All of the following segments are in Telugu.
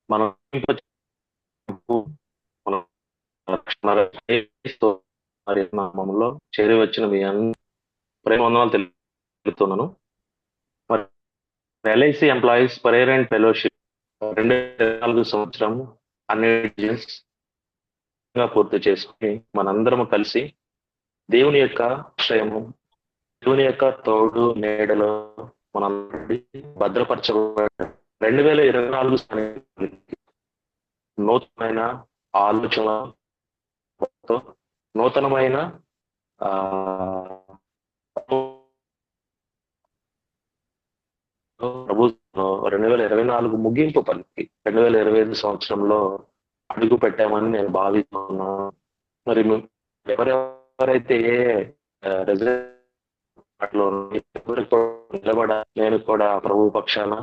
మనం మనం మరి నామంలో చేరి వచ్చిన మీ అందరి ప్రేమ వందనాలు తెలుపుతున్నాను. మరి ఎల్ఐసి ఎంప్లాయీస్ పరేర్ అండ్ ఫెలోషిప్ 2024 సంవత్సరం అన్ని డివిజన్స్ గా పూర్తి చేసుకుని మనందరం కలిసి దేవుని యొక్క ఆశ్రయము, దేవుని యొక్క తోడు నీడలో మనందరి భద్రపరచబడి 2024 నూతనమైన ఆలోచనలతో నూతనమైన ఆ ప్రభు 2024 ముగింపు పలికి 2025 సంవత్సరంలో అడుగు పెట్టామని నేను భావిస్తున్నాను. మరి ఎవరెవరైతే ఏ రిజల్ట్ లో నిలబడ నేను కూడా ప్రభు పక్షాన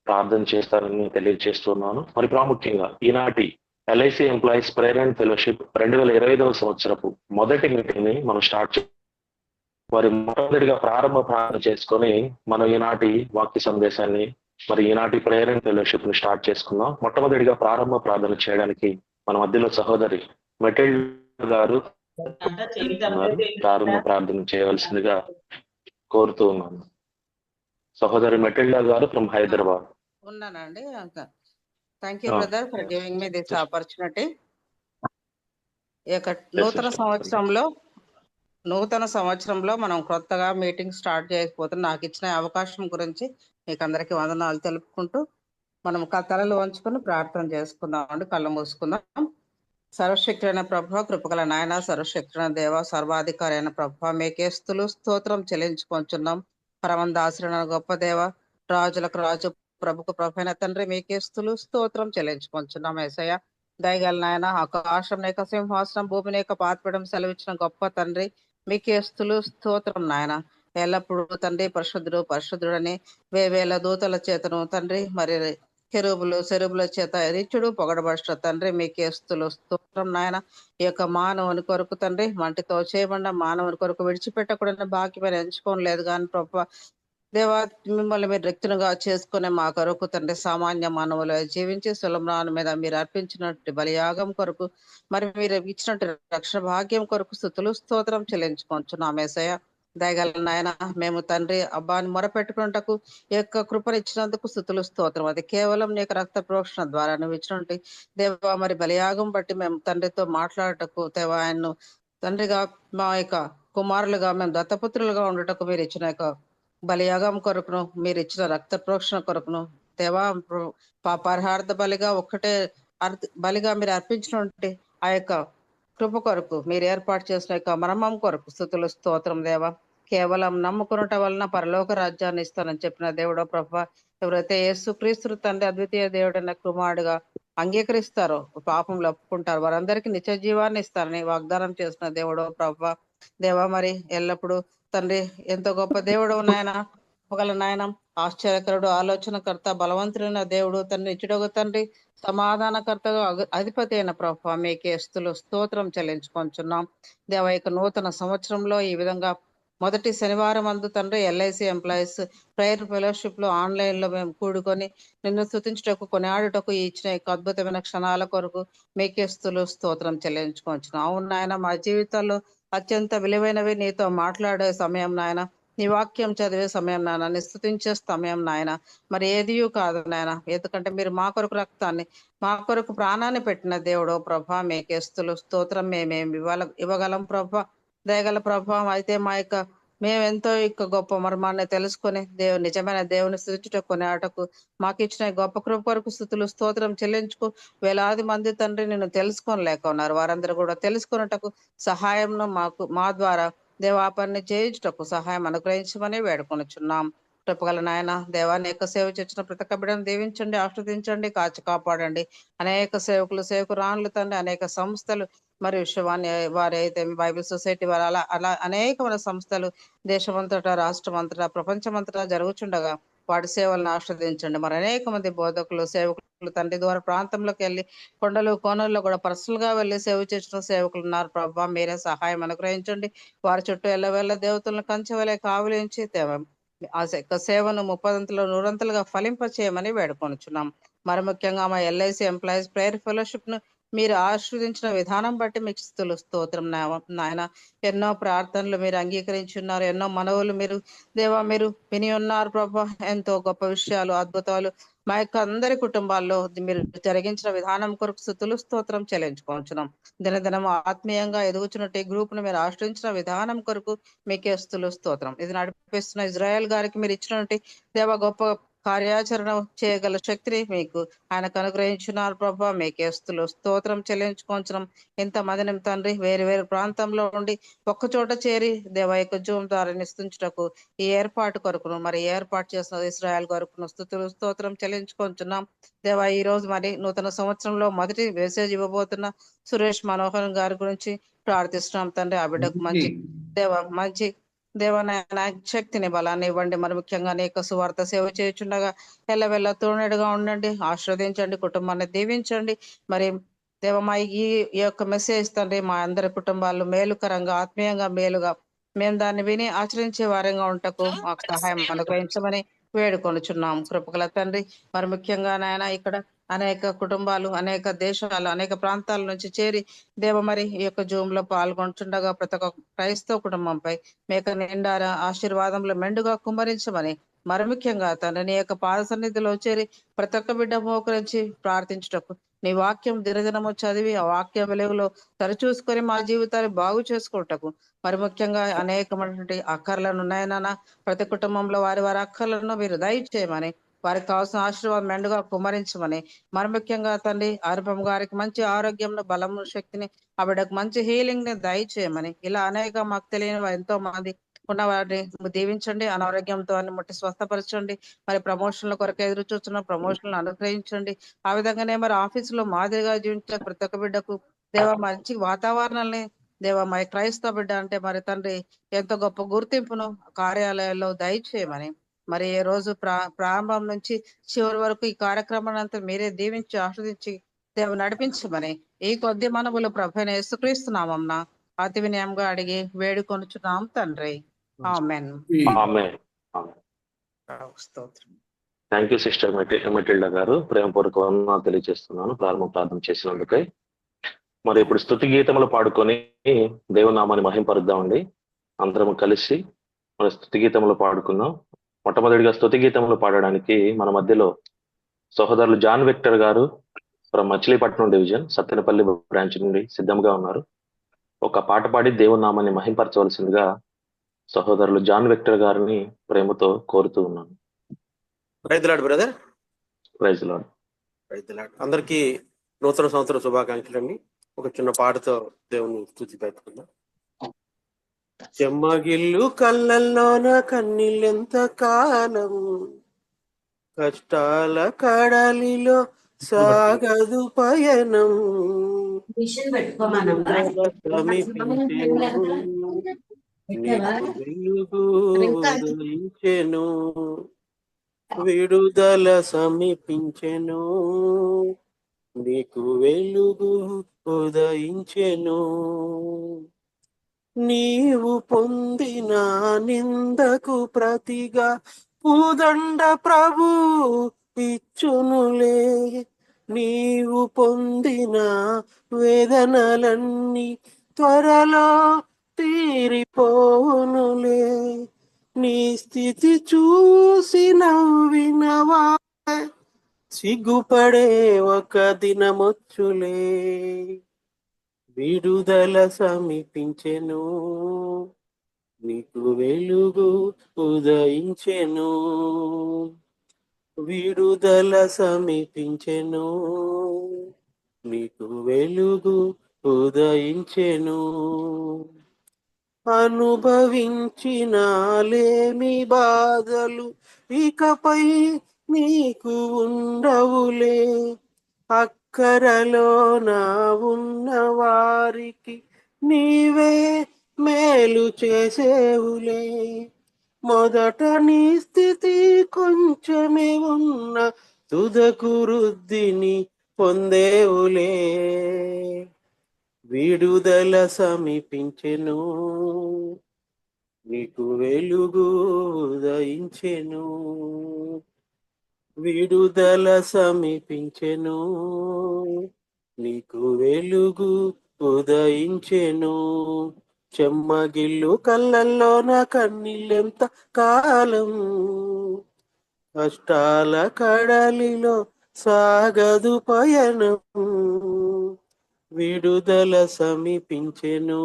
ప్రార్థన చేస్తానని తెలియజేస్తున్నాను. మరి ప్రాముఖ్యంగా ఈనాటి LIC employees prayer and fellowship 2025 సంవత్సరపు మొదటి మీటింగ్ ని మనం స్టార్ట్ వారి మొట్టమొదటిగా ప్రారంభ ప్రార్థన చేసుకొని మనం ఈనాటి వాక్య సందేశాన్ని మరి ఈనాటి ప్రేయర్ అండ్ ఫెలోషిప్ ని స్టార్ట్ చేసుకుందాం. మొట్టమొదటిగా ప్రారంభ ప్రార్థన చేయడానికి మన మధ్యలో సహోదరి మెటల్ గారు ప్రారంభ ప్రార్థన చేయవలసిందిగా కోరుతూ ఉన్నాను. సహోదరి మెటిల్డా గారు ఫ్రమ్ హైదరాబాద్. ఉన్నానండి. Thank you brother for giving me this opportunity. నూతన సంవత్సరంలో మనం కొత్తగా మీటింగ్ స్టార్ట్ చేయకపోతే నాకు ఇచ్చిన అవకాశం గురించి మీకు అందరికీ వందనాలు తెలుపుకుంటూ మనం తలలు వంచుకొని ప్రార్థన చేసుకుందాం అండి. కళ్ళు మూసుకుందాం. సర్వశక్తి అయిన ప్రభు, కృపగల నాయన, సర్వశక్తి అయిన దేవ, సర్వాధికారి అయిన ప్రభు, మీకే స్తుతులు స్తోత్రం చెల్లించుకుంటున్నాం. పరమందాశ్రణ గొప్ప దేవ, రాజులకు రాజు, ప్రభుకు ప్రభు అయిన తండ్రి, మీకే స్తుతులు స్తోత్రం చెల్లించుకుంటున్నాం. యేసయ్య దయగల నాయన, ఆకాశం నేక సింహాసనం, భూమి నేక పాత్పడం సెలవిచ్చిన గొప్ప తండ్రి, మీకే స్తుతులు స్తోత్రం నాయన. ఎల్లప్పుడూ తండ్రి పరిశుద్ధుడు పరిశుద్ధుడని వేవేల దూతల చేతను తండ్రి, మరి కెరూబులు సెరుబుల చేత రిచుడు పొగడబడుట తండ్రి, మీకే స్తుతులు స్తోత్రం నాయన. ఈ యొక్క మానవుని కొరకు తండ్రి, మంటితో చేయబడిన మానవుని కొరకు విడిచిపెట్టకూడని భాగ్యమైన ఎంచుకోలేదు కానీ ప్రభు దేవా, మిమ్మల్ని మీరు వ్యక్తులుగా చేసుకునే మా కొరకు తండ్రి, సామాన్య మానవులు జీవించి సులభనాన్ని మీద మీరు అర్పించినట్టు బలియాగం కొరకు, మరి మీరు ఇచ్చినట్టు రక్షణ భాగ్యం కొరకు స్తుతులు స్తోత్రం చెల్లించుకుంటున్నాం. యేసయ్య దయగల నాయన, మేము తండ్రి అబ్బాని మొరపెట్టుకున్నటకు ఈ యొక్క కృపను ఇచ్చినందుకు స్తుతులు స్తోత్రం. అది కేవలం నీకు రక్త ప్రోక్షణ ద్వారా నువ్వు ఇచ్చినట్టు దేవా, మరి బలియాగం బట్టి మేము తండ్రితో మాట్లాడటకు దేవా, ఆయన్ను తండ్రిగా మా యొక్క కుమారులుగా మేము దత్తపుత్రులుగా ఉండటకు మీరు ఇచ్చిన యొక్క బలియాగం కొరకును, మీరు ఇచ్చిన రక్త ప్రోక్షణ కొరకును దేవా, పాపార్హార్థ బలిగా ఒక్కటే బలిగా మీరు అర్పించినటువంటి ఆ యొక్క కృప కొరకు మీరు ఏర్పాటు చేసిన యొక్క మర్మం కొరకు స్తుతులు స్తోత్రం దేవా. కేవలం నమ్ముకునట వలన పరలోక రాజ్యాన్ని ఇస్తానని చెప్పిన దేవుడో ప్రభా, ఎవరైతే యేసు క్రీస్తు తండ్రి అద్వితీయ దేవుడైన కుమారుడుగా అంగీకరిస్తారో, పాపంలో ఒప్పుకుంటారు, వారందరికీ నిత్య జీవాన్ని ఇస్తారని వాగ్దానం చేసిన దేవుడో ప్రభా దేవా, మరి ఎల్లప్పుడూ తండ్రి ఎంతో గొప్ప దేవుడు నాయన, ఒకళ్ళ నాయన ఆశ్చర్యకరుడు, ఆలోచనకర్త, బలవంతుడైన దేవుడు తండ్రి, ఇచ్చుడొక తండ్రి, సమాధానకర్తగా అధిపతి అయిన ప్రభు, మీకే స్తుతులు స్తోత్రం చెల్లించుకొంచున్నాం దేవ. యొక్క నూతన సంవత్సరంలో ఈ విధంగా మొదటి శనివారం అందు తండ్రి ఎల్ఐసి ఎంప్లాయీస్ ప్రేయర్ ఫెలోషిప్ లో ఆన్లైన్ లో మేము కూడుకొని నిన్ను స్తుతించుటకు కొనియాడుటకు ఇచ్చిన యొక్క అద్భుతమైన క్షణాల కొరకు మీకే స్తుతులు స్తోత్రం చెల్లించుకొంచున్నాం. అవును నాయన, మా జీవితాల్లో అత్యంత విలువైనవి నీతో మాట్లాడే సమయం నాయన, నీ వాక్యం చదివే సమయం నాయన, నీ స్తుతించే సమయం నాయన, మరి ఏదియూ కాదు నాయన. ఎందుకంటే మీరు మా కొరకు రక్తాన్ని, మా కొరకు ప్రాణాన్ని పెట్టిన దేవుడో ప్రభా, మీకే స్తుతులు స్తోత్రం. మేమేమి ఇవ్వగలం ప్రభా, దయగల ప్రభా. అయితే మా యొక్క మేమెంతో ఇక గొప్ప మర్మాన్ని తెలుసుకొని నిజమైన దేవుని స్థుతించుట కొనియాటకు మాకు ఇచ్చిన గొప్ప కృప కొరకు స్థుతులు స్తోత్రం చెల్లించుకు వేలాది మంది తండ్రి నిన్ను తెలుసుకోలేక ఉన్నారు. వారందరూ కూడా తెలుసుకున్నటకు సహాయంను మా ద్వారా దేవాపన్ని చేయించుటకు సహాయం అనుగ్రహించమని వేడుకొనుచున్నాం. కృపగల నాయన దేవా, అనేక సేవ చేసిన ప్రతి ఒక్క బిడ్డను దీవించండి, ఆశీర్వదించండి, కాచి కాపాడండి. అనేక సేవకులు సేవకురాన్లు తండ్రి, అనేక సంస్థలు మరియు విశ్వాన్ని వారైతే బైబిల్ సొసైటీ వారు అలా అనేకమైన సంస్థలు దేశమంతటా, రాష్ట్రమంతటా, ప్రపంచమంతటా జరుగుచుండగా వాటి సేవలను ఆస్వాదించండి. మరి అనేక మంది బోధకులు సేవకులు తండ్రి ద్వారా ప్రాంతంలోకి వెళ్ళి కొండలు కోనల్లో కూడా పర్సనల్ గా వెళ్ళి సేవ చేసిన సేవకులు ఉన్నారు ప్రభావ, మీరే సహాయం అనుగ్రహించండి. వారి చుట్టూ ఎల్లవేళ్ళ దేవతలను కంచెవలే కావులించి ఆ యొక్క సేవను 30 నూరంతలుగా ఫలింప చేయమని వేడుకొనుచున్నాం. మరి ముఖ్యంగా మా ఎల్ఐసి ఎంప్లాయీస్ ప్రేయర్ ఫెలోషిప్ ను మీరు ఆశీర్వదించిన విధానం బట్టి మీకు స్తుతులు స్తోత్రం నాయన. ఎన్నో ప్రార్థనలు మీరు అంగీకరించున్నారు, ఎన్నో మనవులు మీరు విని ఉన్నారు ప్రభా. ఎంతో గొప్ప విషయాలు, అద్భుతాలు మా యొక్క అందరి కుటుంబాల్లో మీరు జరిగించిన విధానం కొరకు స్తుతులు స్తోత్రం చెల్లించుకుంటున్నాం. దినదినం ఆత్మీయంగా ఎదుగుచున్నట్టు ఈ గ్రూప్ ను మీరు ఆశ్రయించిన విధానం కొరకు మీకే స్తుతులు స్తోత్రం. ఇది నడిపిస్తున్న ఇజ్రాయెల్ గారికి మీరు ఇచ్చినటువంటి దేవ గొప్ప కార్యాచరణ చేయగల శక్తిని మీకు ఆయనకు అనుగ్రహించున్నారు ప్రభా. మీకే స్తోత్రం చెల్లించుకోవచ్చున్నాం. ఇంతమందిని తండ్రి వేరు వేరు ప్రాంతంలో ఉండి ఒక్క చోట చేరి దేవ యొక్క జూమ్ ద్వారా నిస్తుంచుటకు ఈ ఏర్పాటు కొరకును మరి ఏర్పాటు చేసిన ఇశ్రాయేల్ కొరకును స్తుతులు స్తోత్రం చెల్లించుకుంటున్నాం దేవ. ఈ రోజు మరి నూతన సంవత్సరంలో మొదటి మెసేజ్ ఇవ్వబోతున్న సురేష్ మనోహర్ గారి గురించి ప్రార్థిస్తున్నాం తండ్రి. ఆ బిడ్డకు మంచి దేవనాయన శక్తిని బలాన్ని ఇవ్వండి. మరి ముఖ్యంగా అనేక సువార్త సేవ చేయుచుండగా ఎల్లవెల్ల తోడుగా ఉండండి, ఆశీర్వదించండి, కుటుంబాన్ని దీవించండి. మరి దేవమా ఈ యొక్క మెసేజ్ తండ్రి మా అందరి కుటుంబాలు మేలుకరంగా ఆత్మీయంగా మేలుగా మేము దాన్ని విని ఆచరించే వారంగా ఉంటకు మాకు సహాయం అనుగ్రహించమని వేడుకొనుచున్నాం కృపగల తండ్రి. మరి ముఖ్యంగా నాయన ఇక్కడ అనేక కుటుంబాలు, అనేక దేశాలు, అనేక ప్రాంతాల నుంచి చేరి దేవ మరి ఈ యొక్క జూమ్ లో పాల్గొంటుండగా ప్రతి ఒక్క క్రైస్తవ కుటుంబంపై మేక నిండార ఆశీర్వాదంలో మెండుగా కుమ్మరించమని మరి ముఖ్యంగా తండ్రి నీ యొక్క పాద సన్నిధిలో చేరి ప్రతి ఒక్క బిడ్డ మోకరించి ప్రార్థించుటకు నీ వాక్యం దినదినము చదివి ఆ వాక్య వెలుగులో సరిచూసుకొని మా జీవితాన్ని బాగు చేసుకుంటకు మరి ముఖ్యంగా అనేకమైనటువంటి అక్కర్లను ఉన్నాయన్న ప్రతి కుటుంబంలో వారి వారి అక్కర్లను మీరు దయచేయమని వారికి కావాల్సిన ఆశీర్వాదం మెండుగా కుమ్మరించమని మరి ముఖ్యంగా తండ్రి ఆరుపం గారికి మంచి ఆరోగ్యంను, బలము, శక్తిని, ఆ బిడ్డకు మంచి హీలింగ్ ని దయచేయమని ఇలా అనేక మాకు తెలియని ఎంతో మంది ఉన్న వారిని దీవించండి. అనారోగ్యంతో ముట్టి స్వస్థపరచండి. మరి ప్రమోషన్ల కొరకు ఎదురు చూస్తున్న ప్రమోషన్లు అనుగ్రహించండి. ఆ విధంగానే మరి ఆఫీసులో మాదిరిగా జీవించే ప్రతి ఒక్క బిడ్డకు దేవ మంచి వాతావరణాన్ని దేవ మరి క్రైస్తవ బిడ్డ అంటే మరి తండ్రి ఎంతో గొప్ప గుర్తింపును కార్యాలయాల్లో దయచేయమని మరి ఈ రోజు ప్రారంభం నుంచి చివరి వరకు ఈ కార్యక్రమాన్ని అంతా మీరే దీవించి ఆస్వాదించి దేవ నడిపించమని ఈ కొద్ది మనవులు ప్రభువైన యేసుక్రీస్తునామమున అతి వినయంగా అడిగి వేడుకొనుచున్నాం తండ్రి. ఆమేన్. స్తోత్రం. థ్యాంక్ యూ సిస్టర్ మెటిల్డా గారు. ప్రేమపూర్వక వందనాలు తెలియజేస్తున్నాను ప్రారంభ ప్రార్థన చేసినందుకై. మరి ఇప్పుడు స్తుతి గీతములు పాడుకొని దేవునామాన్ని మహింపరుద్దామండి. అందరము కలిసి మన స్తుతి గీతములు పాడుకుందాం. మొట్టమొదటిగా స్తుతి గీతములు పాడడానికి మన మధ్యలో సహోదరులు జాన్ విక్టర్ గారు from Machilipatnam division Sattenapalli branch నుండి సిద్ధంగా ఉన్నారు. ఒక పాట పాడి దేవునామాన్ని మహింపరచవలసిందిగా సహోదరులు జాన్ విక్టర్ గారిని ప్రేమతో కోరుతూ ఉన్నాను. Praise lord brother. Praise lord. అందరికీ నూతన సంవత్సర శుభాకాంక్షలు అండి. ఒక చిన్న పాటతో దేవుని స్తుతి పెట్టుకుందాం. చెమ్మగిల్లు కళ్ళల్లోన కన్నీళ్ళెంత కాలం, కష్టాల కడలిలో సాగదు పయనం, ఉదయించెను, విడుదల సమీపించెను, నీకు వెలుగు ఉదయించెను. నీవు పొందిన నిందకు ప్రతిగా పూదండ ప్రభు ఇచ్చునులే, నీవు పొందిన వేదనలన్నీ త్వరలో తీరిపోనులే, నీ స్థితి చూసి నవ్వినవా సిగ్గుపడే ఒక దినమొచ్చులే, విడుదల సమీపించెను, నీకు వెలుగు ఉదయించెను, విడుదల సమీపించెను, నీకు వెలుగు ఉదయించెను. అనుభవించిన లేమి బాధలు ఇకపై నీకు ఉండవులే, అక్కరలో నా ఉన్న వారికి నీవే మేలు చేసేవులే, మొదట నీ స్థితి కొంచెమే ఉన్న తుదకు వృద్ధిని పొందేవులే, విడుదల సమీపించెను, నీకు వెలుగు ఉదయించెను, విడుదల సమీపించెను, నీకు వెలుగు ఉదయించెను. చెమ్మగిల్లు కళ్ళల్లో నా కన్నీళ్ళెంత కాలం, కష్టాల కడలిలో సాగదు పయనం. విడుదల సమీపించెను,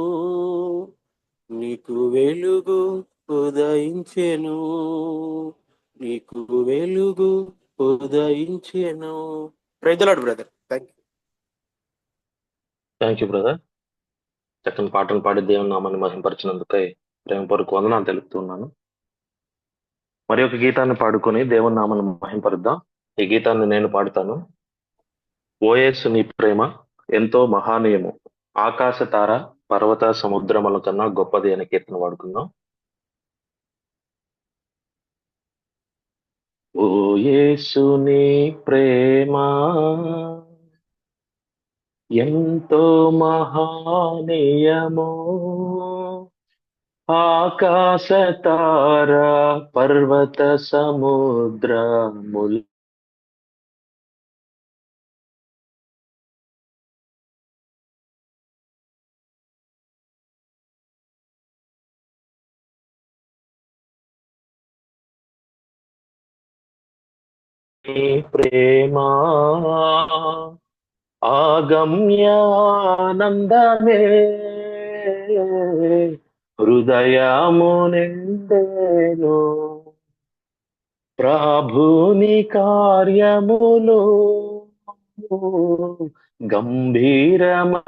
నీకు వెలుగు ఉదయించెను, నీకు వెలుగు ఉదయించెను. Praise brother. Thank you. Thank you brother. చక్కని పాటలు పాడి దేవుని నామాన్ని మహింపరిచినందుకై ప్రేమపూర్వక వందనాలు తెలుపుతున్నాను. మరి ఒక గీతాన్ని పాడుకొని దేవుని నామాన్ని మహింపరుద్దాం. ఈ గీతాన్ని నేను పాడుతాను. ఓయేసు నీ ప్రేమ ఎంతో మహానీయము, ఆకాశ తార పర్వత సముద్రముల కన్నా గొప్పది అనే కీర్తన పాడుకుందాం. ఓ యేసు నీ ప్రేమ ఎంతో మహానీయము, ఆకాశ తార పర్వత సముద్రముల నీ ప్రేమ ఆగమ్యానందమే, హృదయము నిండెను ప్రభుని కార్యములు, గంభీరమైనవి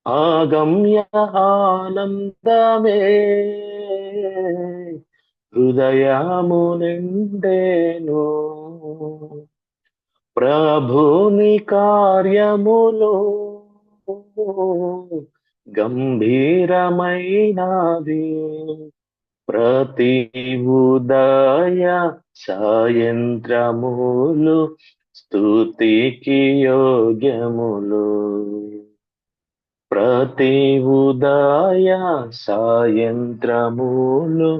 ఆగమ్య ఆనందమే, హృదయము నిండెను ప్రభుని కార్యములు, గంభీరమైనవి ప్రతి ఉదయ సాయంత్రములు స్తుతికి యోగ్యములు. ప్రతి ఉదయ సాయంత్రములు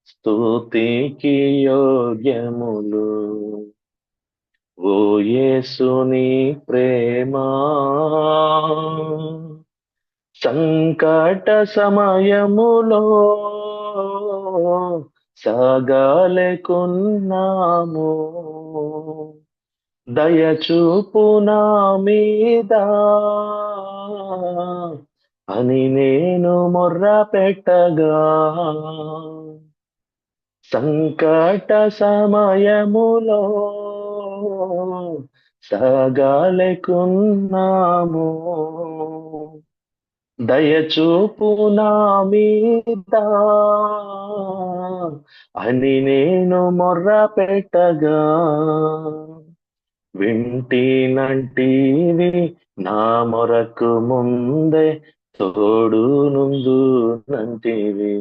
స్తుతికి యోగ్యములు. ఓ యేసుని ప్రేమ సంకట సమయములో సాగాలేకున్నాము, దయచూపు నా మీద అని నేను మొర్ర పెట్టగా, సంకట సమయములో సాగాలేకున్నాము, దయచూపు నా మీద అని నేను మొర్ర పెట్టగా, వింటినంటివి నా మొరకు ముందే తోడు నుండు నంటివి,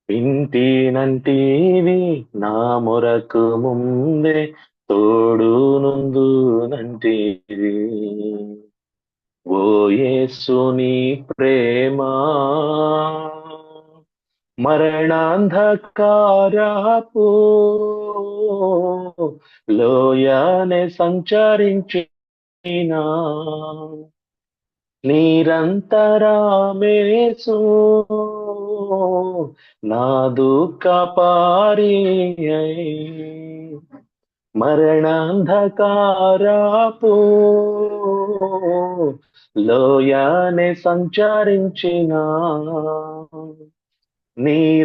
వింటినంటివి నా మొరకు ముందే తోడు నుండు నంటివి. ఓ యేసుని ప్రేమ మరణాంధకారపు లోయనే సంచరించిన నిరంతరమేసు నా దుఃఖ పారి మరణాంధకారపు లోయనే సంచరించిన నిరంతరమేసు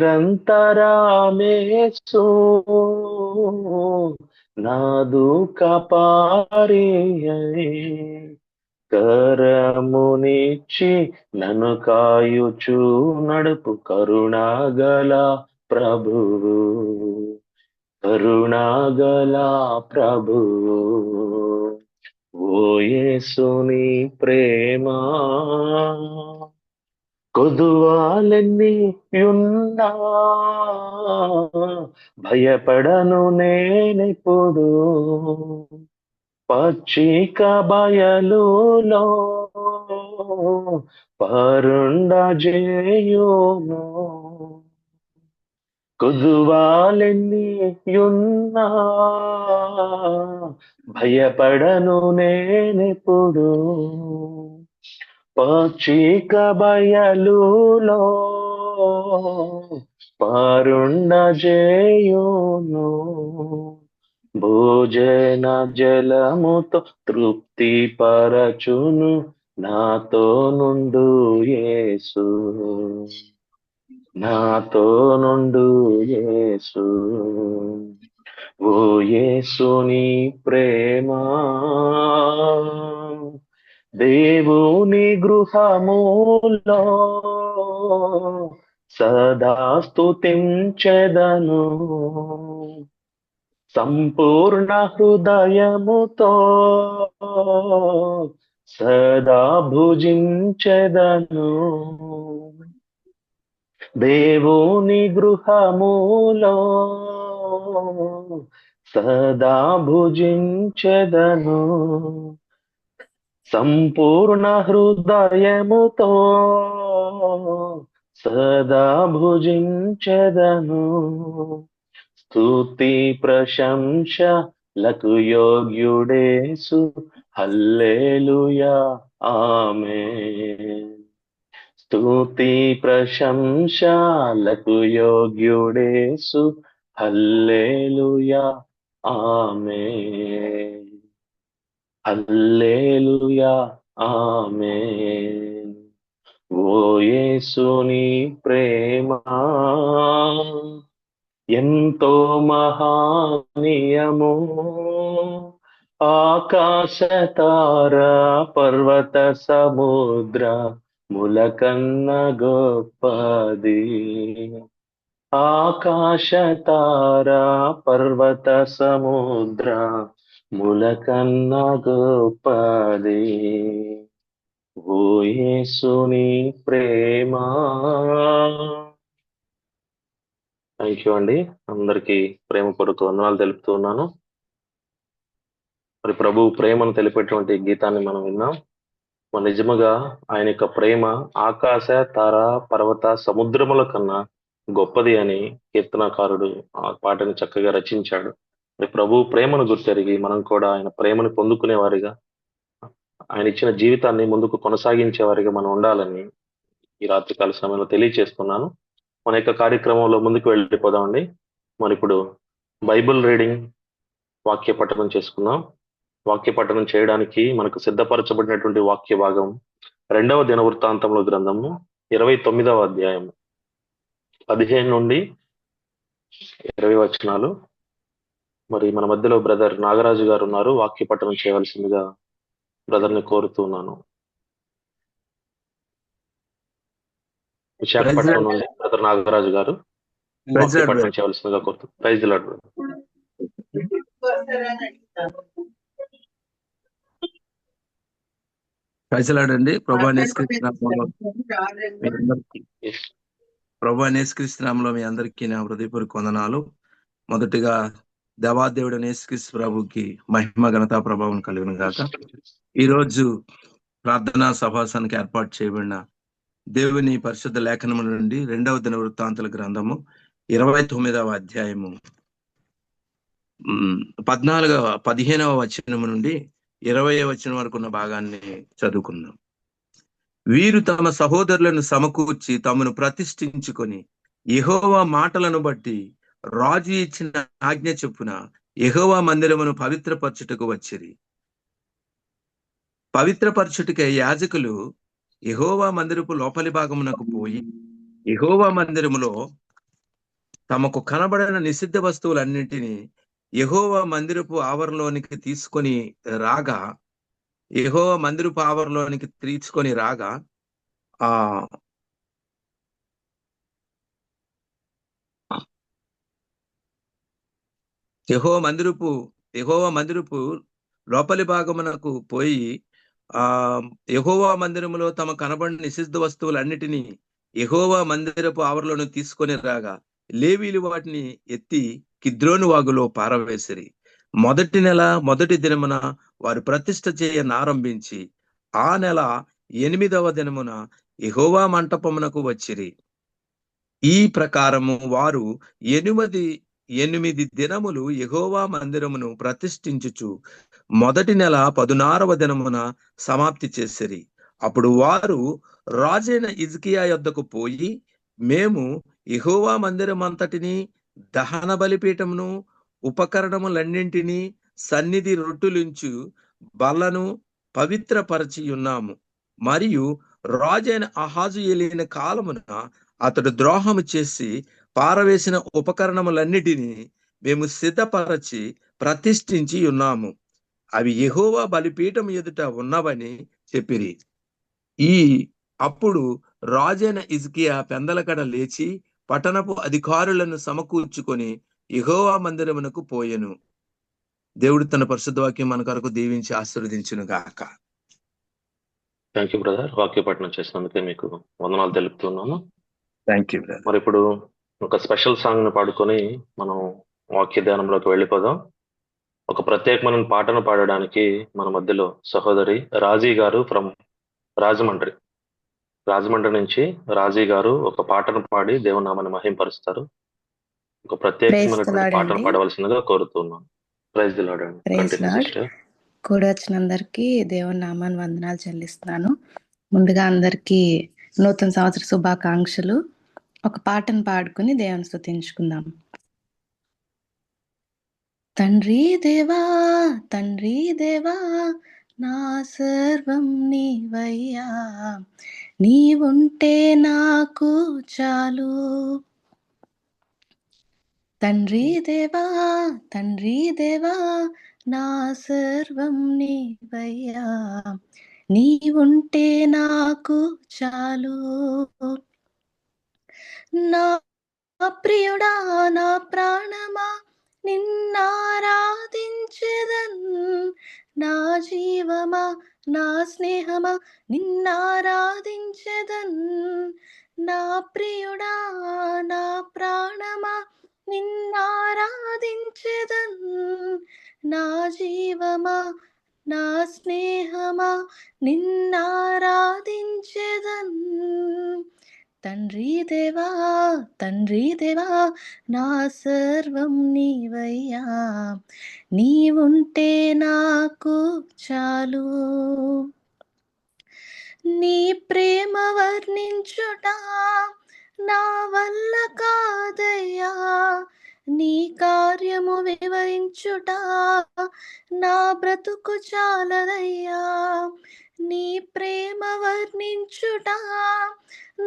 నా దుఃఖ పారి కరమునిచ్చి నన్ను కాయుచు నడుపు కరుణాగల ప్రభువు, కరుణాగల ప్రభువు. ఓ యేసుని ప్రేమ కొదువాలెన్ని ఉన్నా భయపడను నేనెప్పుడు, పచ్చిక బయలులో పరుండ జేయును, కొదువాలెన్నియున్నా భయపడను నేనెప్పుడు, పచ్చిక బయలులో పారుండ జేయును, భోజన జలముతో తృప్తి పరచును నాతో నుండు యేసు, నాతో నుండు యేసు. ఓ యేసుని ప్రేమ దేవుని గృహములో సదా స్తుతించెదను, సంపూర్ణ హృదయముతో సదా భుజించెదను, దేవుని గృహములో సదా భుజించెదను, సంపూర్ణ హృదయముతో సదా భుజించెదను. స్తుతి ప్రశంసలకు యోగ్యుడేసు, హల్లెలూయా ఆమేన్. స్తుతి ప్రశంసలకు యోగ్యుడేసు, హల్లెలూయా ఆమేన్, హల్లెలూయా ఆమేన్. ఓ యేసుని ప్రేమ ఎంతో మహానీయము, ఆకాశ తార పర్వత సముద్ర ములకన్న గొప్పది, ఆకాశ తార పర్వత సముద్ర ములకన్న గొప్పది. ఓ యేసుని ప్రేమ. థ్యాంక్ యూ అండి. అందరికీ ప్రేమపూర్వక వందనాలు తెలుపుతూ ఉన్నాను. మరి ప్రభు ప్రేమను తెలిపేటువంటి గీతాన్ని మనం విన్నాం. మరి నిజముగా ఆయన యొక్క ప్రేమ ఆకాశ తార పర్వత సముద్రముల కన్నా గొప్పది అని కీర్తనకారుడు ఆ పాటని చక్కగా రచించాడు. మరి ప్రభు ప్రేమను గుర్తెరిగి మనం కూడా ఆయన ప్రేమను పొందుకునే వారిగా, ఆయన ఇచ్చిన జీవితాన్ని ముందుకు కొనసాగించే వారిగా మనం ఉండాలని ఈ రాత్రికాల సమయంలో తెలియచేస్తున్నాను. మన యొక్క కార్యక్రమంలో ముందుకు వెళ్ళిపోదామండి. మరి ఇప్పుడు బైబిల్ రీడింగ్, వాక్య పఠనం చేసుకుందాం. వాక్య పఠనం చేయడానికి మనకు సిద్ధపరచబడినటువంటి వాక్య భాగం 2వ దినవృత్తాంతముల గ్రంథము 29వ అధ్యాయం 15 నుండి 20 వచనాలు. మరి మన మధ్యలో బ్రదర్ నాగరాజు గారు ఉన్నారు. వాక్య పఠనం చేయవలసిందిగా బ్రదర్ని కోరుతున్నాను. విశాఖపట్నం నుండి బ్రదర్ నాగరాజు గారు వాక్య పఠనం చేయవలసిందిగా కోరుతున్నాను. Praise the lord brother. ప్రజలాడండి. ప్రభా నేస్కరిస్తున్నాములో మీ అందరికీ నా హృదయపూర్వక వందనాలు. మొదటిగా దేవాదేవుడు నేస్కరిస్తు ప్రభుకి మహిమ ఘనతా ప్రభావం కలిగిన గాక. ఈరోజు ప్రార్థనా సభాసానికి ఏర్పాటు చేయబడిన దేవుని పరిశుద్ధ లేఖనము నుండి 2వ దినవృత్తాంతుల గ్రంథము 29వ అధ్యాయము 15వ వచనము నుండి 20వ వచనం వరకు ఉన్న భాగాన్ని చదువుకుందాం. వీరు తమ సహోదరులను సమకూర్చి తమను ప్రతిష్ఠించుకొని యెహోవా మాటలను బట్టి రాజు ఇచ్చిన ఆజ్ఞ చొప్పున యెహోవా మందిరమును పవిత్రపరచుటకు వచ్చిరి. పవిత్రపరచుటకై యాజకులు యెహోవా మందిరపు లోపలి భాగమునకు పోయి యెహోవా మందిరములో తమకు కనబడిన నిషిద్ధ వస్తువులన్నింటినీ యెహోవా మందిరపు ఆవరణలోనికి తీసుకొని రాగా యెహోవా మందిరపు ఆవరణలోనికి తీసుకొని రాగా యెహోవా మందిరపు లోపలి భాగమునకు పోయి యెహోవా మందిరములో తమ కనబడిన నిషిద్ధ వస్తువులన్నిటినీ యెహోవా మందిరపు ఆవరణలోను తీసుకొని రాగా లేవీలు వాటిని ఎత్తి కిద్రోను వాగులో పారవేసిరి. మొదటి నెల మొదటి దినమున వారు ప్రతిష్ఠ చేయనారంభించి ఆ నెల 8వ దినమున యెహోవా మంటపమునకు వచ్చిరి. ఈ ప్రకారము వారు 8 దినములు యెహోవా మందిరమును ప్రతిష్ఠించుచు మొదటి నెల 16వ దినమున సమాప్తి చేసిరి. అప్పుడు వారు రాజైన హిజ్కియా యొద్దకు పోయి, మేము యెహోవా మందిరమంతటిని, దహన బలిపీఠమును, ఉపకరణములన్నింటినీ, సన్నిధి రొట్టులుంచు బల్లను పవిత్రపరచి ఉన్నాము. మరియు రాజైన అహాజు ఏలిన కాలమున అతడు ద్రోహము చేసి పారవేసిన ఉపకరణములన్నిటినీ మేము సిద్ధపరచి ప్రతిష్ఠించి ఉన్నాము. అవి యెహోవా బలిపీఠం ఎదుట ఉన్నవని చెప్పిరి. అప్పుడు రాజైన హిజ్కియా పెందలకడ లేచి పట్టణపు అధికారులను సమకూర్చుకొని యెహోవా మందిరమునకు పోయెను. దేవుడు తన పరిశుద్ధ వాక్యం మన కొరకు దీవించి ఆశీర్వదించును గాక. Thank you brother. వాక్య పఠనం చేసినందుకే మీకు వందనాలు తెలుపుతున్నాను. Thank you brother. మరి ఇప్పుడు ఒక స్పెషల్ సాంగ్ ని పాడుకొని మనం వాక్య ధ్యానంలోకి వెళ్ళిపోదాం. ఒక ప్రత్యేకమైన పాటను పాడడానికి మన మధ్యలో సహోదరి రాజీ గారు ఫ్రమ్ రాజమండ్రి నుంచి రాజీ గారు ఒక పాటను పాడి దేవుని నామాన్ని మహింపరుస్తారు. ఒక ప్రత్యేకమైనటువంటి పాటను పాడవలసిందిగా కోరుతున్నాను. ప్రైజ్ ది లార్డ్ అండి. Continue sister. కూడి వచ్చినందరికీ దేవుని నామాన్ని వందనాలు చెల్లిస్తున్నాను. ముందుగా అందరికీ నూతన సంవత్సర శుభాకాంక్షలు. ఒక పాటను పాడుకుని దేవుని స్తుతించుకుందాం. తండ్రి దేవా తండ్రి దేవా నా సర్వం నీవయ్యా, నీవుంటే నాకు చాలు. తండ్రి దేవా నా సర్వం నీవయ్యా, నీవుంటే నాకు చాలు. నా ప్రియుడా నా ప్రాణమా నిన్నారాధించెదన్, నా జీవమా నా స్నేహమా నిన్నారాధించెదన్. నా ప్రియుడా నా ప్రాణమా నిన్నారాధించెదన్, నా జీవమా నా స్నేహమా నిన్నారాధించెదన్. తండ్రి దేవా నా సర్వం నీవయ్యా, నీవుంటే నాకు చాలు. నీ ప్రేమ వర్ణించుట నా వల్ల కాదయ్యా, నీ కార్యము వివరించుట నా బ్రతుకు చాలదయ్యా. నీ ప్రేమ వర్ణించుట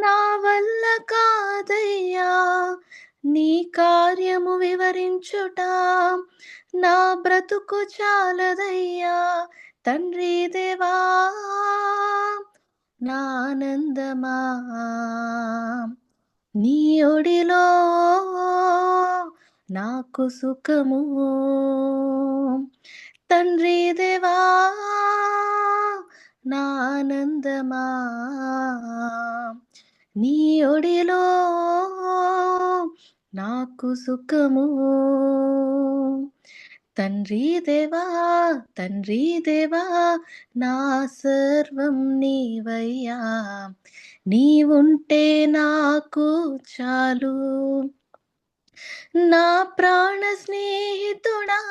నా వల్ల కాదయ్యా, నీ కార్యము వివరించుట నా బ్రతుకు చాలదయ్యా. తండ్రి దేవా నా ఆనందమా, నీ ఒడిలో నాకు సుఖము. తండ్రి దేవా నా ఆనందమా, నీ ఒడిలో నాకు సుఖము. తండ్రి దేవా నా సర్వం నీవయ్యా, నీవుంటే నాకు చాలు. నా ప్రాణ స్నేహితుడా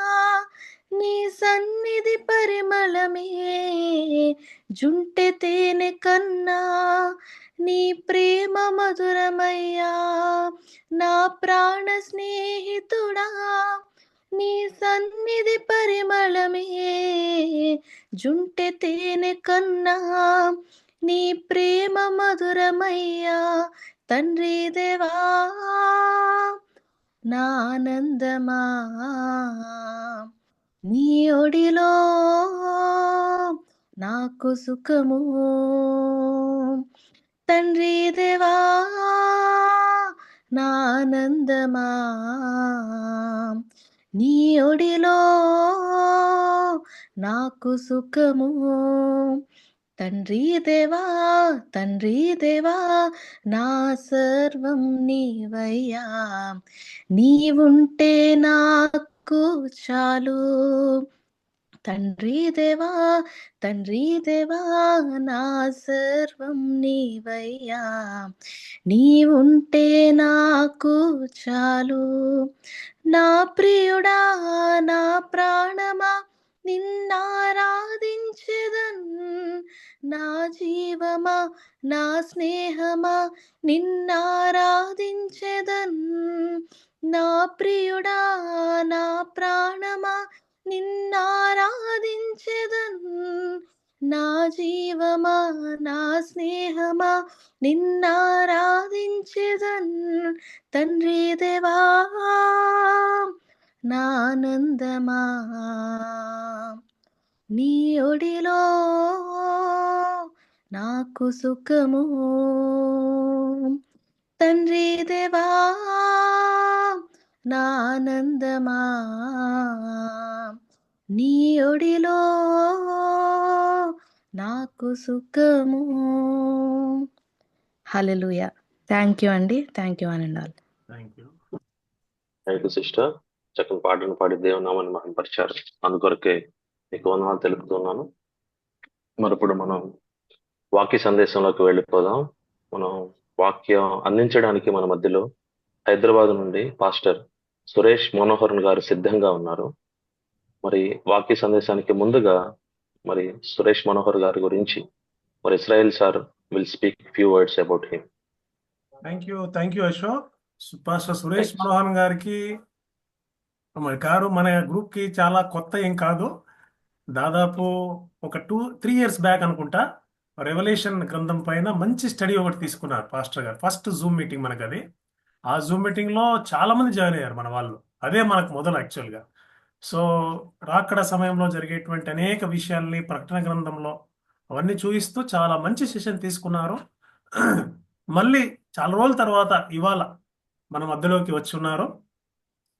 నీ సన్నిధి పరిమళమే, జుంటె తేనె కన్నా నీ ప్రేమ మధురమయ్యా. నా ప్రాణ స్నేహితుడా నీ సన్నిధి పరిమళమే, జుంటె తేనె కన్నా నీ ప్రేమ మధురమయ్యా. తండ్రి దేవా నా ఆనందమా, నీ ఒడిలో నాకు సుఖము. తండ్రి దేవా నా ఆనందమా, నీ ఒడిలో నాకు సుఖము. తండ్రి దేవా నా సర్వం నీవయ్యా, నీవుంటే నాకు చాలు. తండ్రి దేవా తండ్రి దేవా నా సర్వం నీవయ్యా, నీవుంటే నాకు చాలు. నా ప్రియుడా నా ప్రాణమా నిన్నారాధించెదన్, నా జీవమా నా స్నేహమా నిన్నారాధించెదన్. నా ప్రియుడా నా ప్రాణమా నిన్నారాధించెదన్, నా జీవమా నా స్నేహమా నిన్నారాధించెదన్. తండ్రి దేవా నా ఆనందమా, నీ ఒడిలో నాకు సుఖము. తండ్రి దేవా నా ఆనందమా, నీ ఒడిలో నాకు సుఖము. హల్లెలూయా. థ్యాంక్ యూ అండి. థ్యాంక్ యూ అనండి all. Thank you. Thank you sister. చక్కని పాటను పాడి దేవునామాన్ని మహిమపరిచారు. అందుకొరకే మీకు వందనాలు తెలుపుతున్నాను. మరి ఇప్పుడు మనం వాక్య సందేశంలోకి వెళ్ళిపోదాం. మనం వాక్యం అందించడానికి మన మధ్యలో హైదరాబాద్ నుండి పాస్టర్ సురేష్ మనోహరన్ గారు సిద్ధంగా ఉన్నారు. మరి వాక్య సందేశానికి ముందుగా మరి సురేష్ మనోహర్ గారి గురించి మరి Israel sir will speak few words about him. Thank you Ashok. Pastor Suresh Manohan గారికి మన గ్రూప్ కి చాలా కొత్త ఏం కాదు. దాదాపు ఒక 2-3 years బ్యాక్ అనుకుంటా రెవల్యూషన్ గ్రంథం పైన మంచి స్టడీ ఒకటి తీసుకున్నారు పాస్టర్ గారు. ఫస్ట్ జూమ్ మీటింగ్ మనకు అది. ఆ జూమ్ మీటింగ్ లో చాలా మంది జాయిన్ అయ్యారు మన వాళ్ళు. అదే మనకు మొదలు యాక్చువల్గా. సో రాకడ సమయంలో జరిగేటువంటి అనేక విషయాల్ని ప్రకటన గ్రంథంలో అవన్నీ చూపిస్తూ చాలా మంచి సెషన్ తీసుకున్నారు. మళ్ళీ చాలా రోజుల తర్వాత ఇవాళ మన మధ్యలోకి వచ్చి ఉన్నారు.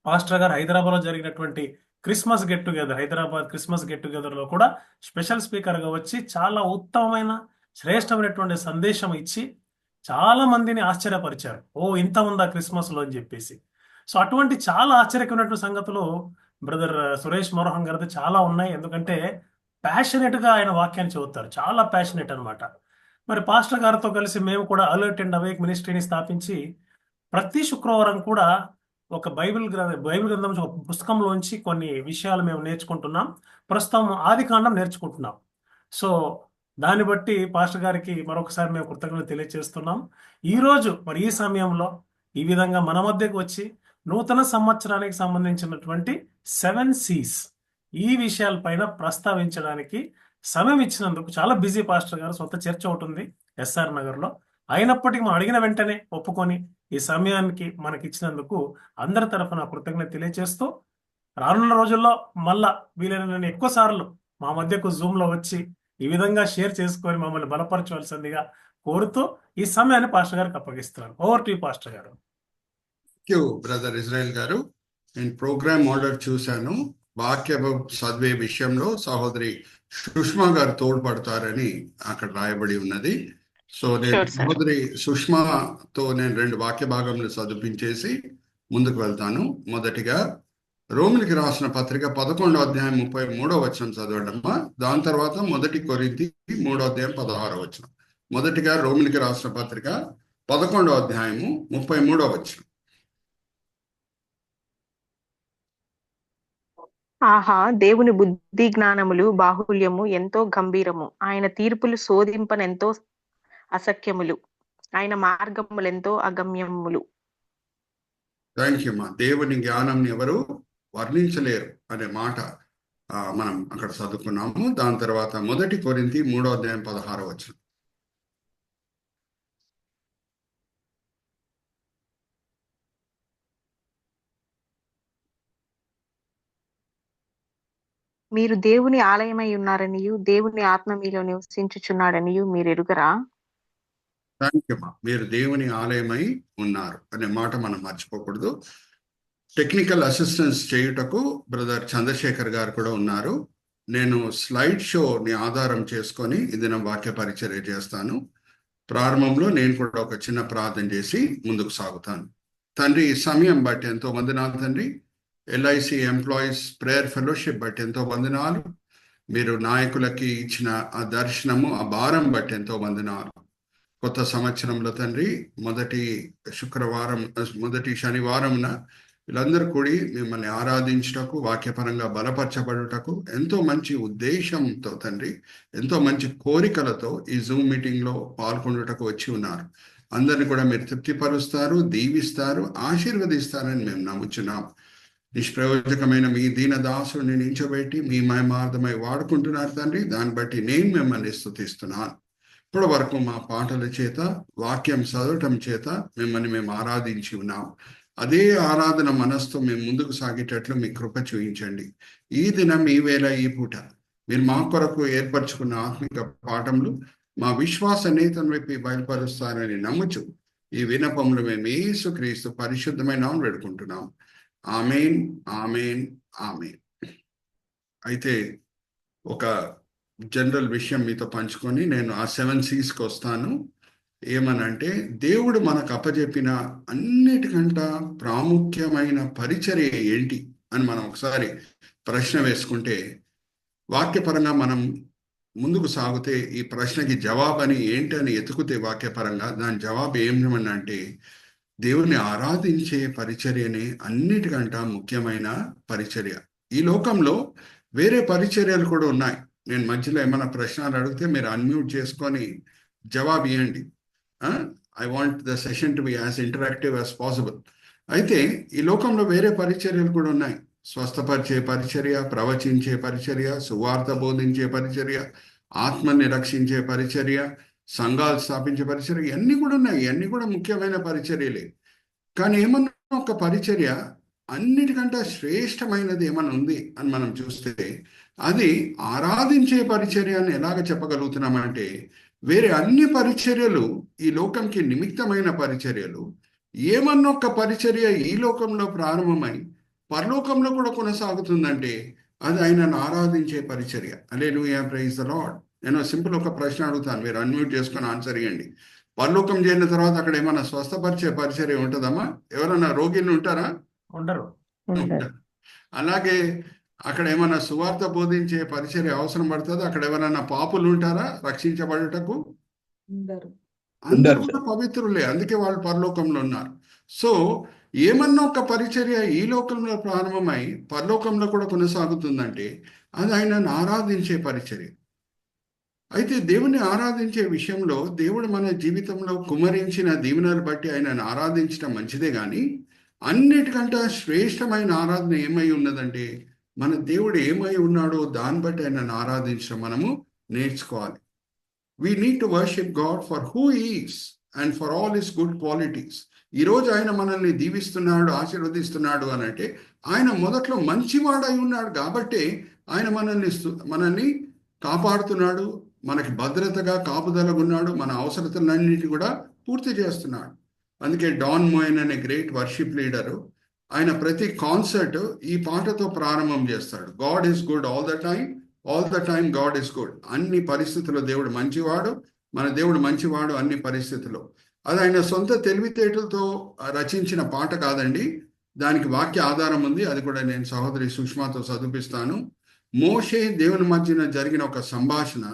పాస్టర్ గారు హైదరాబాద్లో జరిగినటువంటి Christmas get together, Hyderabad Christmas get టుగెదర్లో కూడా స్పెషల్ స్పీకర్గా వచ్చి చాలా ఉత్తమమైన శ్రేష్టమైనటువంటి సందేశం ఇచ్చి చాలా మందిని ఆశ్చర్యపరిచారు. ఓ ఇంత ఉందా క్రిస్మస్లో అని చెప్పేసి. సో అటువంటి చాలా ఆశ్చర్యకరమైనటువంటి సంగతులు బ్రదర్ సురేష్ మనోహన్ గారితో చాలా ఉన్నాయి. ఎందుకంటే ప్యాషనెట్గా ఆయన వాక్యాన్ని చదువుతారు, చాలా ప్యాషనెట్ అనమాట. మరి పాస్టర్ గారితో కలిసి మేము కూడా అలర్ట్ అండ్ అవేక్ మినిస్ట్రీని స్థాపించి ప్రతి శుక్రవారం కూడా ఒక బైబిల్ గ్రంథం ఒక పుస్తకంలోంచి కొన్ని విషయాలు మేము నేర్చుకుంటున్నాం. ప్రస్తుతం ఆదికాండం నేర్చుకుంటున్నాం. సో దాన్ని బట్టి పాస్టర్ గారికి మరొకసారి మేము కృతజ్ఞతలు తెలియజేస్తున్నాం. ఈరోజు మరి ఈ సమయంలో ఈ విధంగా మన మధ్యకు వచ్చి నూతన సంవత్సరానికి సంబంధించినటువంటి 7 C's ఈ విషయాలపైన ప్రస్తావించడానికి సమయం ఇచ్చినందుకు చాలా బిజీ పాస్టర్ గారు. సొంత చర్చ ఒకటి ఉంది ఎస్ఆర్ నగర్లో. అయినప్పటికీ మనం అడిగిన వెంటనే ఒప్పుకొని ఈ సమయానికి మనకి ఇచ్చినందుకు అందరి తరఫున కృతజ్ఞత తెలియజేస్తూ రానున్న రోజుల్లో మళ్ళా వీలైన ఎక్కువ సార్లు మా మధ్యకు జూమ్లో వచ్చి ఈ విధంగా షేర్ చేసుకొని మమ్మల్ని బలపరచవలసిందిగా కోరుతూ ఈ సమయాన్ని పాస్టర్ గారికి అప్పగిస్తున్నాను. ఓవర్ టు పాస్టర్ గారు. బ్రదర్ ఇజ్రాయెల్ గారు, నేను ప్రోగ్రామ్ ఆర్డర్ చూశాను. వాక్య చదివే విషయంలో సహోదరి సుష్మా గారు తోడ్పడతారని అక్కడ రాయబడి ఉన్నది. సో నేను సహోదరి సుష్మాతో నేను 2 వాక్య భాగములు చదివించేసి ముందుకు వెళ్తాను. మొదటిగా రోమిలికి రాసిన పత్రిక 11వ అధ్యాయం 33వ వచనం చదవడమ్మా. దాని తర్వాత 1 కొరింథీ 3వ అధ్యాయం 16వ వచనం. మొదటిగా రోమిలికి రాసిన పత్రిక 11వ అధ్యాయము 33వ వచనం. ఆహా, దేవుని బుద్ధి జ్ఞానములు బాహుల్యము ఎంతో గంభీరము, ఆయన తీర్పులు శోధింపనెంతో అసఖ్యములు, ఆయన మార్గములెంతో అగమ్యములు. థ్యాంక్ యూ మా. దేవుని జ్ఞానం ఎవరు వర్ణించలేరు అనే మాట మనం అక్కడ చదువుకున్నాము. దాని తర్వాత 1 కొరింథీ 3వ అధ్యాయం 16వ వచనం. మీరు దేవుని ఆలయమై ఉన్నారనియు దేవుని ఆత్మ మీలో నివసించుచున్నాడనియు మీరు ఎరుగరా? థ్యాంక్ యూ మా. మీరు దేవుని ఆలయమై ఉన్నారు అనే మాట మనం మర్చిపోకూడదు. టెక్నికల్ అసిస్టెన్స్ చేయుటకు బ్రదర్ చంద్రశేఖర్ గారు కూడా ఉన్నారు. నేను స్లైడ్ షోని ఆధారం చేసుకొని ఇది నా వాక్య పరిచర్య చేస్తాను. ప్రారంభంలో నేను కూడా ఒక చిన్న ప్రార్థన చేసి ముందుకు సాగుతాను. తండ్రి, ఈ సమయం బట్టి ఎంతో వందనాలు తండ్రి. LIC ఎంప్లాయీస్ ప్రేయర్ ఫెలోషిప్ బట్టి ఎంతో వందనాలు. మీరు నాయకులకి ఇచ్చిన ఆ దర్శనము, ఆ భారం బట్టి ఎంతో వందనాలు. కొత్త సంవత్సరంలో తండ్రి మొదటి శనివారంన వీళ్ళందరూ కూడి మిమ్మల్ని ఆరాధించుటకు, వాక్యపరంగా బలపరచబడుటకు ఎంతో మంచి ఉద్దేశంతో తండ్రి, ఎంతో మంచి కోరికలతో ఈ జూమ్ మీటింగ్ లో పాల్గొనుటకు వచ్చి ఉన్నారు. అందరిని కూడా మీరు తృప్తిపరుస్తారు, దీవిస్తారు, ఆశీర్వదిస్తారని మేము నమ్ముచున్నాం. నిష్ప్రయోజకమైన మీ దీన దాసుని నించోబెట్టి మీ మహిమార్థమై వాడుకుంటున్నారు తండ్రి. దాన్ని బట్టి నేను మిమ్మల్ని స్తుతిస్తున్నాను. ఇప్పటి వరకు మా పాటల చేత, వాక్యం చదవటం చేత మిమ్మల్ని మేము ఆరాధించి ఉన్నాం. అదే ఆరాధన మనసుతో మేము ముందుకు సాగేటట్లు మీ కృప చూపించండి. ఈ దినం, ఈ వేళ, ఈ పూట మీరు మా కొరకు ఏర్పరచుకున్న ఆత్మిక పాఠములు మా విశ్వాస నేతను వైపు బయలుపరుస్తారని నమ్ముచు ఈ వినపములు మేము యేసుక్రీస్తు పరిశుద్ధమైన నామమున వేడుకుంటున్నాం. ఆమేన్, ఆమేన్, ఆమేన్. అయితే ఒక జనరల్ విషయం మీతో పంచుకొని నేను ఆ 7 C's వస్తాను. ఏమనంటే, దేవుడు మనకు అప్పచెప్పిన అన్నిటికంటే ప్రాముఖ్యమైన పరిచర్య ఏంటి అని మనం ఒకసారి ప్రశ్న వేసుకుంటే, వాక్యపరంగా మనం ముందుకు సాగితే ఈ ప్రశ్నకి జవాబని ఏంటని ఎతుకుతే వాక్యపరంగా దాని జవాబు ఏమనంటే, దేవుని ఆరాధించే పరిచర్యనే అన్నిటికంటే ముఖ్యమైన పరిచర్య. ఈ లోకంలో వేరే పరిచర్యలు కూడా ఉన్నాయి. నేను మధ్యలో ఏమైనా ప్రశ్నలు అడిగితే మీరు అన్మ్యూట్ చేసుకొని జవాబు ఇవ్వండి. I want the session to be as interactive as possible. అయితే ఈ లోకంలో వేరే పరిచర్యలు కూడా ఉన్నాయి. స్వస్థపరిచే పరిచర్య, ప్రవచించే పరిచర్య, సువార్త బోధించే పరిచర్య, ఆత్మని రక్షించే పరిచర్య, సంఘాలు స్థాపించే పరిచర్య, ఇవన్నీ కూడా ఉన్నాయి. ఇవన్నీ కూడా ముఖ్యమైన పరిచర్యలే. కానీ ఏమన్నా ఒక పరిచర్య అన్నిటికంటే శ్రేష్టమైనది ఏమన్నా ఉంది అని మనం చూస్తే అది ఆరాధించే పరిచర్య అని ఎలాగ చెప్పగలుగుతున్నామంటే, వేరే అన్ని పరిచర్యలు ఈ లోకంకి నిమిత్తమైన పరిచర్యలు. ఏమన్నా ఒక పరిచర్య ఈ లోకంలో ప్రారంభమై పరలోకంలో కూడా కొనసాగుతుందంటే అది ఆయనను ఆరాధించే పరిచర్య. హల్లెలూయా, ప్రైజ్ ద లార్డ్. నేను సింపుల్ ఒక ప్రశ్న అడుగుతాను, మీరు అన్మ్యూట్ చేసుకొని ఆన్సర్ ఇవ్వండి. పరలోకం చేరిన తర్వాత అక్కడ ఏమైనా స్వస్థపరిచే పరిచర్య ఉంటుందమ్మా? ఎవరైనా రోగిని ఉంటారా? ఉండరు. అలాగే అక్కడ ఏమైనా సువార్త బోధించే పరిచర్య అవసరం పడుతుందా? అక్కడ ఎవరైనా పాపులు ఉంటారా రక్షించబడుటకు? అందరూ కూడా పవిత్రులే, అందుకే వాళ్ళు పరలోకంలో ఉన్నారు. సో ఏమన్నా ఒక పరిచర్య ఈ లోకంలో ప్రారంభమై పరలోకంలో కూడా కొనసాగుతుందంటే అది ఆయనను ఆరాధించే పరిచర్య. అయితే దేవుని ఆరాధించే విషయంలో దేవుడు మన జీవితంలో కుమరించిన దీవెనలు బట్టి ఆయనను ఆరాధించడం మంచిదే, కానీ అన్నిటికంటే శ్రేష్టమైన ఆరాధన ఏమై ఉన్నదంటే మన దేవుడు ఏమై ఉన్నాడో దాన్ని బట్టి ఆయనను ఆరాధించడం మనము నేర్చుకోవాలి. We need to worship God for who He is and for all His good qualities. ఈరోజు ఆయన మనల్ని దీవిస్తున్నాడు, ఆశీర్వదిస్తున్నాడు అని అంటే ఆయన మొదట్లో మంచివాడై ఉన్నాడు కాబట్టి ఆయన మనల్ని కాపాడుతున్నాడు, మనకి భద్రతగా కాపుదలగా ఉన్నాడు, మన అవసరతలన్నిటి కూడా పూర్తి చేస్తున్నాడు. అందుకే డాన్ మోయన్ అనే గ్రేట్ వర్షిప్ లీడరు ఆయన ప్రతి కాన్సర్ట్ ఈ పాటతో ప్రారంభం చేస్తాడు. God is good all the time God is good. అన్ని పరిస్థితుల్లో దేవుడు మంచివాడు, మన దేవుడు మంచివాడు అన్ని పరిస్థితుల్లో. అది ఆయన సొంత తెలివితేటలతో రచించిన పాట కాదండి, దానికి వాక్య ఆధారం ఉంది. అది కూడా నేను సహోదరి సుష్మాతో చదివిస్తాను. మోషే దేవుని మధ్యన జరిగిన ఒక సంభాషణ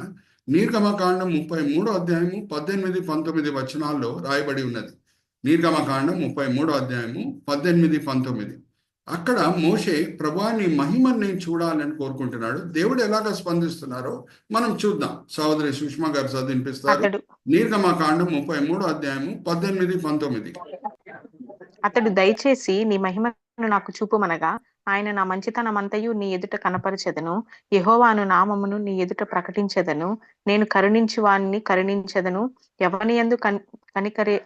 నిర్గమకాండం 33వ అధ్యాయము 18, 19 వచనాల్లో రాయబడి ఉన్నది. నిర్గమకాండం 33వ అధ్యాయము 18, 19. అక్కడ మోషే, ప్రభువా నీ మహిమను నేను చూడాలని కోరుకుంటున్నాడు. దేవుడు ఎలాగ స్పందిస్తున్నారో మనం చూద్దాం. సహోదరి సుష్మా గారు చదివినిపిస్తారు. నిర్గమకాండం 33వ అధ్యాయము 18, 19. అతడు దయచేసి నీ మహిమను నాకు చూపుమనగా ఆయన నా మంచితనమంతయు నీ ఎదుట కనపరచెదను, యెహోవాను నామమును నీ ఎదుట ప్రకటించెదను, నేను కరుణించు వానిని కరుణించెదను, ఎవని యందు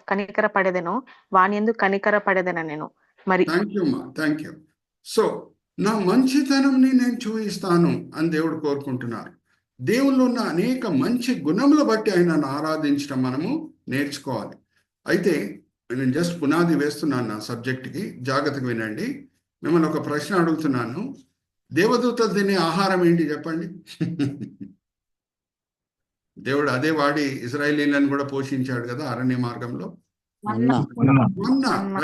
కనికరపడెదనో వాని యందు కనికరపడెదనెను. మరి థ్యాంక్ యూ. సో నా మంచితనంని నేను చూపిస్తాను అని దేవుడు కోరుకుంటున్నారు. దేవుల్లో ఉన్న అనేక మంచి గుణముల బట్టి ఆయనను ఆరాధించడం మనము నేర్చుకోవాలి. అయితే నేను జస్ట్ పునాది వేస్తున్నాను నా సబ్జెక్ట్కి, జాగ్రత్తగా వినండి. మిమ్మల్ని ఒక ప్రశ్న అడుగుతున్నాను. దేవదూతలు తినే ఆహారం ఏంటి చెప్పండి? దేవుడు అదే వాడి ఇశ్రాయేలీలను కూడా పోషించాడు కదా అరణ్య మార్గంలో. మన్నా.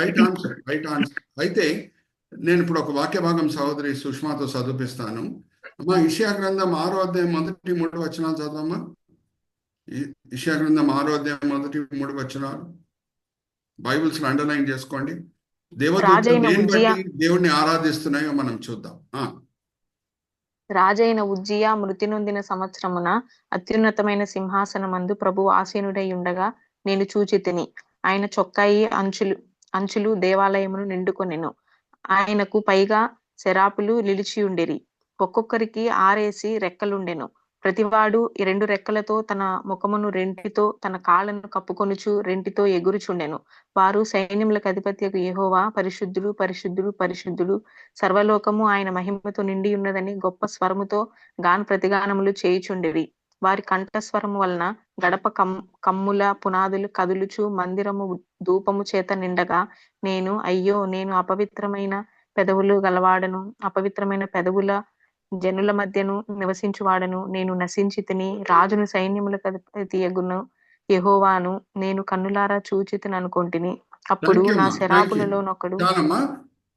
Right answer. అయితే నేను ఇప్పుడు ఒక వాక్య భాగం సహోదరి సుష్మాతో చదివిస్తాను. అమ్మా ఇషయా గ్రంథం 6వ అధ్యాయం మొదటి 3 వచనాలు చదవమ్మా. ఇషయా గ్రంథం 6వ అధ్యాయం మొదటి 3 వచనాలు బైబిల్స్ అండర్లైన్ చేసుకోండి. దేవదూతలు రాజైన దేని ఉజ్జియా బట్టి దేవుణ్ణి ఆరాధిస్తున్నాయో మనం చూద్దాం. రాజైన ఉజ్జియా మృతి నొందిన సంవత్సరమున అత్యున్నతమైన సింహాసనమందు ప్రభువు ఆసీనుడై ఉండగా నేను చూచితిని. ఆయన చొక్కాయి అంచులు దేవాలయమును నిండుకొనెను. ఆయనకు పైగా శరాపులు నిలిచియుండిరి. ఒక్కొక్కరికి 6 రెక్కలుండెను. ప్రతివాడు 2 రెక్కలతో తన ముఖమును రెంటితో, తన కాళ్లను కప్పుకొనుచు రెంటితో ఎగురుచుండెను. వారు సైన్యములకు అధిపత్యకు యెహోవా పరిశుద్ధుడు పరిశుద్ధుడు పరిశుద్ధుడు, సర్వలోకము ఆయన మహిమతో నిండి ఉన్నదని గొప్ప స్వరముతో గాన ప్రతిగానములు చేయుచుండిరి. వారి కంఠస్వరము వలన గడప కమ్ముల పునాదులు కదులుచు మందిరము ధూపము చేత నిండగా నేను అయ్యో, నేను అపవిత్రమైన పెదవులు గలవాడను, అపవిత్రమైన పెదవుల జనుల మధ్యను నివసించువాడను, నేను నశించి తిని రాజును సైన్యములకు అధిపతియగును యెహోవాను నేను కన్నులారా చూచితిని అనుకొంటిని. అప్పుడు నా శరాపులలోనొకడు. చాలమ్మా,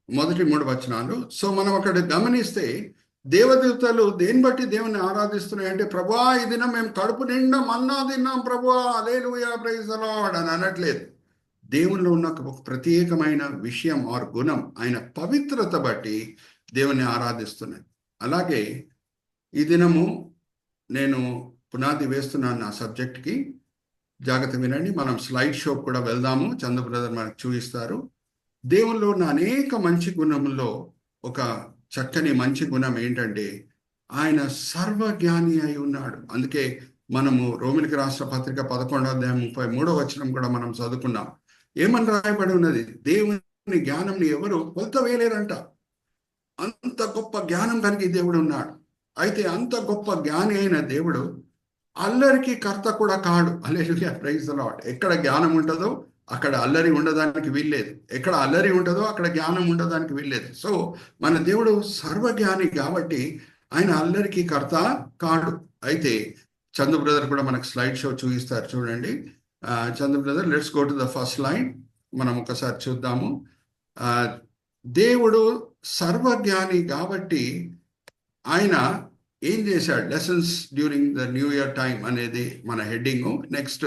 మొదటి 3 వచనాలు. సో మనం అక్కడ గమనిస్తే దేవదూతలు దేని బట్టి దేవుని ఆరాధిస్తున్నాయంటే, ప్రభువా ఈ దినం మేము కడుపు నిండా మన్నా తిన్నాం ప్రభువా, హల్లెలూయా ప్రైజ్ ది లార్డ్ అని అనట్లేదు. దేవునిలో ఉన్న ఒక ప్రత్యేకమైన విషయం ఆర్ గుణం, ఆయన పవిత్రత బట్టి దేవుని ఆరాధిస్తున్నాయి. అలాగే ఈ దినము నేను పునాది వేస్తున్నాను నా సబ్జెక్ట్కి. జాగ్రత్త వినండి. మనం స్లైడ్ షో కూడా వెళ్దాము. చందు బ్రదర్ మనకు చూపిస్తారు. దేవుల్లో ఉన్న అనేక మంచి గుణముల్లో ఒక చక్కని మంచి గుణం ఏంటంటే ఆయన సర్వజ్ఞాని అయి ఉన్నాడు. అందుకే మనము రోమిలికి రాష్ట్ర పత్రిక 11వ అధ్యాయం 33వ వచనం కూడా మనం చదువుకున్నాం. ఏమని రాయబడి ఉన్నది? దేవుని జ్ఞానంని ఎవరు కొలత వేయలేరంట. అంత గొప్ప జ్ఞానం కలిగి దేవుడు ఉన్నాడు. అయితే అంత గొప్ప జ్ఞాని అయిన దేవుడు అల్లరికి కర్త కూడా కాడు. Hallelujah praise the lord. ఎక్కడ జ్ఞానం ఉంటుందో అక్కడ అల్లరి ఉండడానికి వీల్లేదు. ఎక్కడ అల్లరి ఉంటుందో అక్కడ జ్ఞానం ఉండడానికి వీల్లేదు. సో మన దేవుడు సర్వజ్ఞాని కాబట్టి ఆయన అల్లరికి కర్త కాడు. అయితే చందు బ్రదర్ కూడా మనకు స్లైడ్ షో చూపిస్తారు, చూడండి. Chandu brother, let's go to the first line. మనం ఒకసారి చూద్దాము. దేవుడు సర్వజ్ఞాని కాబట్టి ఆయన ఏం చేశాడు? Lessons during the new year time అనేది మన హెడ్డింగ్. నెక్స్ట్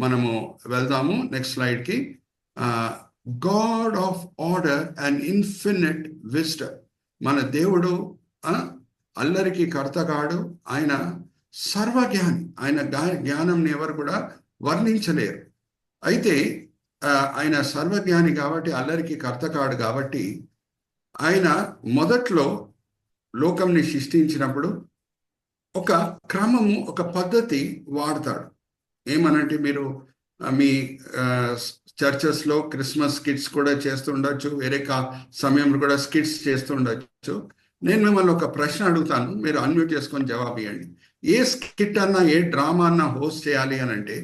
మనము వెళ్దాము నెక్స్ట్ స్లైడ్కి. God of order and infinite wisdom. మన దేవుడు అల్లరికి కర్త కాడు, ఆయన సర్వజ్ఞాని. ఆయన జ్ఞానంని ఎవరు కూడా వర్ణించలేరు. అయితే ఆయన సర్వజ్ఞాని కాబట్టి అల్లరికి కర్త కాడు కాబట్టి ఆయన మొదట్లో లోకంని సృష్టించినప్పుడు ఒక క్రమము, ఒక పద్ధతి వాడతాడు. ఏమనంటే మీరు మీ చర్చెస్లో క్రిస్మస్ స్కిట్స్ కూడా చేస్తుండొచ్చు, వేరే సమయంలో కూడా స్కిట్స్ చేస్తుండొచ్చు. నేను మిమ్మల్ని ఒక ప్రశ్న అడుగుతాను, మీరు అన్మ్యూట్ చేసుకొని జవాబు ఇవ్వండి. ఏ స్కిట్ అన్నా ఏ డ్రామా అన్నా హోస్ట్ చేయాలి అని అంటే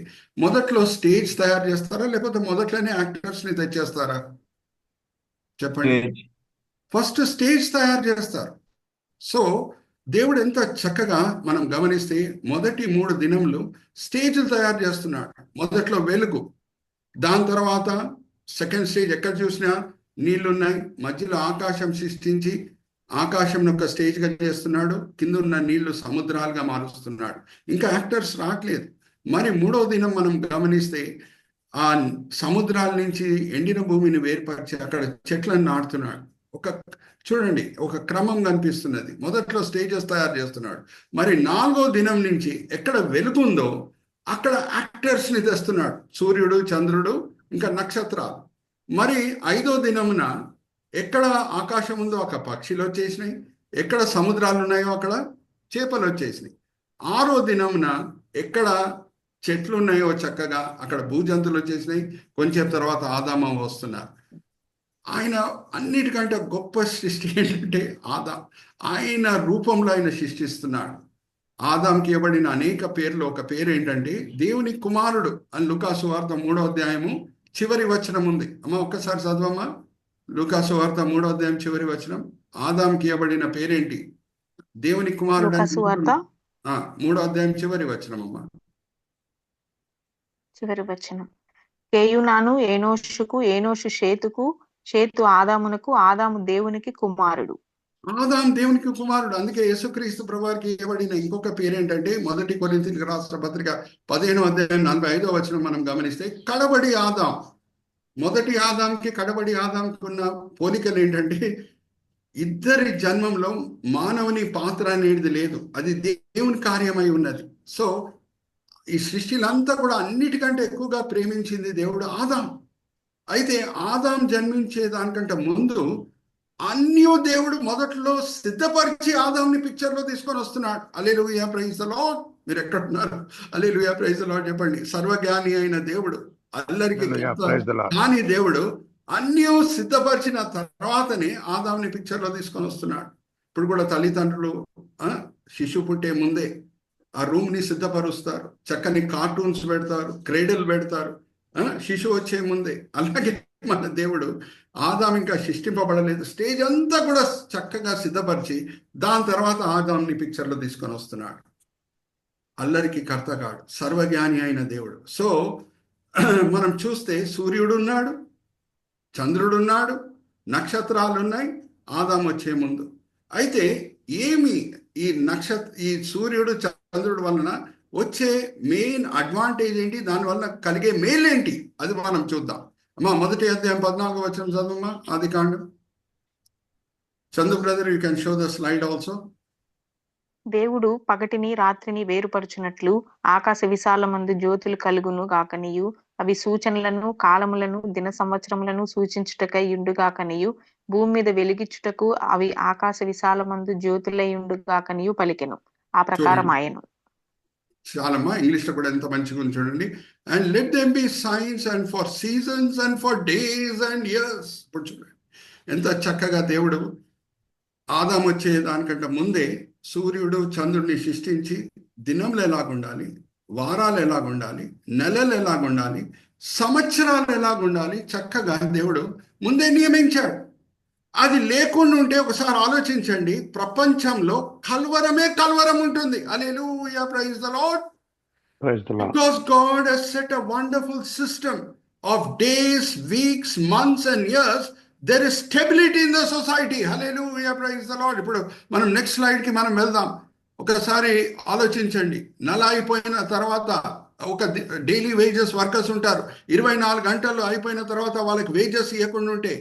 మొదట్లో స్టేజ్ తయారు చేస్తారా, లేకపోతే మొదట్లోనే యాక్టర్స్ని తెచ్చేస్తారా? చెప్పండి. ఫస్ట్ స్టేజ్ తయారు చేస్తారు. సో దేవుడు ఎంత చక్కగా మనం గమనిస్తే మొదటి 3 దినములు స్టేజ్లు తయారు చేస్తున్నాడు. మొదట్లో వెలుగు, దాని తర్వాత సెకండ్ స్టేజ్ ఎక్కడ చూసినా నీళ్లున్నాయి, మధ్యలో ఆకాశం సృష్టించి ఆకాశం ఒక స్టేజ్గా చేస్తున్నాడు, కింద ఉన్న నీళ్లు సముద్రాలుగా మారుస్తున్నాడు. ఇంకా యాక్టర్స్ రావట్లేదు. మరి 3వ దినం మనం గమనిస్తే ఆ సముద్రాల నుంచి ఎండిన భూమిని వేర్పరిచి అక్కడ చెట్లను నాటుతున్నాడు. చూడండి, ఒక క్రమం కనిపిస్తున్నది. మొదట్లో స్టేజెస్ తయారు చేస్తున్నాడు. మరి 4వ దినం నుంచి ఎక్కడ వెలుగుందో అక్కడ యాక్టర్స్ని తెస్తున్నాడు, సూర్యుడు, చంద్రుడు, ఇంకా నక్షత్రాలు. మరి 5వ దినమున ఎక్కడ ఆకాశం ఉందో అక్కడ పక్షులు వచ్చేసినాయి, ఎక్కడ సముద్రాలు ఉన్నాయో అక్కడ చేపలు వచ్చేసినాయి. 6వ దినమున ఎక్కడ చెట్లు ఉన్నాయో చక్కగా అక్కడ భూజంతువులు వచ్చేసినాయి. కొంచెం తర్వాత ఆదామ వస్తున్నారు. ఆయన అన్నిటికంటే గొప్ప సృష్టి ఏంటంటే ఆదాం. ఆయన రూపంలో ఆయన సృష్టిస్తున్నాడు. ఆదాంకి ఇవ్వబడిన అనేక పేర్లు ఒక పేరు ఏంటంటే దేవుని కుమారుడు అని లూకాసు వార్త 3వ అధ్యాయము చివరి వచనం ఉంది. అమ్మ ఒక్కసారి చదవమ్మా. లూకాసు వార్త 3వ అధ్యాయం చివరి వచనం. ఆదాంకి ఇవ్వబడిన పేరేంటి? దేవుని కుమారుడు. 3వ అధ్యాయం చివరి వచనం అమ్మా. చివరి వచనం. కేయునాను ఏనోషుకు, ఏనోషు షేతుకు, షేతు ఆదామునకు, ఆదాము దేవునికి కుమారుడు. ఆదాం దేవునికి కుమారుడు. అందుకే యేసుక్రీస్తు ప్రభువారికి ఇవ్వబడిన ఇంకొక పేరేంటంటే 1 కొరింథీయులకు రాసిన పత్రిక 15:45 మనం గమనిస్తే కడబడి ఆదాం. మొదటి ఆదాంకి కడబడి ఆదాంకి ఉన్న పోలికలు ఏంటంటే ఇద్దరి జన్మంలో మానవుని పాత్ర అనేది లేదు, అది దేవుని కార్యమై ఉన్నది. సో ఈ సృష్టిలంతా కూడా అన్నిటికంటే ఎక్కువగా ప్రేమించింది దేవుడు ఆదాం. అయితే ఆదాం జన్మించే దానికంటే ముందు అన్యూ దేవుడు మొదట్లో సిద్ధపరిచి ఆదాంని పిక్చర్లో తీసుకొని వస్తున్నాడు. హల్లెలూయా, ప్రైజ్ ది లార్డ్. మీరు ఎక్కడున్నారు? హల్లెలూయా, ప్రైజ్ ది లార్డ్ చెప్పండి. సర్వజ్ఞాని అయిన దేవుడు, అల్లరికి కానీ దేవుడు అన్యూ సిద్ధపరిచిన తర్వాతనే ఆదాంని పిక్చర్లో తీసుకొని వస్తున్నాడు. ఇప్పుడు కూడా తల్లిదండ్రులు శిశువు పుట్టే ముందే ఆ రూమ్ ని సిద్ధపరుస్తారు, చక్కని కార్టూన్స్ పెడతారు, క్రేడల్ పెడతారు శిశువు వచ్చే ముందే. అలాగే మన దేవుడు ఆదాం ఇంకా సృష్టింపబడలేదు, స్టేజ్ అంతా కూడా చక్కగా సిద్ధపరిచి దాని తర్వాత ఆదాంని పిక్చర్లో తీసుకొని వస్తున్నాడు. అల్లరికి కర్తగాడు, సర్వజ్ఞాని అయిన దేవుడు. సో మనం చూస్తే సూర్యుడు ఉన్నాడు, చంద్రుడు ఉన్నాడు, నక్షత్రాలు ఉన్నాయి ఆదాం వచ్చే ముందు. అయితే ఏమి ఈ సూర్యుడు చంద్రుడు వలన వచ్చే మెయిన్ అడ్వాంటేజ్ ఏంటి, దానివల్ల కలిగే మేలు ఏంటి, అది మనం చూద్దాం. అమ్మా 1వ అధ్యాయం 14వ వచనం చదువమ్మా, ఆదికాండం. Chandu brother, you can show the slide also. దేవుడు పగటిని రాత్రిని వేరుపరచునట్లు ఆకాశ విశాలమందు జ్యోతులు కలుగును గాకనియు, అవి సూచనలను కాలములను దిన సంవత్సరములను సూచించుటకై యుండుగాకనియు, భూమి మీద వెలిగించుటకు అవి ఆకాశ విశాలమందు జ్యోతులై యుండుగాకనియు పలికెను. ఆ ప్రకారం ఆయను. చాలమ్మా, ఇంగ్లీష్ లో కూడా ఎంత మంచిగా ఉంది చూడండి. And let them be science and for seasons and for days and years. ఇప్పుడు చూడండి ఎంత చక్కగా దేవుడు ఆదాం వచ్చే దానికంటే ముందే సూర్యుడు చంద్రుడిని సృష్టించి దినములు ఎలాగుండాలి, వారాలు ఎలాగుండాలి, నెలలు ఎలాగుండాలి, సంవత్సరాలు ఎలాగుండాలి చక్కగా దేవుడు ముందే నియమించాడు. అది లేకుండా ఉంటే ఒకసారి ఆలోచించండి, ప్రపంచంలో కల్వరం ఉంటుంది. Hallelujah, praise the lord. Because God has set a wonderful system of days, weeks, months and years, there is stability in the society. Hallelujah, praise the Lord. ఇప్పుడు మనం నెక్స్ట్ స్లైడ్ కి మనం వెళ్దాం. ఒకసారి ఆలోచించండి, నెల అయిపోయిన తర్వాత ఒక డైలీ వేజెస్ వర్కర్స్ ఉంటారు, 24 గంటలు అయిపోయిన తర్వాత వాళ్ళకి వేజెస్ ఇవ్వకుండా ఉంటే,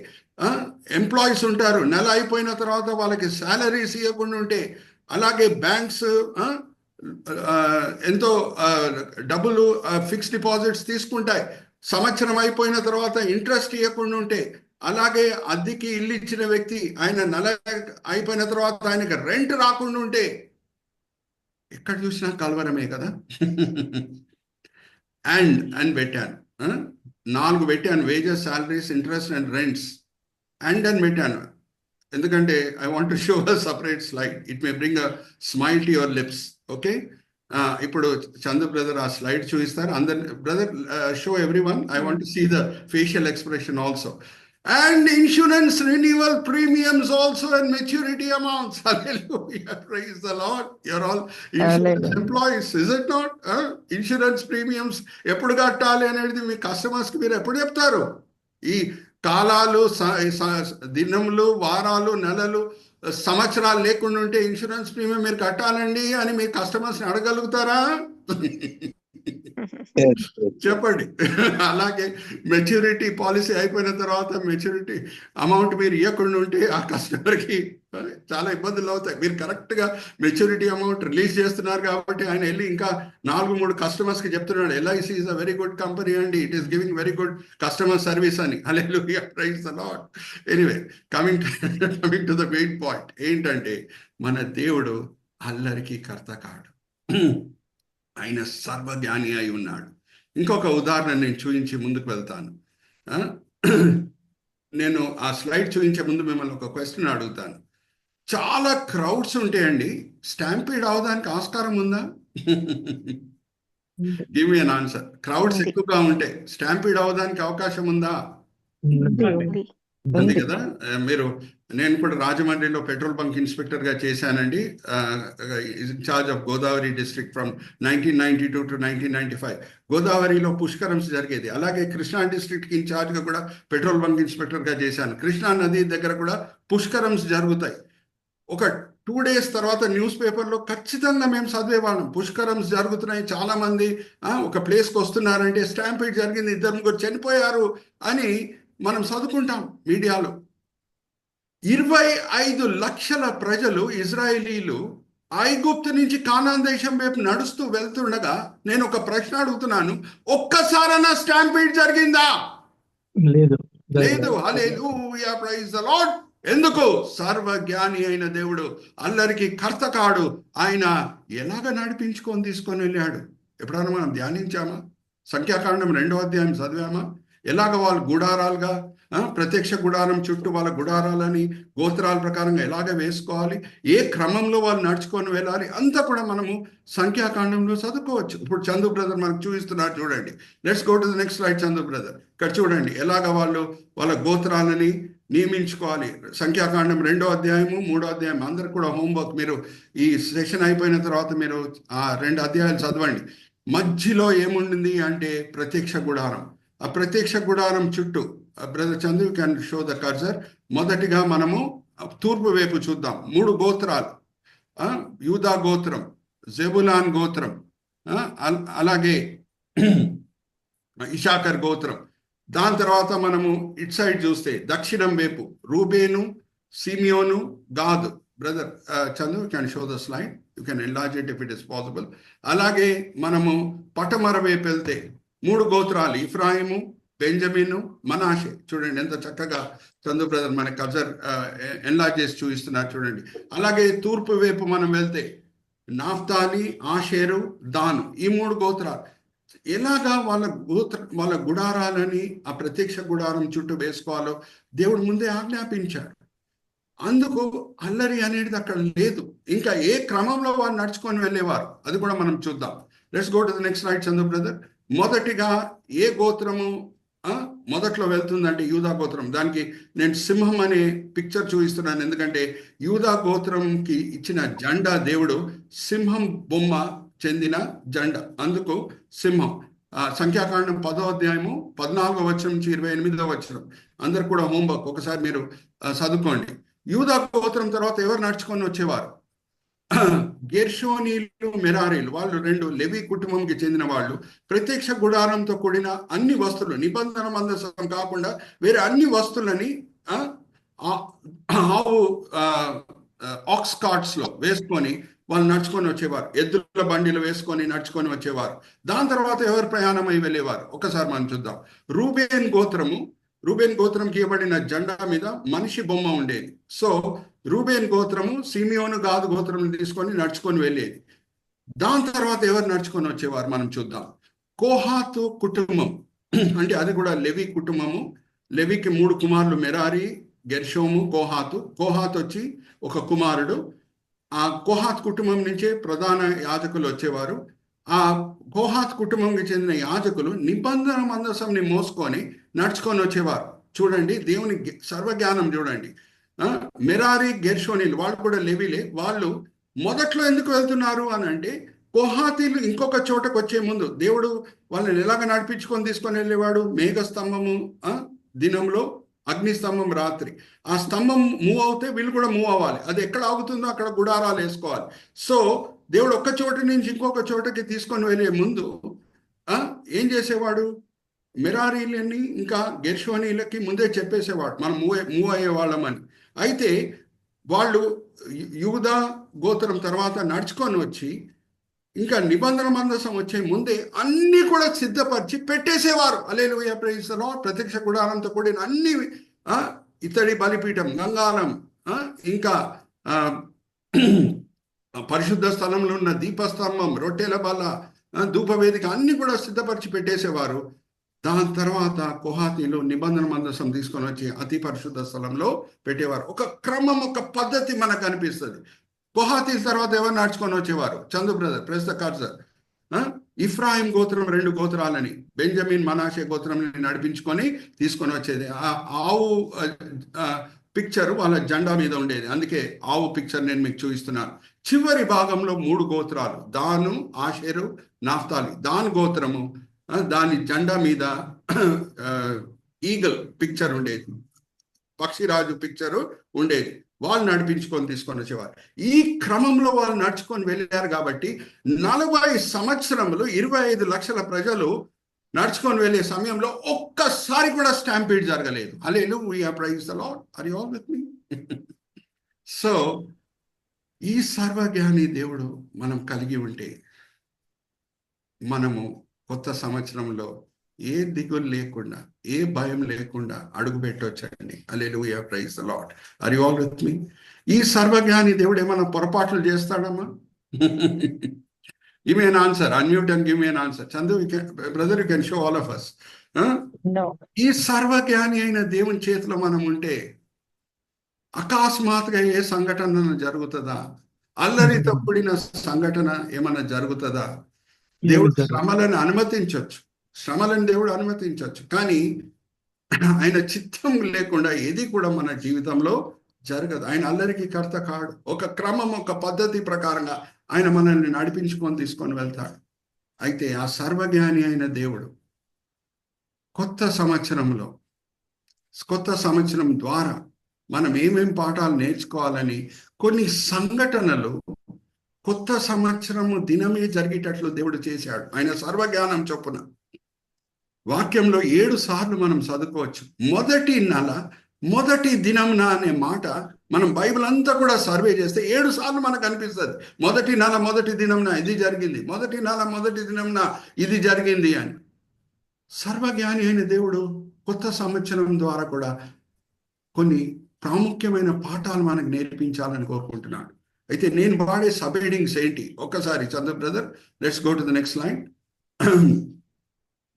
ఎంప్లాయీస్ ఉంటారు, నెల అయిపోయిన తర్వాత వాళ్ళకి శాలరీస్ ఇవ్వకుండా ఉంటే, అలాగే బ్యాంక్స్ ఎంతో డబ్బులు ఫిక్స్డ్ డిపాజిట్స్ తీసుకుంటాయి, సంవత్సరం అయిపోయిన తర్వాత ఇంట్రెస్ట్ ఇవ్వకుండా ఉంటే, అలాగే అద్దెకి ఇల్లు ఇచ్చిన వ్యక్తి ఆయన నెల అయిపోయిన తర్వాత ఆయనకి రెంట్ రాకుండా ఉంటే, ఎక్కడ చూసినా కలవరమే కదా. అండ్ పెట్టాను 4 పెట్టాను, wages, salaries, interest and rents. And అని పెట్టాను ఎందుకంటే I want to show a separate slide, it may bring a smile to your lips. Okay, ఇప్పుడు చందు బ్రదర్ ఆ స్లైడ్ చూపిస్తారు. అందరు brother show everyone, I want to see the facial expression also. And insurance renewal premiums also and maturity amounts. Hallelujah, praise the Lord. You're all insurance employees, is it not? Insurance premiums ఎప్పుడు కట్టాలి అనేది మీ కస్టమర్స్కి మీరు ఎప్పుడు చెప్తారు? ఈ కాలాలు, దినములు, వారాలు, నెలలు, సంవత్సరాలు లేకుండా ఉంటే ఇన్సూరెన్స్ ప్రీమియం మీరు కట్టాలండి అని మీ కస్టమర్స్ని అడగలుగుతారా? చెప్పండి. అలాగే మెచ్యూరిటీ పాలసీ అయిపోయిన తర్వాత మెచ్యూరిటీ అమౌంట్ మీరు ఇవ్వకుండా ఉంటే ఆ కస్టమర్కి చాలా ఇబ్బందులు అవుతాయి. మీరు కరెక్ట్గా మెచ్యూరిటీ అమౌంట్ రిలీజ్ చేస్తున్నారు కాబట్టి ఆయన వెళ్ళి ఇంకా 4-3 కస్టమర్స్కి చెప్తున్నాడు, LIC is a very good company అండి, it is giving very good customer service అని. Hallelujah, praise the lord. Anyway, coming to the main point ఏంటంటే, మన దేవుడు అల్లరికి కర్త కాడు, ఆయన సర్వజ్ఞాని అయి ఉన్నాడు. ఇంకొక ఉదాహరణ నేను చూపించి ముందుకు వెళ్తాను. నేను ఆ స్లైడ్ చూపించే ముందు మిమ్మల్ని ఒక క్వశ్చన్ అడుగుతాను. చాలా క్రౌడ్స్ ఉంటాయండి, స్టాంపీడ్ అవడానికి ఆస్కారం ఉందా? Give me an answer. Crowds ఎక్కువగా ఉంటే స్టాంపీడ్ అవడానికి అవకాశం ఉందా? ఉంది కదా. నేను కూడా రాజమండ్రిలో పెట్రోల్ బంక్ ఇన్స్పెక్టర్ గా చేశానండి, incharge of Godavari district from 1992 to 1995. గోదావరిలో పుష్కరమ్స్ జరిగేది. అలాగే కృష్ణా డిస్ట్రిక్ట్ కి ఇన్ఛార్జ్ గా కూడా పెట్రోల్ బంక్ ఇన్స్పెక్టర్ గా చేశాను. కృష్ణా నది దగ్గర కూడా పుష్కరమ్స్ జరుగుతాయి. ఒక 2 days తర్వాత న్యూస్ పేపర్లో ఖచ్చితంగా మేము చదివేవాళ్ళం. పుష్కరం జరుగుతున్నాయి, చాలా మంది ఒక ప్లేస్కి వస్తున్నారంటే స్టాంపీడ్ జరిగింది, 2-3 చనిపోయారు అని మనం చదువుకుంటాం మీడియాలో. 25 లక్షల ప్రజలు ఇజ్రాయేలీలు ఐగుప్తు నుంచి కానాన్ దేశం వైపు నడుస్తూ వెళ్తుండగా నేను ఒక ప్రశ్న అడుగుతున్నాను, ఒక్కసారైనా స్టాంపీడ్ జరిగిందా? లేదు. లేదు. హల్లెలూయా, ప్రైజ్ ద లార్డ్. ఎందుకు? సర్వజ్ఞాని అయిన దేవుడు, అల్లరికి కర్త కాడు, ఆయన ఎలాగ నడిపించుకొని తీసుకొని వెళ్ళాడు. ఎప్పుడైనా మనం ధ్యానించామా? సంఖ్యాకాండం 2వ అధ్యాయం చదివామా? ఎలాగ వాళ్ళు గుడారాలుగా ప్రత్యక్ష గుడారం చుట్టూ వాళ్ళ గుడారాలని గోత్రాల ప్రకారంగా ఎలాగ వేసుకోవాలి, ఏ క్రమంలో వాళ్ళు నడుచుకొని వెళ్ళాలి, అంతా కూడా మనము సంఖ్యాకాండంలో చదువుకోవచ్చు. ఇప్పుడు చందు బ్రదర్ మనకు చూపిస్తున్నారు, చూడండి. Let's go to the next slide. Chandu brother ఇక్కడ చూడండి ఎలాగ వాళ్ళు వాళ్ళ గోత్రాలని నియమించుకోవాలి. సంఖ్యాకాండం 2వ అధ్యాయము 3వ అధ్యాయం అందరు కూడా హోంవర్క్, మీరు ఈ సెషన్ అయిపోయిన తర్వాత మీరు ఆ 2 అధ్యాయాలు చదవండి. మధ్యలో ఏముండింది అంటే ప్రత్యక్ష గుడారం. ఆ ప్రత్యక్ష గుడారం చుట్టూ brother Chandu can show the cursor. మొదటిగా మనము తూర్పు వైపు చూద్దాం. 3 గోత్రాలు, యూదా గోత్రం, జెబులాన్ గోత్రం, అలాగే ఇషాకర్ గోత్రం. దాని తర్వాత మనము ఇటు సైడ్ చూస్తే దక్షిణం వైపు రూబేను, సిమియోను, గాదు. Brother Chandu can show the slide, you can enlarge it if it is possible. అలాగే మనము పటమర వైపు వెళ్తే 3 గోత్రాలు, ఇఫ్రాయిము, బెంజమిను, మనాషే. చూడండి ఎంత చక్కగా చందు బ్రదర్ మన కబ్జర్ ఎన్లార్జ్ చేసి చూపిస్తున్నారు చూడండి. అలాగే తూర్పు వైపు మనం వెళ్తే నాఫ్తాలి, ఆషేరు, దాను, ఈ 3 గోత్రాలు. ఎలాగా వాళ్ళ గుడారాలని ఆ ప్రత్యక్ష గుడారం చుట్టూ వేసుకోవాలో దేవుడు ముందే ఆజ్ఞాపించాడు. అందుకు అల్లరి అనేది అక్కడ లేదు. ఇంకా ఏ క్రమంలో వాళ్ళు నడుచుకొని వెళ్ళేవారు అది కూడా మనం చూద్దాం. Let's go to the next slide Chandu brother. మొదటిగా ఏ గోత్రము మొదట్లో వెళ్తుందంటే యూదా గోత్రం. దానికి నేను సింహం అనే పిక్చర్ చూపిస్తున్నాను, ఎందుకంటే యూదా గోత్రంకి ఇచ్చిన జెండా దేవుడు సింహం బొమ్మ చెందిన జెండా, అందుకు సింహం. సంఖ్యాకాండం 10వ అధ్యాయము 14వ వచనం నుంచి 28వ వచనం అందరు కూడా హోంవర్క్ ఒకసారి మీరు చదువుకోండి. యూదా గోత్రం తర్వాత ఎవరు నడుచుకొని వచ్చేవారు? గెర్షోనీలు, మెరారీలు. వాళ్ళు 2 లెవి కుటుంబంకి చెందిన వాళ్ళు. ప్రత్యక్ష గుడారంతో కూడిన అన్ని వస్తువులు, నిబంధన మందసం కాకుండా వేరే అన్ని వస్తువులని ఆవు ఆక్స్ కార్ట్స్ లో వేసుకొని వాళ్ళు నడుచుకొని వచ్చేవారు. ఎద్దుల బండిలు వేసుకొని నడుచుకొని వచ్చేవారు. దాని తర్వాత ఎవరు ప్రయాణం అయి వెళ్ళేవారు ఒకసారి మనం చూద్దాం. రూబేన్ గోత్రంకి ఇవ్వబడిన జెండా మీద మనిషి బొమ్మ ఉండేది. సో రూబేన్ గోత్రము సిమియోను, గాదు గోత్రం తీసుకొని నడుచుకొని వెళ్ళేది. దాని తర్వాత ఎవరు నడుచుకొని వచ్చేవారు మనం చూద్దాం. కోహాతు కుటుంబం అంటే అది కూడా లెవి కుటుంబము. లెవికి 3 కుమారులు, మెరారి, గెర్షోము, కోహాతు. కోహాతు వచ్చి ఒక కుమారుడు. ఆ కోహాత్ కుటుంబం నుంచే ప్రధాన యాజకులు వచ్చేవారు. ఆ కోహాత్ కుటుంబంకి చెందిన యాజకులు నిబంధన మందసంని మోసుకొని నడుచుకొని వచ్చేవారు. చూడండి దేవుని సర్వజ్ఞానం చూడండి. మెరారి, గెర్షోనీలు వాళ్ళు కూడా లెవిలే. వాళ్ళు మొదట్లో ఎందుకు వెళ్తున్నారు అని అంటే, కోహాతీలు ఇంకొక చోటకు వచ్చే ముందు దేవుడు వాళ్ళని ఎలాగ నడిపించుకొని తీసుకొని వెళ్ళేవాడు? మేఘ స్తంభము దినంలో, అగ్ని స్తంభం రాత్రి. ఆ స్తంభం మూవ్ అవుతే వీళ్ళు కూడా మూవ్ అవ్వాలి. అది ఎక్కడ ఆగుతుందో అక్కడ గుడారాలు వేసుకోవాలి. సో దేవుడు ఒక్క చోట నుంచి ఇంకొక చోటకి తీసుకొని వెళ్ళే ముందు ఏం చేసేవాడు? మెరారీలని ఇంకా గెర్షోనీలకి ముందే చెప్పేసేవాడు మనం మూవ్ అయ్యేవాళ్ళమని. అయితే వాళ్ళు యూదా గోత్రం తర్వాత నడుచుకొని వచ్చి ఇంకా నిబంధన మందసం వచ్చే ముందే అన్ని కూడా సిద్ధపరిచి పెట్టేసేవారు. హల్లెలూయా, ప్రైజ్ ది లార్డ్. ప్రత్యక్ష గుడారంతో కూడిన అన్ని, ఇత్తడి బలిపీఠం, గంగాళం, ఇంకా పరిశుద్ధ స్థలంలో ఉన్న దీపస్తంభం, రొట్టెల బల్ల, ధూపవేదిక అన్ని కూడా సిద్ధపరిచి పెట్టేసేవారు. దాని తర్వాత కోహాతీలు నిబంధన మందసం తీసుకొని వచ్చి అతి పరిశుద్ధ స్థలంలో పెట్టేవారు. ఒక క్రమం, ఒక పద్ధతి మనకు అనిపిస్తుంది. కోహాతీల తర్వాత ఎవరు నడుచుకొని వచ్చేవారు? Chandu brother press the cursor. Ephraim గోత్రం 2 గోత్రాలని, బెంజమిన్, మనాషే గోత్రం నడిపించుకొని తీసుకొని వచ్చేది. ఆ ఆవు పిక్చర్ వాళ్ళ జెండా మీద ఉండేది, అందుకే ఆవు పిక్చర్ నేను మీకు చూపిస్తున్నాను. చివరి భాగంలో 3 గోత్రాలు, దాను, ఆషేరు, నాఫ్తాలి. దాని గోత్రము దాని జెండా మీద ఈగల్ పిక్చర్ ఉండేది, పక్షిరాజు పిక్చరు ఉండేది. వాళ్ళు నడిపించుకొని తీసుకొని వచ్చేవారు. ఈ క్రమంలో వాళ్ళు నడుచుకొని వెళ్ళారు కాబట్టి 40 సంవత్సరములు 25 లక్షల ప్రజలు నడుచుకొని వెళ్ళే సమయంలో ఒక్కసారి కూడా స్టాంపీడ్ జరగలేదు. Hallelujah, praise the lord. Are you all with me? So ఈ సర్వజ్ఞాని దేవుడు మనం కలిగి ఉంటే మనము కొత్త సంవత్సరంలో ఏ దిగులు లేకుండా, ఏ భయం లేకుండా అడుగు పెట్టొచ్చండి. Hallelujah, praise the lord. Are you all with me? ఈ సర్వజ్ఞాని దేవుడు ఏమైనా పొరపాట్లు చేస్తాడమ్మా? Give me an answer. Unmute and give me an answer. Chandu, brother, you can show all of us. No. ఈ సర్వజ్ఞాని అయిన దేవుని చేతిలో మనం ఉంటే అకస్మాత్తుగా ఏ సంఘటన జరుగుతుందా? అల్లరితో కూడిన సంఘటన ఏమన్నా జరుగుతుందా? దేవుడు శ్రమలను అనుమతించవచ్చు, దేవుడు అనుమతించవచ్చు, కానీ ఆయన చిత్తం లేకుండా ఏది కూడా మన జీవితంలో జరగదు. ఆయన అల్లరికి కర్త కాడు. ఒక క్రమం, ఒక పద్ధతి ప్రకారంగా ఆయన మనల్ని నడిపించుకొని తీసుకొని వెళ్తాడు. అయితే ఆ సర్వజ్ఞాని అయిన దేవుడు కొత్త సంవత్సరం ద్వారా మనం ఏమేం పాఠాలు నేర్చుకోవాలని కొన్ని సంఘటనలు కొత్త సంవత్సరము దినమే జరిగేటట్లు దేవుడు చేశాడు. ఆయన సర్వజ్ఞానం చొప్పున వాక్యంలో 7 సార్లు మనం చదువుకోవచ్చు. మొదటి నెల మొదటి దినంన అనే మాట మనం బైబిల్ అంతా కూడా సర్వే చేస్తే 7 సార్లు మనకు అనిపిస్తుంది. మొదటి నెల మొదటి దినంన ఇది జరిగింది, మొదటి నెల మొదటి దినంన ఇది జరిగింది అని. సర్వజ్ఞాని అయిన దేవుడు కొత్త సంవత్సరం ద్వారా కూడా కొన్ని ప్రాముఖ్యమైన పాఠాలు మనకు నేర్పించాలని కోరుకుంటున్నాడు. అయితే నేను వాడే సబ్ హెడింగ్స్ ఏంటి? ఒక్కసారి Chandra brother, let's go to the next line.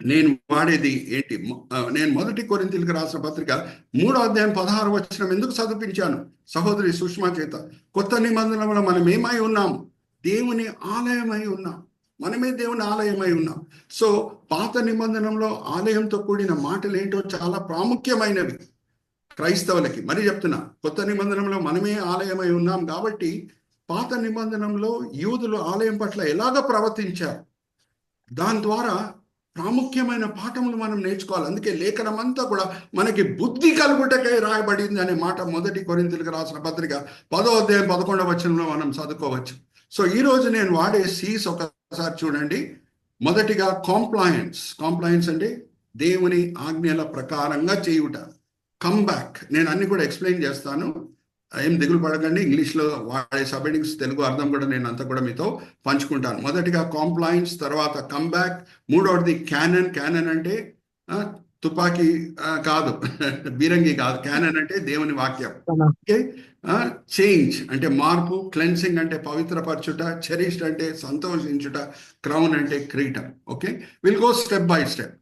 నేను వాడేది ఏంటి? నేను 1 కొరింథీయులకు రాసిన పత్రిక 3వ అధ్యాయం 16వ వచనం ఎందుకు చదివించాను సహోదరి సుష్మా చేత? కొత్త నిబంధనలో మనం ఏమై ఉన్నాం? దేవుని ఆలయమై ఉన్నాం. మనమే దేవుని ఆలయమై ఉన్నాం. సో పాత నిబంధనలో ఆలయంతో కూడిన మాటలు ఏంటో చాలా ప్రాముఖ్యమైనవి క్రైస్తవులకి. మరి చెప్తున్నా, కొత్త నిబంధనలో మనమే ఆలయమై ఉన్నాం కాబట్టి పాత నిబంధనలో యూదులు ఆలయం పట్ల ఎలాగ ప్రవర్తించారు, దాని ద్వారా ప్రాముఖ్యమైన పాఠములు మనం నేర్చుకోవాలి. అందుకే లేఖనం అంతా కూడా మనకి బుద్ధి కలుగుటకై రాయబడింది అనే మాట 1 కొరింథీయులకు రాసిన పత్రిక 10వ అధ్యాయం 11వ వచనంలో మనం చదువుకోవచ్చు. సో ఈ రోజు నేను వాడే సీస్ ఒకసారి చూడండి. మొదటిగా కాంప్లయన్స్ అంటే దేవుని ఆజ్ఞల ప్రకారంగా చేయుట. కమ్ బ్యాక్, నేను అన్ని కూడా ఎక్స్ప్లెయిన్ చేస్తాను, ఏం దిగులు పడకండి. ఇంగ్లీష్లో వాడే సబ్హెడింగ్స్, తెలుగు అర్థం కూడా నేను అంతా కూడా మీతో పంచుకుంటాను. మొదటిగా కాంప్లయన్స్, తర్వాత కమ్ బ్యాక్, మూడవది క్యానన్ అంటే తుపాకీ కాదు, బీరంగి కాదు, క్యానన్ అంటే దేవుని వాక్యం. ఓకే, చేంజ్ అంటే మార్పు, క్లెన్సింగ్ అంటే పవిత్రపరచుట, చెరిష్డ్ అంటే సంతోషించుట, క్రౌన్ అంటే కిరీటం. Okay, will go step by step.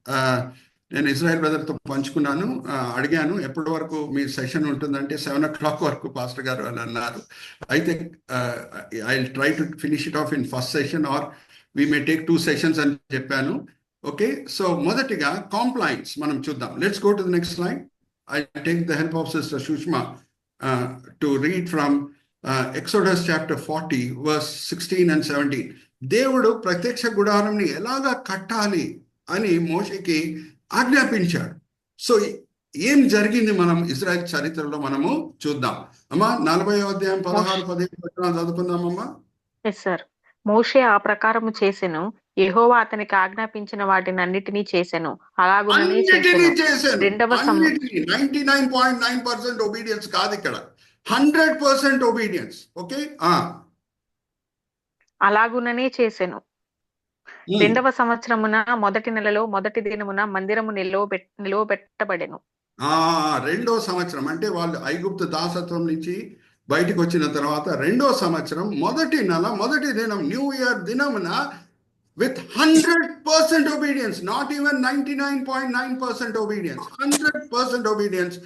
నేను ఇజ్రాయెల్ బ్రదర్తో పంచుకున్నాను, అడిగాను ఎప్పటి వరకు మీ సెషన్ ఉంటుందంటే 7 o'clock వరకు పాస్టర్ గారు అని అన్నారు. అయితే I will try to finish it of in first session are we may take 2 sessions అని చెప్పాను. ఓకే, సో మొదటిగా కాంప్లయన్స్ మనం చూద్దాం. Let's go to the next slide. I take the help of sister Sushma to read from Exodus chapter 40 verse 16 and 17. దేవుడు ప్రత్యక్ష గుడారంని ఎలాగా కట్టాలి అని మోషేకి ఆజ్ఞాపించాడు. సో ఏం జరిగింది మనం ఇజ్రాయెల్ చరిత్రలో మనము చూద్దాం. అమ్మా 40వ అధ్యాయం 16-17 వచనాలు చదువుకుందామమ్మా. Yes sir. మోషే ఆ ప్రకారము చేసెను, యెహోవా అతనికి ఆజ్ఞాపించిన వాటిని అన్నిటినీ చేసెను, అలాగుననే చేసెను. 99.9% ఒబీడియన్స్ కాదు ఇక్కడ, 100% ఒబీడియన్స్. ఓకే, అలాగుననే చేసెను. 2వ సంవత్సరమున మొదటి నెలలో మొదటి దినమున మందిరము నిలువబెట్టబడెను. 2వ సంవత్సరం అంటే వాళ్ళు ఐగుప్తు దాసత్వం నుంచి బయటకు వచ్చిన తర్వాత 2వ సంవత్సరం మొదటి నెల మొదటి దినం, న్యూ ఇయర్ దినమున with 100% obedience, not even 99.9% obedience, 100% obedience,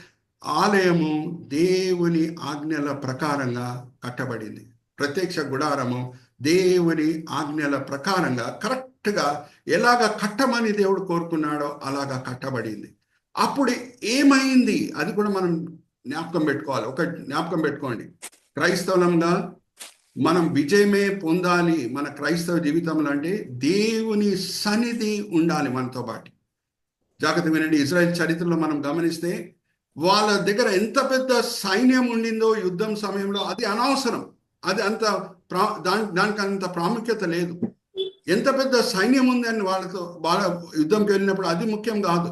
ఆలయము దేవుని ఆజ్ఞల ప్రకారంగా కట్టబడింది. ప్రత్యక్ష గుడారము దేవుని ఆజ్ఞల ప్రకారంగా కరెక్ట్గా ఎలాగ కట్టమని దేవుడు కోరుకున్నాడో అలాగా కట్టబడింది. అప్పుడు ఏమైంది అది కూడా మనం జ్ఞాపకం పెట్టుకోవాలి. ఒక జ్ఞాపకం పెట్టుకోండి, క్రైస్తవులంగా మనం విజయమే పొందాలి మన క్రైస్తవ జీవితంలో అంటే దేవుని సన్నిధి ఉండాలి మనతో పాటు. జాగ్రత్త వినండి, ఇజ్రాయెల్ చరిత్రలో మనం గమనిస్తే వాళ్ళ దగ్గర ఎంత పెద్ద సైన్యం ఉండిందో యుద్ధం సమయంలో అది అనవసరం. అది అంత దానికి అంత ప్రాముఖ్యత లేదు. ఎంత పెద్ద సైన్యం ఉందని వాళ్ళ యుద్ధంకి వెళ్ళినప్పుడు అది ముఖ్యం కాదు.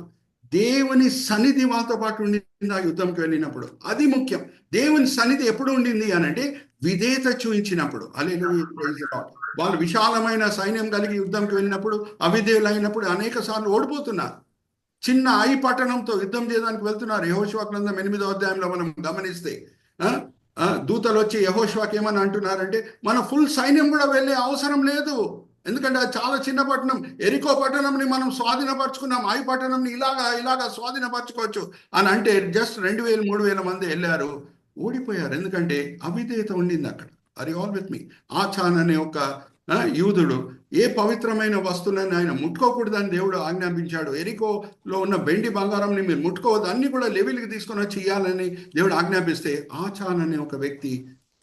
దేవుని సన్నిధి వాళ్ళతో పాటు ఉండింది ఆ యుద్ధంకి వెళ్ళినప్పుడు, అది ముఖ్యం. దేవుని సన్నిధి ఎప్పుడు ఉండింది అనంటే విధేయత చూపించినప్పుడు. హల్లెలూయా. వాళ్ళు విశాలమైన సైన్యం కలిగి యుద్ధంకి వెళ్ళినప్పుడు అవిధేయులైనప్పుడు అనేక సార్లు ఓడిపోతున్నారు. చిన్న ఐ పట్టణంతో యుద్ధం చేయడానికి వెళ్తున్నారు. యెహోషువ గ్రంథం 8వ అధ్యాయంలో మనం గమనిస్తే దూతలు వచ్చి యెహోషువకి ఏమని అంటున్నారంటే, మన ఫుల్ సైన్యం కూడా వెళ్ళే అవసరం లేదు, ఎందుకంటే అది చాలా చిన్న పట్టణం. ఎరికో పట్టణంని మనం స్వాధీనపరచుకున్నాం, ఐ పట్టణంని ఇలాగా స్వాధీనపరచుకోవచ్చు అని అంటే జస్ట్ 2000-3000 మంది వెళ్ళారు, ఓడిపోయారు. ఎందుకంటే అవిధేయత ఉండింది అక్కడ. ఆర్ యు ఆల్ విత్ మీ? ఆచాన్ అనే ఒక యూదుడు ఏ పవిత్రమైన వస్తువులని ఆయన ముట్టుకోకూడదని దేవుడు ఆజ్ఞాపించాడు. ఎరికోలో ఉన్న వెండి బంగారంని మీరు ముట్టుకోవద్దు, అన్ని కూడా లెవెల్కి తీసుకొని వచ్చి ఇయ్యాలని దేవుడు ఆజ్ఞాపిస్తే ఆచాన్ అనే ఒక వ్యక్తి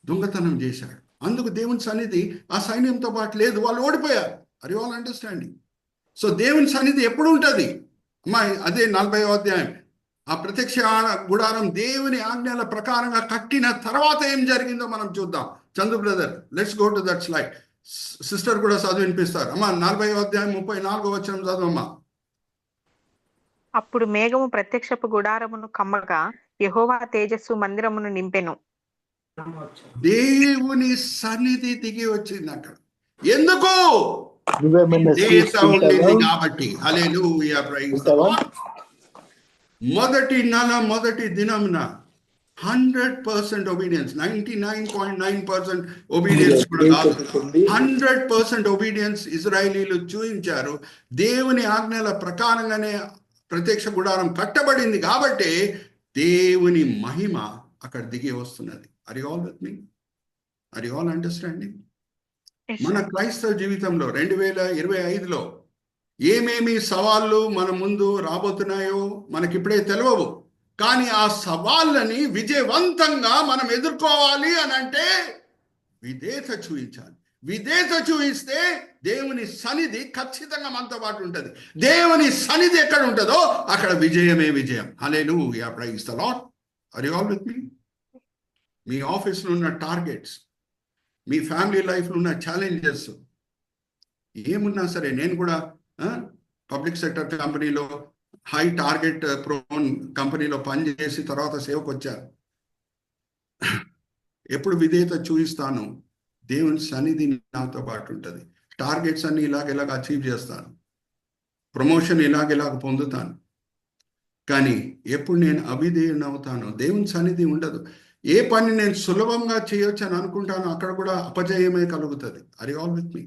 దొంగతనం చేశాడు. అందుకు దేవుని సన్నిధి ఆ సైన్యంతో పాటు లేదు, వాళ్ళు ఓడిపోయారు. Are you all understanding? So దేవుని సన్నిధి ఎప్పుడు ఉంటుంది అమ్మాయి? అదే 40వ అధ్యాయం. ఆ ప్రత్యక్ష గుడారం దేవుని ఆజ్ఞల ప్రకారంగా కట్టిన తర్వాత ఏం జరిగిందో మనం చూద్దాం. Chandu brother, let's go to that slide. Sister కూడా చదువు వినిపిస్తారు అమ్మా. 40వ అధ్యాయం 34వ వచనం చదువమ్మా. అప్పుడు మేఘము ప్రత్యక్షపు గుడారమును కమ్మగా యెహోవా తేజస్సు మందిరమును నింపెను. దేవుని సన్నిధి దిగి వచ్చింది అక్కడ. ఎందుకు? ఉండింది కాబట్టి. హల్లెలూయా, ప్రైజ్ ది లార్డ్. మొదటి నెల మొదటి దినమున 100% ఒబీడియన్స్, 99.9% ఒబీడియన్స్ కూడా కాదు, 100% ఒబీడియన్స్ ఇజ్రాయేలీలు చూపించారు. దేవుని ఆజ్ఞల ప్రకారంగానే ప్రత్యక్ష గుడారం కట్టబడింది కాబట్టి దేవుని మహిమ అక్కడ దిగి వస్తున్నది. Are you all with me? Are you all understanding? మన క్రైస్తవ జీవితంలో 2025లో ఏమేమి సవాళ్ళు మన ముందు రాబోతున్నాయో మనకిప్పుడే తెలియవు, కానీ ఆ సవాళ్ళని విజయవంతంగా మనం ఎదుర్కోవాలి అని అంటే విధేయత చూపించాలి. విధేయత చూపిస్తే దేవుని సన్నిధి ఖచ్చితంగా మనతో పాటు ఉంటుంది. దేవుని సన్నిధి ఎక్కడ ఉంటుందో అక్కడ విజయమే విజయం. Hallelujah, praise the lord. Are you all with me? మీ ఆఫీస్లో ఉన్న టార్గెట్స్, మీ ఫ్యామిలీ లైఫ్లో ఉన్న ఛాలెంజెస్ ఏమున్నా సరే, నేను కూడా పబ్లిక్ సెక్టర్ కంపెనీలో హై టార్గెట్ ప్రోన్ కంపెనీలో పనిచేసి తర్వాత సేవకు వచ్చాను. ఎప్పుడు విధేయత చూపిస్తాను, దేవుని సన్నిధి నాతో పాటు ఉంటుంది. టార్గెట్స్ అన్ని ఇలాగ అచీవ్ చేస్తాను, ప్రమోషన్ ఇలాగ పొందుతాను. కానీ ఎప్పుడు నేను అవిధేయుని అవుతానో దేవుని సన్నిధి ఉండదు. ఏ పని నేను సులభంగా చేయొచ్చు అని అనుకుంటానో అక్కడ కూడా అపజయమే కలుగుతుంది. Are you all with me?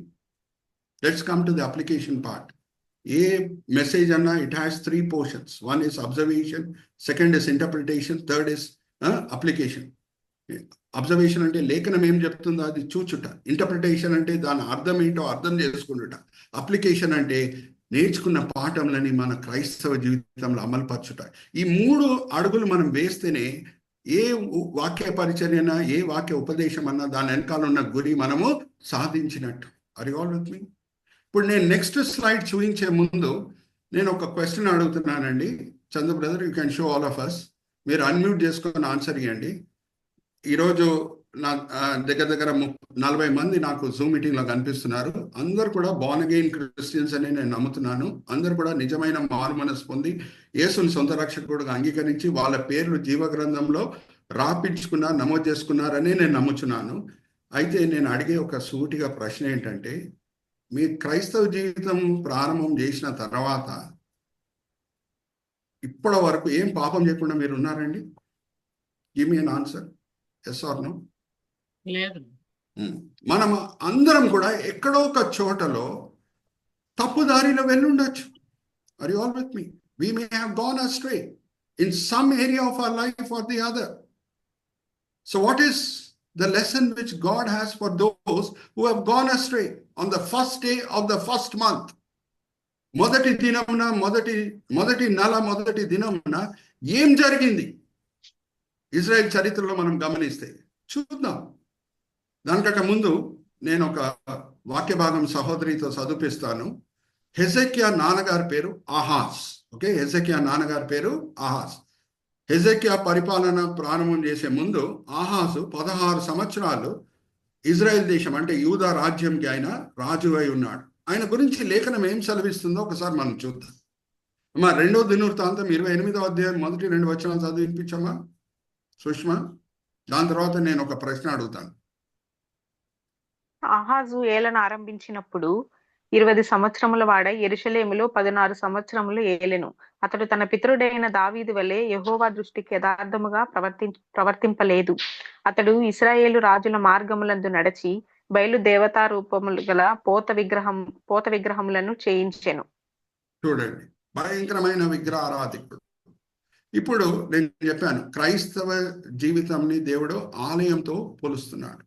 Let's come to the application part. ఏ మెసేజ్ అన్నా it has 3 portions. 1 is observation, 2nd is interpretation, 3rd is application. Observation అంటే లేఖనం ఏం చెప్తుందో అది చూచుట, ఇంటర్ప్రిటేషన్ అంటే దాని అర్థం ఏంటో అర్థం చేసుకుంటుట, అప్లికేషన్ అంటే నేర్చుకున్న పాఠంలని మన క్రైస్తవ జీవితంలో అమలుపరచుట. ఈ 3 అడుగులు మనం వేస్తేనే ఏ వాక్య పరిచర్యన, ఏ వాక్య ఉపదేశం అన్నా దాని వెనకాల ఉన్న గురి మనము సాధించినట్టు. Are you all with me? ఇప్పుడు నేను నెక్స్ట్ స్లైడ్ చూపించే ముందు నేను ఒక క్వశ్చన్ అడుగుతున్నానండి. Chandu brother, you can show all of us. మీరు అన్మ్యూట్ చేసుకొని ఆన్సర్ ఇవ్వండి. ఈరోజు నా దగ్గర 40 మంది నాకు జూమ్ మీటింగ్లో కనిపిస్తున్నారు. అందరు కూడా బోర్న్ అగైన్ క్రిస్టియన్స్ అని నేను నమ్ముతున్నాను. అందరు కూడా నిజమైన మారు మనసు పొంది యేసుని సొంత రక్షకుడుగా అంగీకరించి వాళ్ళ పేర్లు జీవ గ్రంథంలో రాపించుకున్నారు, నమోదు చేసుకున్నారని నేను నమ్ముచున్నాను. అయితే నేను అడిగే ఒక సూటిగా ప్రశ్న ఏంటంటే, మీ క్రైస్తవ జీవితం ప్రారంభం చేసిన తర్వాత ఇప్పటి వరకు ఏం పాపం చేయకుండా మీరు ఉన్నారండి? Give me an answer, yes or no? లేదు. మనం అందరం కూడా ఎక్కడో ఒక చోటలో తప్పుదారిలో వెళ్ళుండొచ్చు. Are you all with me? We may have gone astray in some area of our life or the other. So what is the lesson which God has for those who have gone astray on the first day of the first month? మొదటి దినమున, మొదటి నెల మొదటి దినమున ఏం జరిగింది ఇజ్రాయెల్ చరిత్రలో మనం గమనిస్తే చూద్దాం. దానికంటే ముందు నేను ఒక వాక్య భాగం సహోదరితో చదివిస్తాను. హెజెకియా నాన్నగారి పేరు ఆహాజ్. ఓకే, హెజెకియా నాన్నగారి పేరు ఆహాజ్. హెజెకియా పరిపాలన ప్రారంభం చేసే ముందు ఆహాజు 16 సంవత్సరాలు ఇజ్రాయెల్ దేశం అంటే యూదా రాజ్యంకి ఆయన రాజు అయి ఉన్నాడు. ఆయన గురించి లేఖనం ఏం సెలవిస్తుందో ఒకసారి మనం చూద్దాం. అమ్మా 2వ దినవృత్తాంతం 28వ అధ్యాయం మొదటి 2 వచనాలు చదివించమ్మా సుష్మా. దాని తర్వాత నేను ఒక ప్రశ్న అడుగుతాను. ఆహాజు ఏలన ఆరంభించినప్పుడు 20 సంవత్సరముల వాడై యెరూషలేములో 16 సంవత్సరములు ఏలెను. అతడు తన పితరుడైన దావీదు వలె యెహోవా దృష్టికి యథార్థముగా ప్రవర్తింపలేదు. అతడు ఇశ్రాయేలు రాజుల మార్గములందు నడచి బయలు దేవతా రూపములు గల పోత విగ్రహములను చేయించెను. చూడండి, భయంకరమైన విగ్రహారాధికుడు. ఇప్పుడు నేను చెప్పాను, క్రైస్తవ జీవితంని దేవుడు ఆలయంతో పోలుస్తున్నాడు.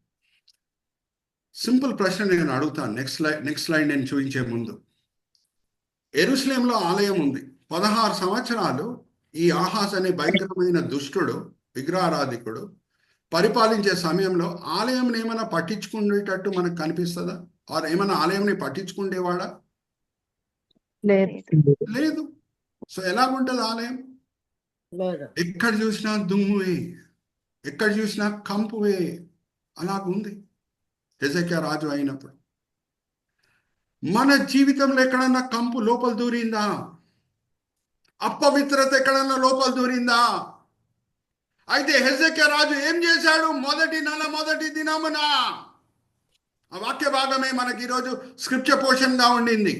సింపుల్ ప్రశ్న నేను అడుగుతాను. నెక్స్ట్ స్లైడ్ నేను చూపించే ముందు, యెరూషలేంలో ఆలయం ఉంది. 16 సంవత్సరాలు ఈ ఆహాజ్ అనే భయంకరమైన దుష్టుడు విగ్రహారాధికుడు పరిపాలించే సమయంలో ఆలయం ఏమైనా పట్టించుకునేటట్టు మనకు కనిపిస్తుందా? ఆర్ ఏమైనా ఆలయంని పట్టించుకునేవాడా? లేదు. సో ఎలాగుంటది ఆలయం? ఎక్కడ చూసినా దుమ్మువే, ఎక్కడ చూసినా కంపువే. అలాగుంది హెజెకియా రాజు అయినప్పుడు. మన జీవితంలో ఎక్కడన్నా కంపు లోపల దూరిందా? అపవిత్రత ఎక్కడన్నా లోపల దూరిందా? అయితే హెజెకియా రాజు ఏం చేశాడు? మొదటి నెల మొదటి దినమున, ఆ వాక్య భాగమే మనకి ఈరోజు స్క్రిప్చర్ పోర్షన్గా ఉండింది.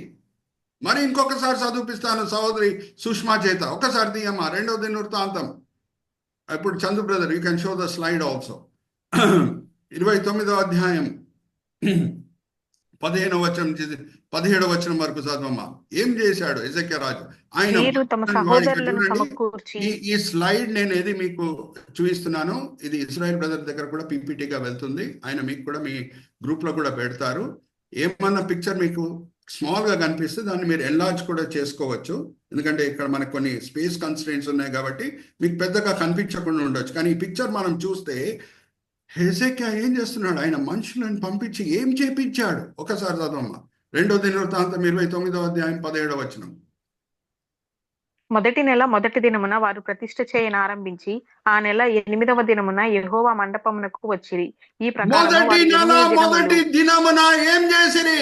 మరి ఇంకొకసారి చదివిపిస్తాను సహోదరి సుష్మా చేత. ఒకసారి తీయమ్మా 2వ దినవృత్తాంతం. ఇప్పుడు Chandu brother, you can show the slide also. 29వ అధ్యాయం 15వ వచనం 17వ వచనం వరకు చదవమ్మా. ఏం చేశాడు హెజెకియా రాజు? ఆయన ఈ స్లైడ్ నేను ఏది మీకు చూపిస్తున్నాను, ఇది ఇజ్రాయెల్ బ్రదర్ దగ్గర కూడా పీపీటీగా వెళ్తుంది. ఆయన మీకు కూడా మీ గ్రూప్ లో కూడా పెడతారు. ఏమన్నా పిక్చర్ మీకు స్మాల్ గా కనిపిస్తే దాన్ని మీరు ఎన్లార్జ్ కూడా చేసుకోవచ్చు. ఎందుకంటే ఇక్కడ మనకు కొన్ని స్పేస్ కన్స్ట్రెయింట్స్ ఉన్నాయి కాబట్టి మీకు పెద్దగా కనిపించకుండా ఉండొచ్చు. కానీ ఈ పిక్చర్ మనం చూస్తే హెజెకియా ఏం చేస్తున్నాడు? ఆయన మనుషులను పంపించి ఏం చేపించాడు? ఒకసారి చదవమ్మా 2వ దినవృత్తాంతం 29వ అధ్యాయం 17వ వచనం. మొదటి నెల మొదటి దినమున వారు ప్రతిష్ఠ చేయన ఆరంభించి ఆ నెల 8వ దినమున యెహోవా మండపమునకు వచ్చిరి. ఈ ప్రకారం మొదటి దినమున ఏం చేసిరి?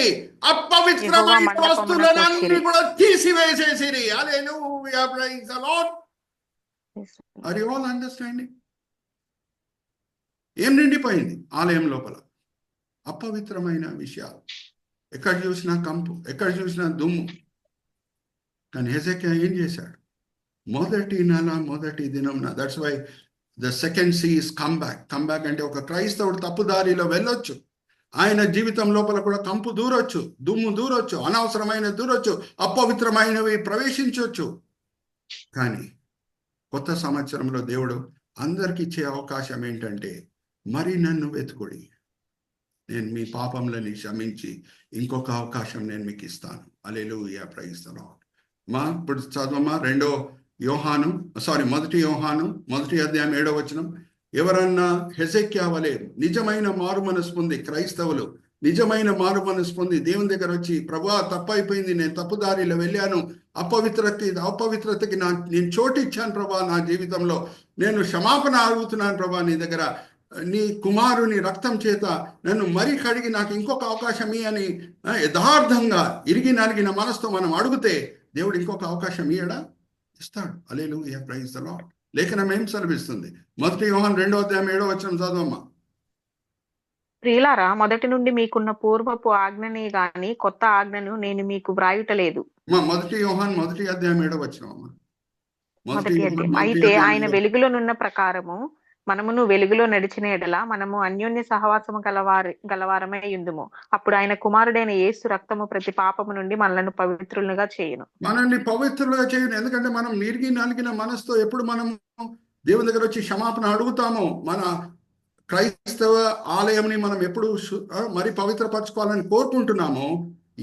అపవిత్రమైన వస్తువులన్నీ కూడా తీసివేసేసిరి. Hallelujah, praise the lord. Are you all understanding? ఏం నిండిపోయింది ఆలయం లోపల? అపవిత్రమైన విషయాలు. ఎక్కడ చూసినా కంపు, ఎక్కడ చూసినా దుమ్ము. కానీ హెజెకియా ఏం చేశాడు? మొదటి నెల మొదటి దినంన, that's why the second C is come back. Come back అంటే ఒక క్రైస్తవుడు తప్పుదారిలో వెళ్ళొచ్చు, ఆయన జీవితం లోపల కూడా కంపు దూరొచ్చు, దుమ్ము దూరొచ్చు, అనవసరమైన దూరొచ్చు, అపవిత్రమైనవి ప్రవేశించవచ్చు. కానీ కొత్త సంవత్సరంలో దేవుడు అందరికి ఇచ్చే అవకాశం ఏంటంటే, మరి నన్ను వెతుకుడి, నేను మీ పాపములని క్షమించి ఇంకొక అవకాశం నేను మీకు ఇస్తాను. హల్లెలూయా, ప్రైజ్ ది లార్డ్. ఇప్పుడు చదవమ్మా 1 యోహాను 1 అధ్యాయం 7వ వచనం. ఎవరన్నా హెజెకియా వలె నిజమైన మారు మనసు పొంది, క్రైస్తవులు నిజమైన మారు మనసు పొంది దేవుని దగ్గర వచ్చి, ప్రభువా తప్పైపోయింది, నేను తప్పుదారిలో వెళ్ళాను, అపవిత్రతకి నేను చోటు ఇచ్చాను ప్రభా, నా జీవితంలో నేను క్షమాపణ అడుగుతున్నాను ప్రభా, నీ దగ్గర నీ కుమారుని రక్తం చేత నన్ను మరీ కడిగి నాకు ఇంకొక అవకాశం అని యథార్థంగా ఇరిగి నలిగిన మనసుతో మనం అడిగితే దేవుడు ఇంకొక అవకాశం ఇయ్యడా? ఇస్తాడు. హల్లెలూయా, ప్రైజ్ ది లార్డ్. లేఖనం ఏం సెలవిస్తుంది? 1 యోహాను 2వ అధ్యాయం 7వ వచనం చదవమ్మా. ప్రియులారా, మొదటి నుండి మీకున్న పూర్వపు ఆజ్ఞని గాని కొత్త ఆజ్ఞను నేను మీకు వ్రాయుటలేదు. 1 యోహాను 1వ అధ్యాయం 7వ వచనం అమ్మా. అయితే ఆయన వెలుగులోనున్న ప్రకారము మనమును వెలుగులో నడిచిన ఎడల మనము అన్యోన్య సహవాసము గలవారమై ఉందుము. అప్పుడు ఆయన కుమారుడైన యేసు రక్తము ప్రతి పాపము నుండి మనల్ని పవిత్రులుగా చేయును. మనల్ని పవిత్రులుగా చేయును. ఎందుకంటే మనం నీరిగి నలిగిన మనసుతో ఎప్పుడు మనము దేవుని దగ్గర వచ్చి క్షమాపణ అడుగుతామో, మన క్రైస్తవ ఆలయంని మనం ఎప్పుడు మరి పవిత్రపరచుకోవాలని కోరుకుంటున్నామో,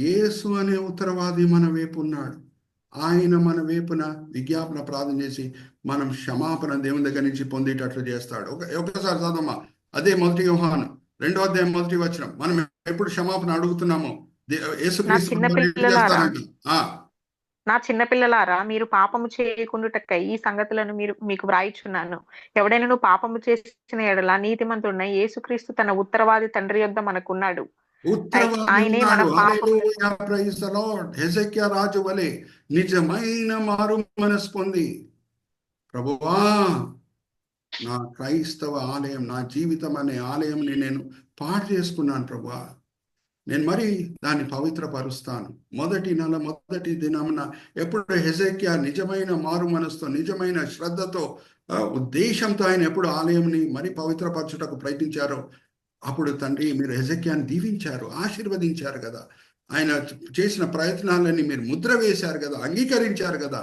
యేసు అనే ఉత్తరవాది మన వైపు ఉన్నాడు. ఆయన మన వైపున విజ్ఞాపన ప్రార్థన చేసి మనం క్షమాపణ దేవుని దగ్గర నుంచి పొందేటట్లు చేస్తాడు. ఒకసారి చదవమ్మా, అదే 1 యోహాను 2వ అధ్యాయం 1వ వచనం. మనం ఎప్పుడు క్షమాపణ అడుగుతున్నామో యేసుక్రీస్తు నా చిన్నపిల్లలారా, మీరు పాపము చేయకుండుటకై ఈ సంగతులను మీకు వ్రాయిచున్నాను. ఎవడైనా పాపము చేసిన ఎడల నీతిమంతుడైన యేసుక్రీస్తు తన ఉత్తరవాది తండ్రి యొద్ద మనకున్నాడు. ఉత్తరవాది ఆయనే మన ఉన్నాడు. పాపము హల్లెలూయా, ప్రైజ్ ది లార్డ్. హెజెకియా రాజు వలె నిజమైన మారు మనసు పొంది, ప్రభువా నా క్రైస్తవ ఆలయం, నా జీవితం అనే ఆలయంని నేను పాడు చేసుకున్నాను ప్రభువా, నేను మరి దాన్ని పవిత్రపరుస్తాను. మొదటి నెల మొదటి దినమున ఎప్పుడు హెజెకియా నిజమైన మారు మనసుతో, నిజమైన శ్రద్ధతో, ఉద్దేశంతో ఆయన ఎప్పుడు ఆలయంని మరి పవిత్రపరచుటకు ప్రయత్నించారో అప్పుడు తండ్రి మీరు హెజెకియాని దీవించారు, ఆశీర్వదించారు కదా. ఆయన చేసిన ప్రయత్నాలని మీరు ముద్ర వేశారు కదా, అంగీకరించారు కదా.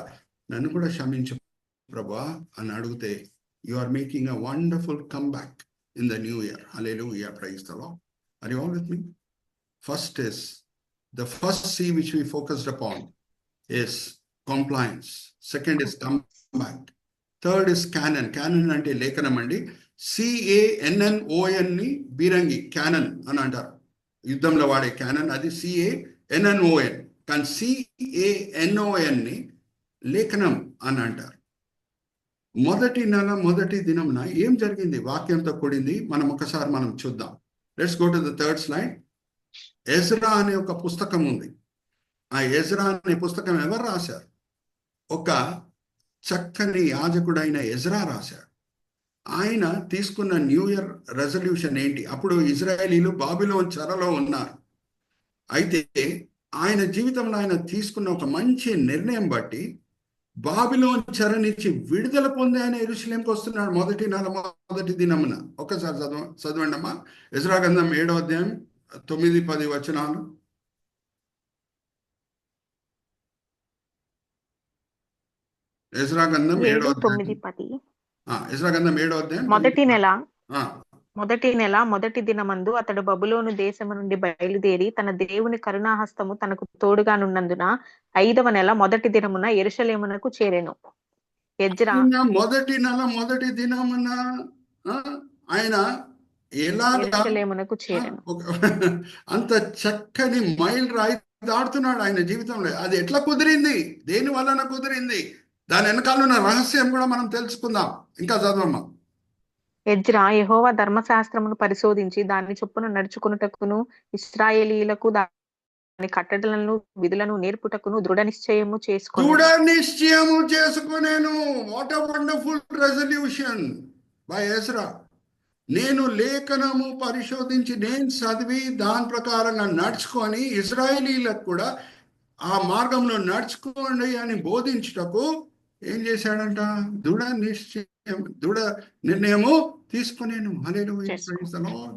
నన్ను కూడా క్షమించు ప్రభువా అని అడిగితే, you are making a wonderful comeback in the new year. Hallelujah, praise the Lord. Are you all with me? The first C which we focused upon is compliance. Second is comeback. Third is canon. Canon ante లేఖనం అండి. CANNON ని బీరంగి క్యానన్ అని అంటారు. యుద్ధంలో వాడే క్యానన్ అది CANNON. కానీ CANON ని లేఖనం అని అంటారు. మొదటి నెల మొదటి దినంన ఏం జరిగింది వాక్యంతో కూడింది మనం చూద్దాం. Let's go to the third slide. Ezra అనే ఒక పుస్తకం ఉంది. ఆ ఎజ్రా అనే పుస్తకం ఎవరు రాశారు? ఒక చక్కని యాజకుడైన ఎజ్రా రాశాడు. ఆయన తీసుకున్న న్యూ ఇయర్ రెజల్యూషన్ ఏంటి? అప్పుడు ఇజ్రాయేలీలు బాబిలోన్ చెరలో ఉన్నారు. అయితే ఆయన జీవితంలో ఆయన తీసుకున్న ఒక మంచి నిర్ణయం బట్టి బాబిలోన్ చెర నుంచి విడుదల పొంది ఆయన యెరూషలేంకి వస్తున్నాడు మొదటి నెల మొదటి దినమున. ఒకసారి చదవండి అమ్మా. ఎజ్రా గ్రంథం 7వ అధ్యాయం 9-10 వచనాలు. ఎజ్రా గ్రంథం 7వ అధ్యాయం. ఎజ్రా గ్రంథం 7వ అధ్యాయం. మొదటి నెల మొదటి దినమందు అతడు బబులోను దేశము నుండి బయలుదేరి తన దేవుని కరుణాహస్తము తనకు తోడుగా నున్నందున 5వ నెల మొదటి దినమున యెరూషలేమునకు చేరెను. ఎజ్రా మొదటి నెల మొదటి దినమున ఆయన యెరూషలేమునకు చేరెను. అంత చక్కని మైల్ రాయి దాడుతున్నాడు ఆయన జీవితంలో. అది ఎట్లా కుదిరింది? దేని వలన కుదిరింది? దాని వెనకాల ఉన్న రహస్యం కూడా మనం తెలుసుకుందాం. ఇంకా చదవమ్మా. ఎజ్రా యెహోవా ధర్మశాస్త్రమును పరిశోధించి దాన్ని చొప్పున నడుచుకున్నటకును ఇశ్రాయేలీయులకు దాని కట్టడలను విధులను నేర్పుటకును దృఢ నిశ్చయము చేసుకునేను. What a wonderful resolution by Ezra. నేను లేఖనము పరిశోధించి నేను చదివి దాని ప్రకారంగా నడుచుకొని ఇశ్రాయేలీయులకు కూడా ఆ మార్గంలో నడుచుకోండి అని బోధించుటకు ఏం చేశాడంట? దృఢ నిర్ణయము తీసుకునేను. Hallelujah, praise the Lord.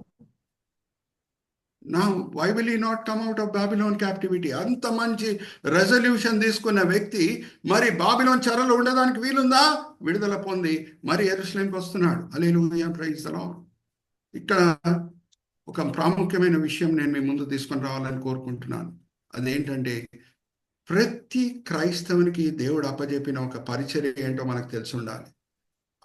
Now why will he not come out of Babylon captivity? అంత మంచి రెజల్యూషన్ తీసుకున్న వ్యక్తి మరి బాబిలోన్ చెరలో ఉండడానికి వీలుందా? విడుదల పొంది మరి యెరూషలేంకి వస్తున్నాడు. హల్లెలూయా, ప్రైజ్ ది లార్డ్. ఇక్కడ ఒక ప్రాముఖ్యమైన విషయం నేను మీ ముందు తీసుకొని రావాలని కోరుకుంటున్నాను. అదేంటంటే ప్రతి క్రైస్తవునికి దేవుడు అప్పజెప్పిన ఒక పరిచర్య ఏంటో మనకు తెలిసి ఉండాలి.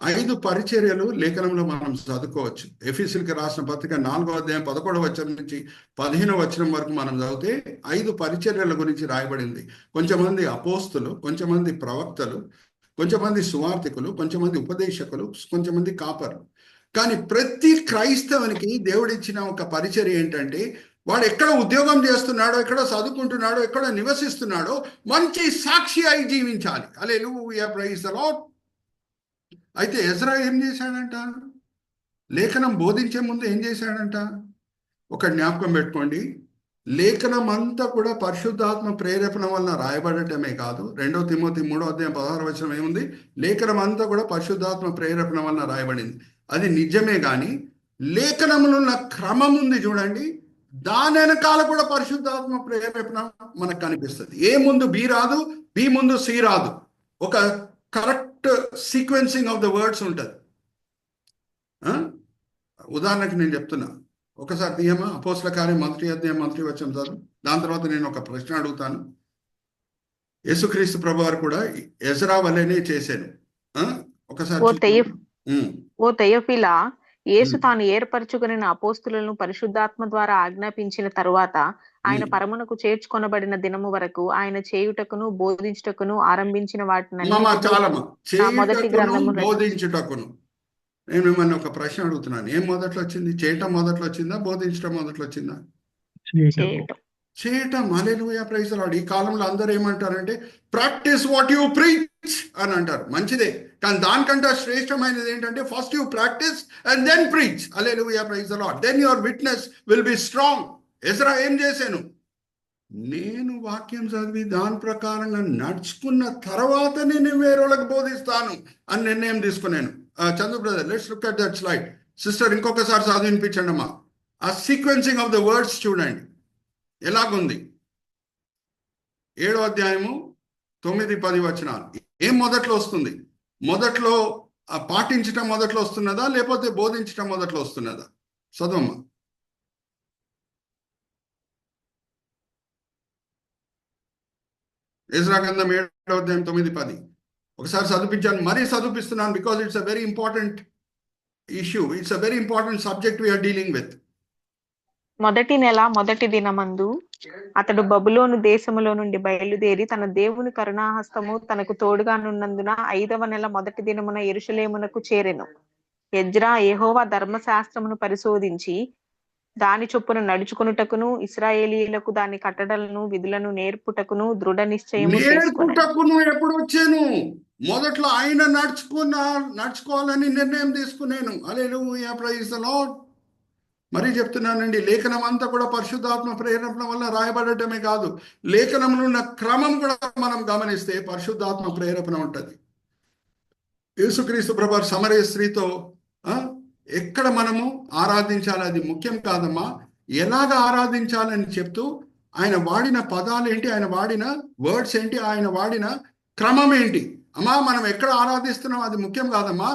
5 పరిచర్యలు లేఖనంలో మనం చదువుకోవచ్చు. ఎఫెసీయులకు రాసిన పత్రిక 4వ అధ్యాయం 11వ వచనం నుంచి 15వ వచనం వరకు మనం చదివితే 5 పరిచర్యల గురించి రాయబడింది. కొంచెమంది అపోస్తులు, కొంచెమంది ప్రవక్తలు, కొంచెమంది సువార్థికులు, కొంచెమంది ఉపదేశకులు, కొంచెమంది కాపర్లు. కానీ ప్రతి క్రైస్తవునికి దేవుడిచ్చిన ఒక పరిచర్య ఏంటంటే వాడు ఎక్కడ ఉద్యోగం చేస్తున్నాడో, ఎక్కడ చదువుకుంటున్నాడో, ఎక్కడ నివసిస్తున్నాడో మంచి సాక్షి అయి జీవించాలి. హల్లెలూయా, ప్రైజ్ ది లార్డ్. అయితే ఎజ్రా ఏం చేశాడంట? లేఖనం బోధించే ముందు ఏం చేశాడంట? ఒక జ్ఞాపకం పెట్టుకోండి. లేఖనం అంతా కూడా పరిశుద్ధాత్మ ప్రేరేపణ వలన రాయబడటమే కాదు. 2 తిమోతి 3వ అధ్యాయం 16వ వచనం ఏముంది? లేఖనం అంతా కూడా పరిశుద్ధాత్మ ప్రేరేపణ వలన రాయబడింది. అది నిజమే. కానీ లేఖనంలో ఉన్న క్రమం ఉంది చూడండి, దాని వెనకాల కూడా పరిశుద్ధాత్మ ప్రేరేపణ మనకు కనిపిస్తుంది. ఏ ముందు బి రాదు, బి ముందు సి రాదు. ఒక correct sequencing of the words ఉంటుంది. ఉదాహరణకి నేను చెప్తున్నా, ఒకసారి తీయమా అపోస్తల కార్యం 1వ అధ్యాయం 1వ వచనం చదువు. దాని తర్వాత నేను ఒక ప్రశ్న అడుగుతాను. యేసుక్రీస్తు ప్రభువారు కూడా ఎజ్రా వల్లనే చేశాను. ఒకసారి ఓ తెయోఫిలా, యేసు తాను ఏర్పరచుకుని అపోస్తులను పరిశుద్ధాత్మ ద్వారా ఆజ్ఞాపించిన తరువాత ఆయన పరమునకు చేర్చుకొనబడిన దినము వరకు ఆయన చేయుటకును బోధించుటకును ఆరంభించిన చాలమ్మా. నా మొదటి చేయుటకును గ్రంథము బోధించుటకును. నేను మిమ్మల్ని ఒక ప్రశ్న అడుగుతున్నాను. ఏం మొదట్లో వచ్చింది? చేయటం మొదట్లో వచ్చిందా, బోధించడం మొదట్లో వచ్చిందా? చేయటం. చేయటం. హల్లెలూయా, ప్రైజ్ ది లార్డ్. ఈ కాలంలో అందరూ ఏమంటారంటే ప్రాక్టీస్ వాట్ యు ప్రీచ్ అని అంటారు. మంచిదే, కానీ దానికంటే శ్రేష్టమైనది ఏంటంటే first you practice and then preach. Hallelujah, praise the lord. Then your witness will be strong. Ezra ఏం చేశాను? నేను వాక్యం చదివి దాని ప్రకారంగా నడుచుకున్న తర్వాత నేను వేరేళ్ళకి బోధిస్తాను అని నిర్ణయం తీసుకున్నాను. Chandu brother, let's look at that slide. Sister ఇంకొకసారి చదివినిపించండి అమ్మా. ఆ సీక్వెన్సింగ్ ఆఫ్ ద వర్డ్స్ చూడండి ఎలాగుంది. 7వ అధ్యాయము 9-10 వచనాలు. ఏం మొదట్లో వస్తుంది? మొదట్లో పాటించటం మొదట్లో వస్తున్నదా, లేకపోతే బోధించటం మొదట్లో వస్తున్నదా? చదవమ్మా. ఎజ్రా గ్రంథం 7వ అధ్యాయం 9-10. ఒకసారి చదివించాను, మరీ చదివిస్తున్నాను, because it's a very important issue. It's a very important subject we're dealing with. మొదటి నెల మొదటి దినమందు అతడు బబులోను దేశములో నుండి బయలుదేరి తన దేవుని కరుణాహస్తము తనకు తోడుగానున్నందున 5వ నెల మొదటి దినమున యెరూషలేమునకు చేరెను. ఎజ్రా యెహోవా ధర్మశాస్త్రమును పరిశోధించి దాని చొప్పున నడుచుకునుటకును ఇశ్రాయేలీయులకు దాని కట్టడలను విధులను నేర్పుటకును దృఢ నిశ్చయము నేర్పుటకును ఎప్పుడు వచ్చాను? మొదట్లో ఆయన నడుచుకోవాలని నిర్ణయం తీసుకున్నాను. హల్లెలూయా, ప్రైజ్ ది లార్డ్. మరీ చెప్తున్నానండి, లేఖనం అంతా కూడా పరిశుద్ధాత్మ ప్రేరేపణ వల్ల రాయబడటమే కాదు, లేఖనంలో ఉన్న క్రమం కూడా మనం గమనిస్తే పరిశుద్ధాత్మ ప్రేరేపణ ఉంటుంది. యేసుక్రీస్తు ప్రభువు సమరయ స్త్రీతో ఎక్కడ మనము ఆరాధించాలి అది ముఖ్యం కాదమ్మా, ఎలాగ ఆరాధించాలని చెప్తూ ఆయన వాడిన పదాలు ఏంటి, ఆయన వాడిన వర్డ్స్ ఏంటి, ఆయన వాడిన క్రమం ఏంటి. అమ్మా మనం ఎక్కడ ఆరాధిస్తున్నాం అది ముఖ్యం కాదమ్మా,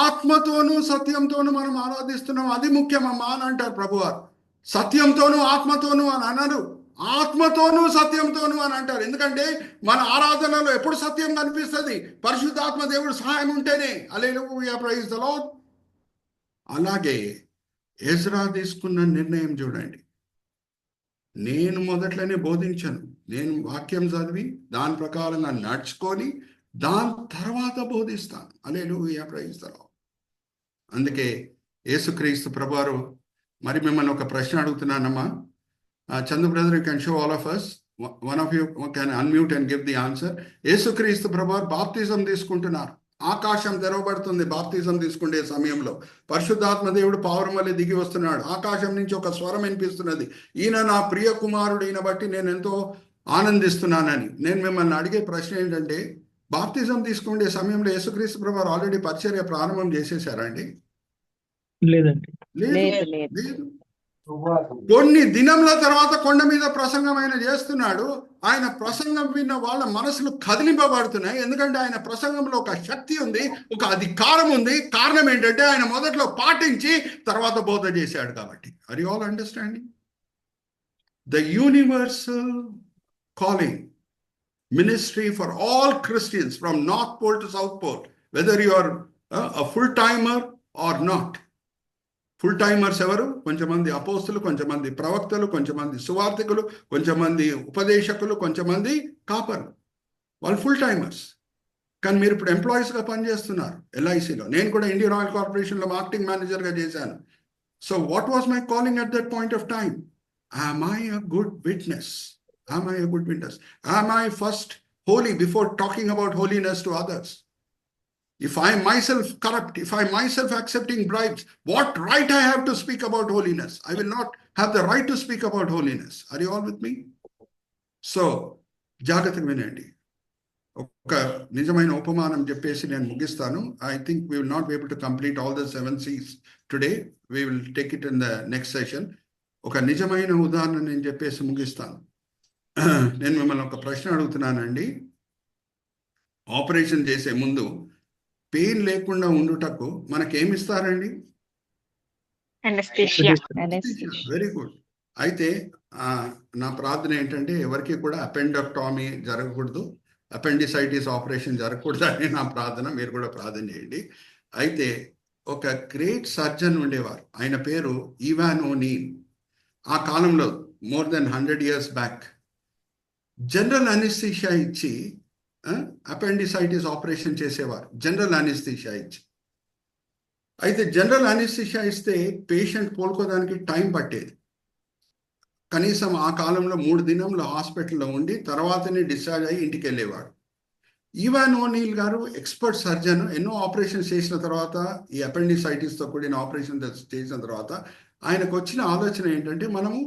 ఆత్మతోనూ సత్యంతోనూ మనం ఆరాధిస్తున్నాం అది ముఖ్యమమ్మా అని అంటారు ప్రభువారు. సత్యంతోనూ ఆత్మతోనూ అని అనరు, ఆత్మతోనూ సత్యంతోనూ అని అంటారు. ఎందుకంటే మన ఆరాధనలో ఎప్పుడు సత్యం కనిపిస్తుంది? పరిశుద్ధాత్మ దేవుడు సహాయం ఉంటేనే. హల్లెలూయా, ప్రైజ్ ది లార్డ్. అలాగే ఎజ్రా తీసుకున్న నిర్ణయం చూడండి. నేను మొదట్లోనే బోధించను, నేను వాక్యం చదివి దాని ప్రకారంగా నడుచుకొని దాని తర్వాత బోధిస్తాను. Hallelujah, praise the Lord. అందుకే యేసుక్రీస్తు ప్రభువారు మరి మిమ్మల్ని ఒక ప్రశ్న అడుగుతున్నానమ్మా. Chandu brother, you can show all of us. One of you can unmute and give the answer. యేసుక్రీస్తు ప్రభువారు బాప్తిజం తీసుకుంటున్నారు. ఆకాశం తెరవబడుతుంది బాప్తిజం తీసుకునే సమయంలో. పరిశుద్ధాత్మ దేవుడు పావురం వల్లే దిగి వస్తున్నాడు. ఆకాశం నుంచి ఒక స్వరం వినిపిస్తున్నది, ఈయన నా ప్రియ కుమారుడు, ఈయన బట్టి నేను ఎంతో ఆనందిస్తున్నానని. నేను మిమ్మల్ని అడిగే ప్రశ్న ఏంటంటే, బాప్తిజం తీసుకునే సమయంలో యేసుక్రీస్తు ప్రభువారు ఆల్రెడీ పరిచర్య ప్రారంభం చేసేసారండి? లేదండి. లేదు. కొన్ని దినముల తర్వాత కొండ మీద ప్రసంగం ఆయన చేస్తున్నాడు. ఆయన ప్రసంగం విన్న వాళ్ళ మనసులు కదిలింపబడుతున్నాయి. ఎందుకంటే ఆయన ప్రసంగంలో ఒక శక్తి ఉంది, ఒక అధికారం ఉంది. కారణం ఏంటంటే ఆయన మొదట్లో పాటించి తర్వాత బోధ చేశాడు కాబట్టి. Are you all understanding? The universal calling ministry for all Christians from North Pole to South Pole, whether you are a full-timer or not. Full-timers ఎవరు? కొంచెమంది అపోస్తులు, కొంచెమంది ప్రవక్తలు, కొంచెమంది సువార్థికులు, కొంచెమంది ఉపదేశకులు, కొంచెమంది కాపర్లు. వాళ్ళు ఫుల్-టైమర్స్. కానీ మీరు ఇప్పుడు ఎంప్లాయీస్గా పనిచేస్తున్నారు LICలో. నేను కూడా ఇండియన్ ఆయిల్ కార్పొరేషన్లో మార్కెటింగ్ మేనేజర్గా చేశాను. So what was my calling at that point of time? Am I a good witness? Am I a good witness? Am I first holy before talking about holiness to others? If I am myself corrupt, if I am myself accepting bribes, what right I have to speak about holiness? I will not have the right to speak about holiness. Are you all with me? So, జాగ్రత్తగా వినండి. ఒక నిజమైన ఉపమానం చెప్పేసి నేను ముగిస్తాను. I think we will not be able to complete all the 7 C's today. We will take it in the next session. ఒక నిజమైన ఉదాహరణ నేను చెప్పేసి ముగిస్తాను. నేను మిమ్మల్ని ఒక ప్రశ్న అడుగుతున్నానండి. ఆపరేషన్ చేసే ముందు పెయిన్ లేకుండా ఉండుటకు మనకేమిస్తారండి? Very good. అయితే నా ప్రార్థన ఏంటంటే ఎవరికి కూడా అపెండక్టామీ జరగకూడదు, అపెండిసైటిస్ ఆపరేషన్ జరగకూడదు అని నా ప్రార్థన. మీరు కూడా ప్రార్థన చేయండి. అయితే ఒక గ్రేట్ సర్జన్ ఉండేవారు, ఆయన పేరు ఇవాన్ ఓనీల్. ఆ కాలంలో more than 100 years back general anaesthesia ఇచ్చి అపెండిసైటిస్ ఆపరేషన్ చేసేవారు, జనరల్ అనెస్థీషియా ఇచ్చి. అయితే జనరల్ అనెస్థీషియా ఇస్తే పేషెంట్ కోలుకోవడానికి టైం పట్టేది. కనీసం ఆ కాలంలో 3 దినంలో హాస్పిటల్లో ఉండి తర్వాతనే డిశ్చార్జ్ అయ్యి ఇంటికి వెళ్ళేవాడు. ఈవాన్ ఓనీల్ గారు ఎక్స్పర్ట్ సర్జన్, ఎన్నో ఆపరేషన్స్ చేసిన తర్వాత, ఈ అపెండిసైటిస్తో కూడిన ఆపరేషన్ చేసిన తర్వాత ఆయనకు వచ్చిన ఆలోచన ఏంటంటే మనము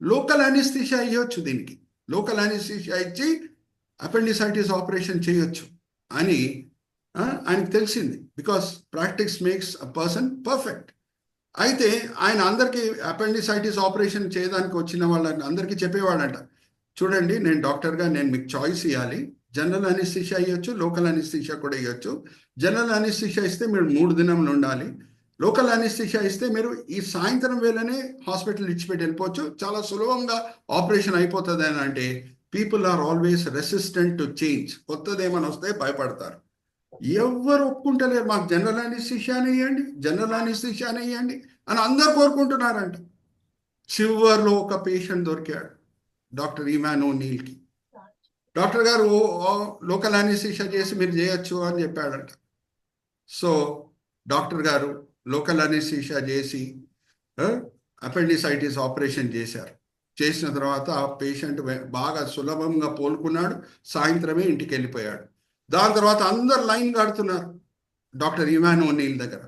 లోకల్ అనెస్థీషియా ఇవ్వచ్చు, దీనికి లోకల్ అనెస్థీషియా ఇచ్చి అపెండిసైటిస్ ఆపరేషన్ చేయొచ్చు అని ఆయనకు తెలిసింది. Because practice makes a person perfect. అయితే ఆయన అందరికీ అపెండిసైటిస్ ఆపరేషన్ చేయడానికి వచ్చిన వాళ్ళని అందరికీ చెప్పేవాడంట, చూడండి నేను డాక్టర్గా నేను మీకు చాయిస్ ఇవ్వాలి, జనరల్ అనెస్థీషియా ఇవ్వచ్చు, లోకల్ అనెస్థీషియా కూడా ఇవ్వచ్చు. జనరల్ అనెస్థీషియా ఇస్తే మీరు 3 దినంలు ఉండాలి, లోకల్ అనెస్థీషియా ఇస్తే మీరు ఈ సాయంత్రం వేళనే హాస్పిటల్ ఇచ్చిపెట్టి వెళ్ళిపోవచ్చు, చాలా సులభంగా ఆపరేషన్ అయిపోతుంది అని అంటే people are always resistant to change. కొత్తది ఏమైనా వస్తే భయపడతారు. ఎవరు ఒప్పుకుంటలేరు, మాకు జనరల్ అనెస్థీషియానే ఇవ్వండి, జనరల్ అనెస్థీషియానే ఇవ్వండి అని అందరు కోరుకుంటున్నారంట. చివర్లో ఒక పేషెంట్ దొరికాడు డాక్టర్ ఈవాన్ ఓనీల్కి. డాక్టర్ గారు లోకల్ అనెస్థీషియా చేసి మీరు చేయొచ్చు అని చెప్పాడంట. సో డాక్టర్ గారు లోకల్ అనెస్థీషియా చేసి అపెండిసైటిస్ ఆపరేషన్ చేశారు. చేసిన తర్వాత ఆ పేషెంట్ బాగా సులభంగా కోలుకున్నాడు, సాయంత్రమే ఇంటికి వెళ్ళిపోయాడు. దాని తర్వాత అందరు లైన్ కడుతున్నారు డాక్టర్ ఈవాన్ ఓనీల్ దగ్గర,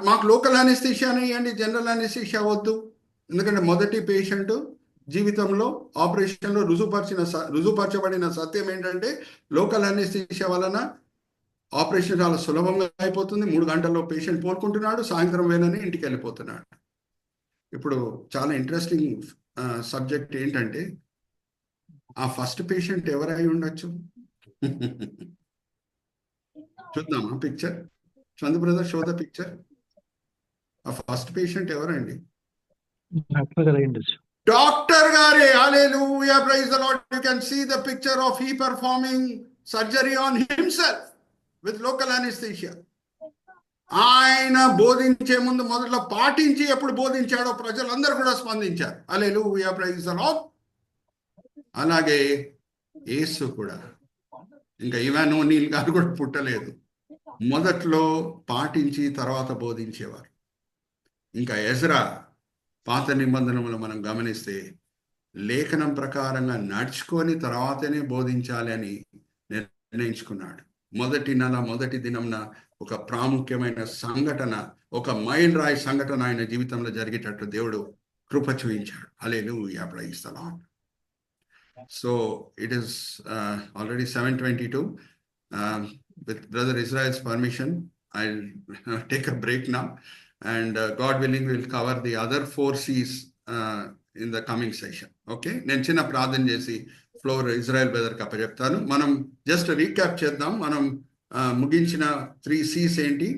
మాకు లోకల్ అనెస్థీషియానే ఇవ్వండి, జనరల్ అనెస్థీషియా వద్దు. ఎందుకంటే మొదటి పేషెంట్ జీవితంలో ఆపరేషన్లో రుజుపరచబడిన సత్యం ఏంటంటే లోకల్ అనెస్థీషియా వలన ఆపరేషన్ చాలా సులభంగా అయిపోతుంది, 3 గంటల్లో పేషెంట్ కోలుకుంటున్నాడు, సాయంత్రం వేళనే ఇంటికి వెళ్ళిపోతున్నాడు. ఇప్పుడు చాలా ఇంట్రెస్టింగ్ సబ్జెక్ట్ ఏంటంటే ఆ ఫస్ట్ పేషెంట్ ఎవరై ఉండొచ్చు? చూద్దామా picture? Chandu brother, show the picture. ఆ ఫస్ట్ పేషెంట్ ఎవరండి? డాక్టర్ గారే. Hallelujah, praise the Lord. You can see the picture of he performing surgery on himself with local anaesthesia. ఆయన బోధించే ముందు మొదట్లో పాటించి ఎప్పుడు బోధించాడో ప్రజలందరూ కూడా స్పందించారు. హల్లెలూయా, ప్రైజ్ ద లార్డ్. అలాగే యేసు కూడా, ఇంకా ఈవాన్ ఓనీల్ గారు కూడా పుట్టలేదు, మొదట్లో పాటించి తర్వాత బోధించేవారు. ఇంకా ఎజ్రా పాత నిబంధనలు మనం గమనిస్తే లేఖనం ప్రకారంగా నడుచుకొని తర్వాతనే బోధించాలి అని నిర్ణయించుకున్నాడు. మొదటి దినంన ఒక ప్రాముఖ్యమైన సంఘటన, ఒక మైల్ రాయి సంఘటన ఆయన జీవితంలో జరిగేటట్టు దేవుడు కృప చూపించాడు. Hallelujah, praise the Lord. So it is already 7:22. With Brother Israel's permission, I'll take a break now, and God willing, we'll cover the other 4 C's in the coming session. Okay? నేను చిన్న ప్రార్థన చేసి ఫ్లోర్ ఇజ్రాయెల్ బ్రదర్ కి అప్పచెప్తాను. మనం జస్ట్ రీక్యాప్ చేద్దాం. మనం ముగించిన 3 C's ఏంటి?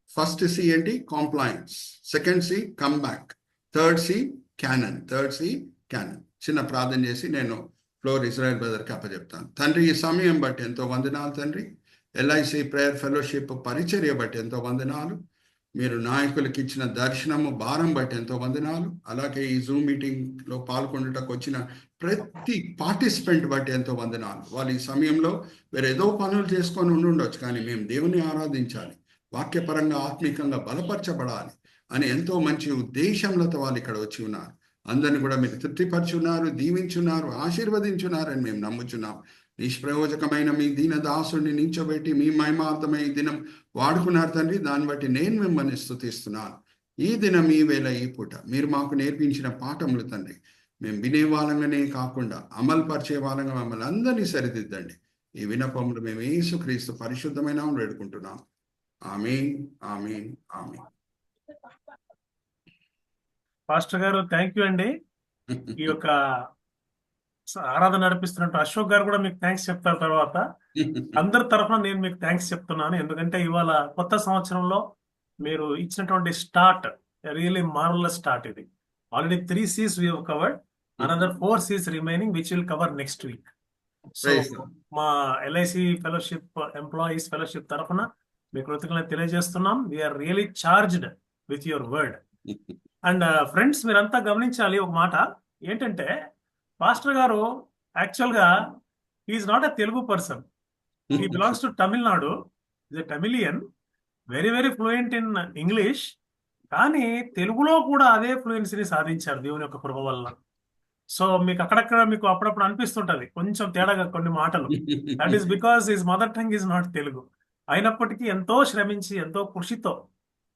ఫస్ట్ C ఏంటి? Compliance. Second C come back. Third C canon. చిన్న ప్రార్థన చేసి నేను ఫ్లోర్ ఇజ్రాయెల్ బ్రదర్ కి అప్పచెప్తాను. తండ్రి, ఈ సమయం బట్టి ఎంతో వందనాలు తండ్రి. LIC ప్రేయర్ ఫెలోషిప్ పరిచర్య బట్టి ఎంతో వందనాలు. మీరు నాయకులకు ఇచ్చిన దర్శనము భారం బట్టి ఎంతో వందనాలు. అలాగే ఈ జూమ్ మీటింగ్ లో పాల్గొనటకు వచ్చిన ప్రతి పార్టిసిపెంట్ బట్టి ఎంతో వందనాలు. వాళ్ళు ఈ సమయంలో వేరేదో పనులు చేసుకొని ఉండొచ్చు, కానీ మేము దేవుని ఆరాధించాలి, వాక్యపరంగా ఆత్మీకంగా బలపరచబడాలి అని ఎంతో మంచి ఉద్దేశంలతో వాళ్ళు ఇక్కడ వచ్చి ఉన్నారు. అందరిని కూడా మీరు తృప్తిపరచున్నారు, దీవించున్నారు, ఆశీర్వదించున్నారు అని మేము నమ్ముచున్నాం. నిష్ప్రయోజకమైన మీ దీన దాసుడిని నించోబెట్టి మీ మహిమార్థమై ఈ దినం వాడుకున్నారు తండ్రి. దాన్ని బట్టి నేను మిమ్మల్ని స్తుతిస్తున్నాను. ఈ దినం, ఈ వేళ, ఈ పూట మీరు మాకు నేర్పించిన పాఠములు తండ్రి, మేము వినే వాళ్ళంగానే కాకుండా అమలు పరిచే వాళ్ళంగా మమ్మల్ని అందరినీ సరిదిద్దండి. ఈ వినపములు మేము యేసుక్రీస్తు పరిశుద్ధమైన వేడుకుంటున్నాం. ఆమేన్, ఆమేన్, ఆమేన్. పాస్టర్ గారు, థ్యాంక్ యూ అండి. ఈ యొక్క ఆరాధన నడిపిస్తున్నట్టు అశోక్ గారు కూడా మీకు థ్యాంక్స్ చెప్తారు. తర్వాత అందరి తరఫున నేను మీకు థ్యాంక్స్ చెప్తున్నాను. ఎందుకంటే ఇవాళ కొత్త సంవత్సరంలో మీరు ఇచ్చినటువంటి స్టార్ట్ రియల్లీ మార్వెలస్ స్టార్ట్. ఇది already 3 C's we have covered, another 4 C's remaining which will cover next week. So మా LIC ఫెలోషిప్ ఎంప్లాయీస్ ఫెలోషిప్ తరఫున మీ కృతజ్ఞతలు తెలియజేస్తున్నాం. We are really charged with your word. And friends, మీరంతా గమనించాలి ఒక మాట. ఏంటంటే పాస్టర్ గారు యాక్చువల్గా is not a Telugu person, he belongs to Tamil Nadu, is a Tamilian, very very fluent in English. కానీ తెలుగులో కూడా అదే ఫ్లూయెన్సీని సాధించారు దేవుని యొక్క కృప వల్ల. సో మీకు అక్కడక్కడ మీకు అప్పుడప్పుడు అనిపిస్తుంటది కొంచెం తేడాగా కొన్ని మాటలు. That is because his mother tongue is not Telugu. అయినప్పటికీ ఎంతో శ్రమించి ఎంతో కృషితో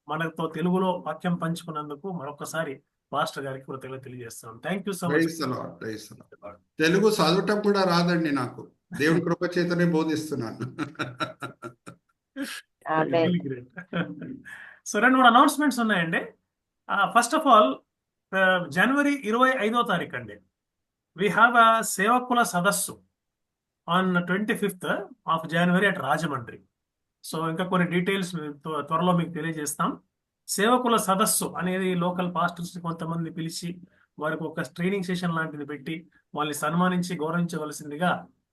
మనతో తెలుగులో వాక్యం పంచుకున్నందుకు మరొకసారి పాస్టర్ గారికి కృతజ్ఞతలు తెలియజేస్తున్నాను. Thank you so much. Praise the Lord, praise the Lord. Telugu చదవటం కూడా రాదండి నాకు, దేవుని కృప చేతనే బోధిస్తున్నాను. సో 2-3 అనౌన్స్మెంట్స్ ఉన్నాయండి. ఫస్ట్ ఆఫ్ ఆల్ జనవరి 25వ తారీఖు అండి, వీ హ్యావ్ అ సేవకుల సదస్సు on 25th of January at Rajahmundry. So ఇంకా కొన్ని డీటెయిల్స్ త్వరలో మీకు తెలియజేస్తాం. సేవకుల సదస్సు అనేది లోకల్ పాస్టర్స్ కొంతమంది పిలిచి వారికి ఒక ట్రైనింగ్ సెషన్ లాంటిది పెట్టి వాళ్ళని సన్మానించి గౌరవించవలసిందిగా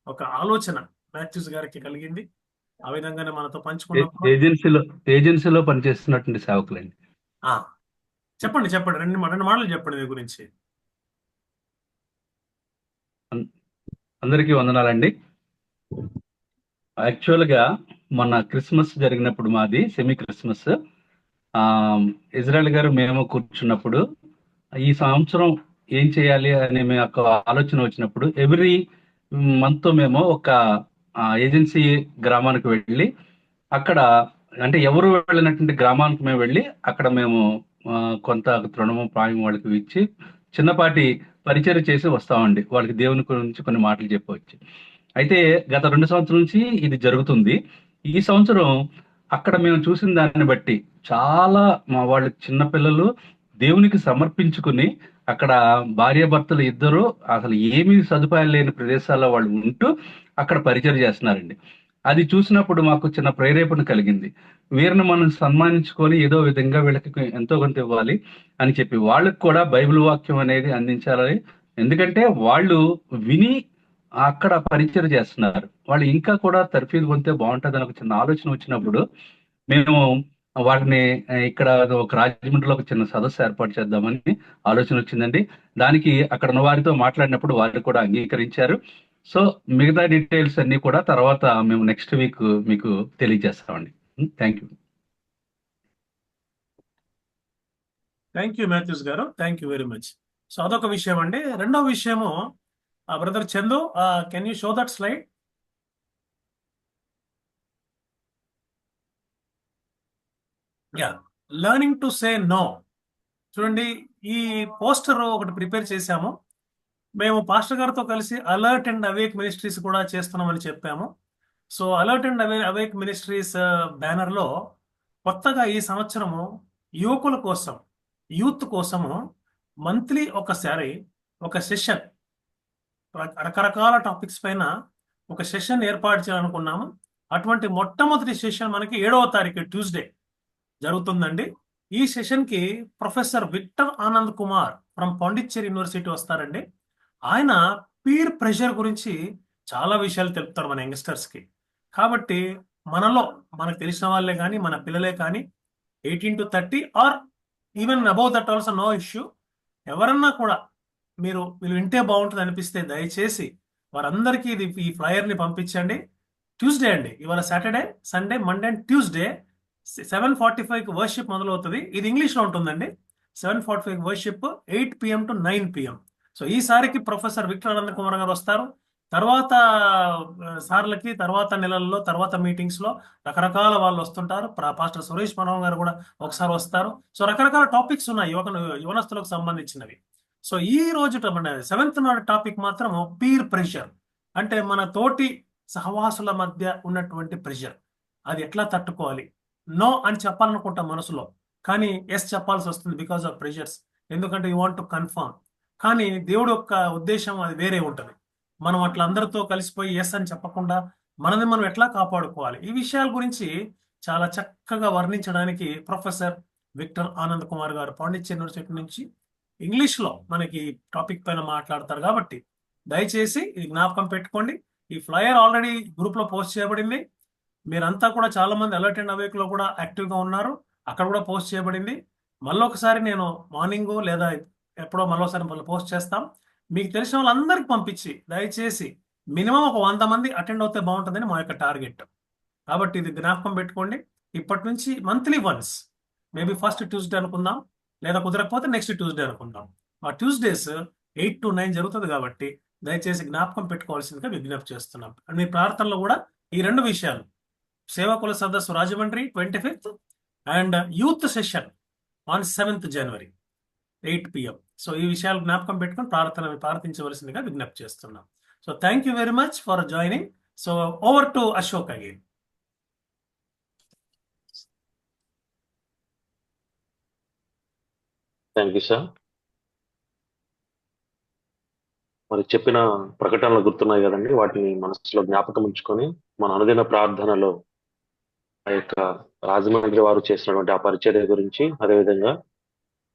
ఒక ఆలోచన మాథ్యూస్ గారికి కలిగింది. ఆ విధంగానే మనతో పంచుకున్నప్పుడు ఏజెన్సీలో పనిచేస్తున్నటువంటి సేవకులండి. చెప్పండి రెండు మాటలు చెప్పండి దీని గురించి. అందరికీ వందనాలండి. యాక్చువల్గా మొన్న క్రిస్మస్ జరిగినప్పుడు, మాది సెమీ క్రిస్మస్, ఇజ్రాయెల్ గారు మేము కూర్చున్నప్పుడు ఈ సంవత్సరం ఏం చేయాలి అనే మీ యొక్క ఆలోచన వచ్చినప్పుడు ఎవ్రీ మంత్ మేము ఒక ఏజెన్సీ గ్రామానికి వెళ్ళి అక్కడ, అంటే ఎవరు వెళ్ళినటువంటి గ్రామానికి మేము వెళ్ళి అక్కడ మేము కొంత తృణము ప్రాయం వాళ్ళకి ఇచ్చి చిన్నపాటి పరిచయం చేసి వస్తామండి. వాళ్ళకి దేవుని గురించి కొన్ని మాటలు చెప్పవచ్చు. అయితే గత 2 సంవత్సరాల నుంచి ఇది జరుగుతుంది. ఈ సంవత్సరం అక్కడ మేము చూసిన దాన్ని బట్టి చాలా మా వాళ్ళు చిన్నపిల్లలు దేవునికి సమర్పించుకుని అక్కడ భార్యాభర్తలు ఇద్దరు అసలు ఏమీ సదుపాయాలు లేని ప్రదేశాల్లో వాళ్ళు ఉంటూ అక్కడ పరిచయం చేస్తున్నారండి. అది చూసినప్పుడు మాకు చిన్న ప్రేరేపణ కలిగింది. వీరిని మనం సన్మానించుకొని ఏదో విధంగా వీళ్ళకి ఎంతో కొంత ఇవ్వాలి అని చెప్పి వాళ్ళకి కూడా బైబిల్ వాక్యం అనేది అందించాలని. ఎందుకంటే వాళ్ళు విని అక్కడ పరిచయం చేస్తున్నారు, వాళ్ళు ఇంకా కూడా తర్ఫీదు పొందితే బాగుంటుంది అని ఒక చిన్న ఆలోచన వచ్చినప్పుడు మేము వాటిని ఇక్కడ ఒక రాజమండ్రిలో ఒక చిన్న సదస్సు ఏర్పాటు చేద్దామని ఆలోచన వచ్చిందండి. దానికి అక్కడ ఉన్న వారితో మాట్లాడినప్పుడు వారు కూడా అంగీకరించారు. సో మిగతా డీటెయిల్స్ అన్ని కూడా తర్వాత మేము నెక్స్ట్ వీక్ మీకు తెలియజేస్తామండి. Thank you. Thank you Matthews గారు, thank you very much. So అదొక విషయం అండి. రెండవ విషయము, brother Chandu, can you show that slide? Yeah, learning to say no. చూడండి, ఈ పోస్టర్ ఒకటి ప్రిపేర్ చేశాము. మేము పాస్టర్ గారితో కలిసి అలర్ట్ అండ్ అవేక్ మినిస్ట్రీస్ కూడా చేస్తున్నామని చెప్పాము. So alert and awake ministries బ్యానర్లో కొత్తగా ఈ సంవత్సరము యువకుల కోసం, యూత్ కోసము మంత్లీ ఒకసారి ఒక సెషన్, రకరకాల టాపిక్స్ పైన ఒక సెషన్ ఏర్పాటు చేయాలనుకున్నాము. అటువంటి మొట్టమొదటి సెషన్ మనకి 7వ తారీఖు ట్యూస్డే జరుగుతుందండి. ఈ సెషన్కి professor Victor Anand Kumar from Pondicherry university వస్తారండి. ఆయన పీర్ ప్రెషర్ గురించి చాలా విషయాలు తెలుపుతారు మన యంగ్స్టర్స్కి. కాబట్టి మనలో మనకు తెలిసిన వాళ్ళే కానీ, మన పిల్లలే కానీ 18 to 30 or even above that also no issue, ఎవరన్నా కూడా మీరు వింటే బాగుంటుంది అనిపిస్తే దయచేసి వారందరికీ ఈ ఫ్లైయర్ని పంపించండి. ట్యూస్డే అండి, ఇవాళ Saturday, Sunday, Monday and Tuesday 7:45కి వర్షిప్ మొదలవుతుంది. ఇది ఇంగ్లీష్లో ఉంటుందండి. 7:45 worship, 8 PM to 9 PM. So ఈసారికి ప్రొఫెసర్ విక్టర్ ఆనంద్ కుమార్ గారు వస్తారు. తర్వాత సార్లకి తర్వాత నెలల్లో తర్వాత మీటింగ్స్లో రకరకాల వాళ్ళు వస్తుంటారు. పాస్టర్ సురేష్ మనోహర్ గారు కూడా ఒకసారి వస్తారు. సో రకరకాల టాపిక్స్ ఉన్నాయి యువనస్తులకు సంబంధించినవి. సో ఈ రోజు 7th నాడు టాపిక్ మాత్రం పీర్ ప్రెషర్, అంటే మన తోటి సహవాసుల మధ్య ఉన్నటువంటి ప్రెషర్, అది ఎట్లా తట్టుకోవాలి. నో అని చెప్పాలనుకుంటాం మనసులో, కానీ ఎస్ చెప్పాల్సి వస్తుంది బికాస్ ఆఫ్ ప్రెషర్స్. ఎందుకంటే యూ వాంట్ టు కన్ఫర్మ్, కానీ దేవుడు యొక్క ఉద్దేశం అది వేరే ఉంటుంది. మనం అట్లా అందరితో కలిసిపోయి ఎస్ అని చెప్పకుండా మనది మనం ఎట్లా కాపాడుకోవాలి, ఈ విషయాల గురించి చాలా చక్కగా వర్ణించడానికి ప్రొఫెసర్ విక్టర్ ఆనంద్ కుమార్ గారు పాండిచ్చేరి యూనివర్సిటీ నుంచి ఇంగ్లీష్లో మనకి టాపిక్ పైన మాట్లాడతారు. కాబట్టి దయచేసి ఇది జ్ఞాపకం పెట్టుకోండి. ఈ ఫ్లైయర్ ఆల్రెడీ గ్రూప్లో పోస్ట్ చేయబడింది. మీరంతా కూడా చాలా మంది అలర్ట్ అండ్ అవేక్లో కూడా యాక్టివ్గా ఉన్నారు, అక్కడ కూడా పోస్ట్ చేయబడింది. మళ్ళీ ఒకసారి నేను మార్నింగ్ లేదా ఎప్పుడో మరోసారి పోస్ట్ చేస్తాం. మీకు తెలిసిన వాళ్ళందరికీ పంపించి దయచేసి మినిమం ఒక 100 మంది అటెండ్ అవుతే బాగుంటుందని మా యొక్క టార్గెట్. కాబట్టి ఇది జ్ఞాపకం పెట్టుకోండి. ఇప్పటి నుంచి monthly once, maybe first Tuesday అనుకుందాం, లేదా కుదరకపోతే నెక్స్ట్ ట్యూస్డే అనుకుందాం. ఆ ట్యూస్డేస్ 8 to 9 జరుగుతుంది కాబట్టి దయచేసి జ్ఞాపకం పెట్టుకోవాల్సిందిగా విజ్ఞప్తి చేస్తున్నాం. అండ్ మీ ప్రార్థనలో కూడా ఈ 2 విషయాలు, సేవకుల సదస్సు Rajahmundry 25th and youth session on 7th January 8 PM. So ఈ విషయాలు జ్ఞాపకం పెట్టుకొని ప్రార్థించవలసిందిగా విజ్ఞప్తి చేస్తున్నాం. So thank you very much for joining. So over to Ashok again. Thank you sir. మరి చెప్పిన ప్రకటనలు గుర్తున్నాయి కదండి, వాటిని మనసులో జ్ఞాపకం ఉంచుకొని మన అనుదిన ప్రార్థనలో ఆ యొక్క రాజమండ్రి వారు చేసినటువంటి ఆ పరిచర్య గురించి, అదేవిధంగా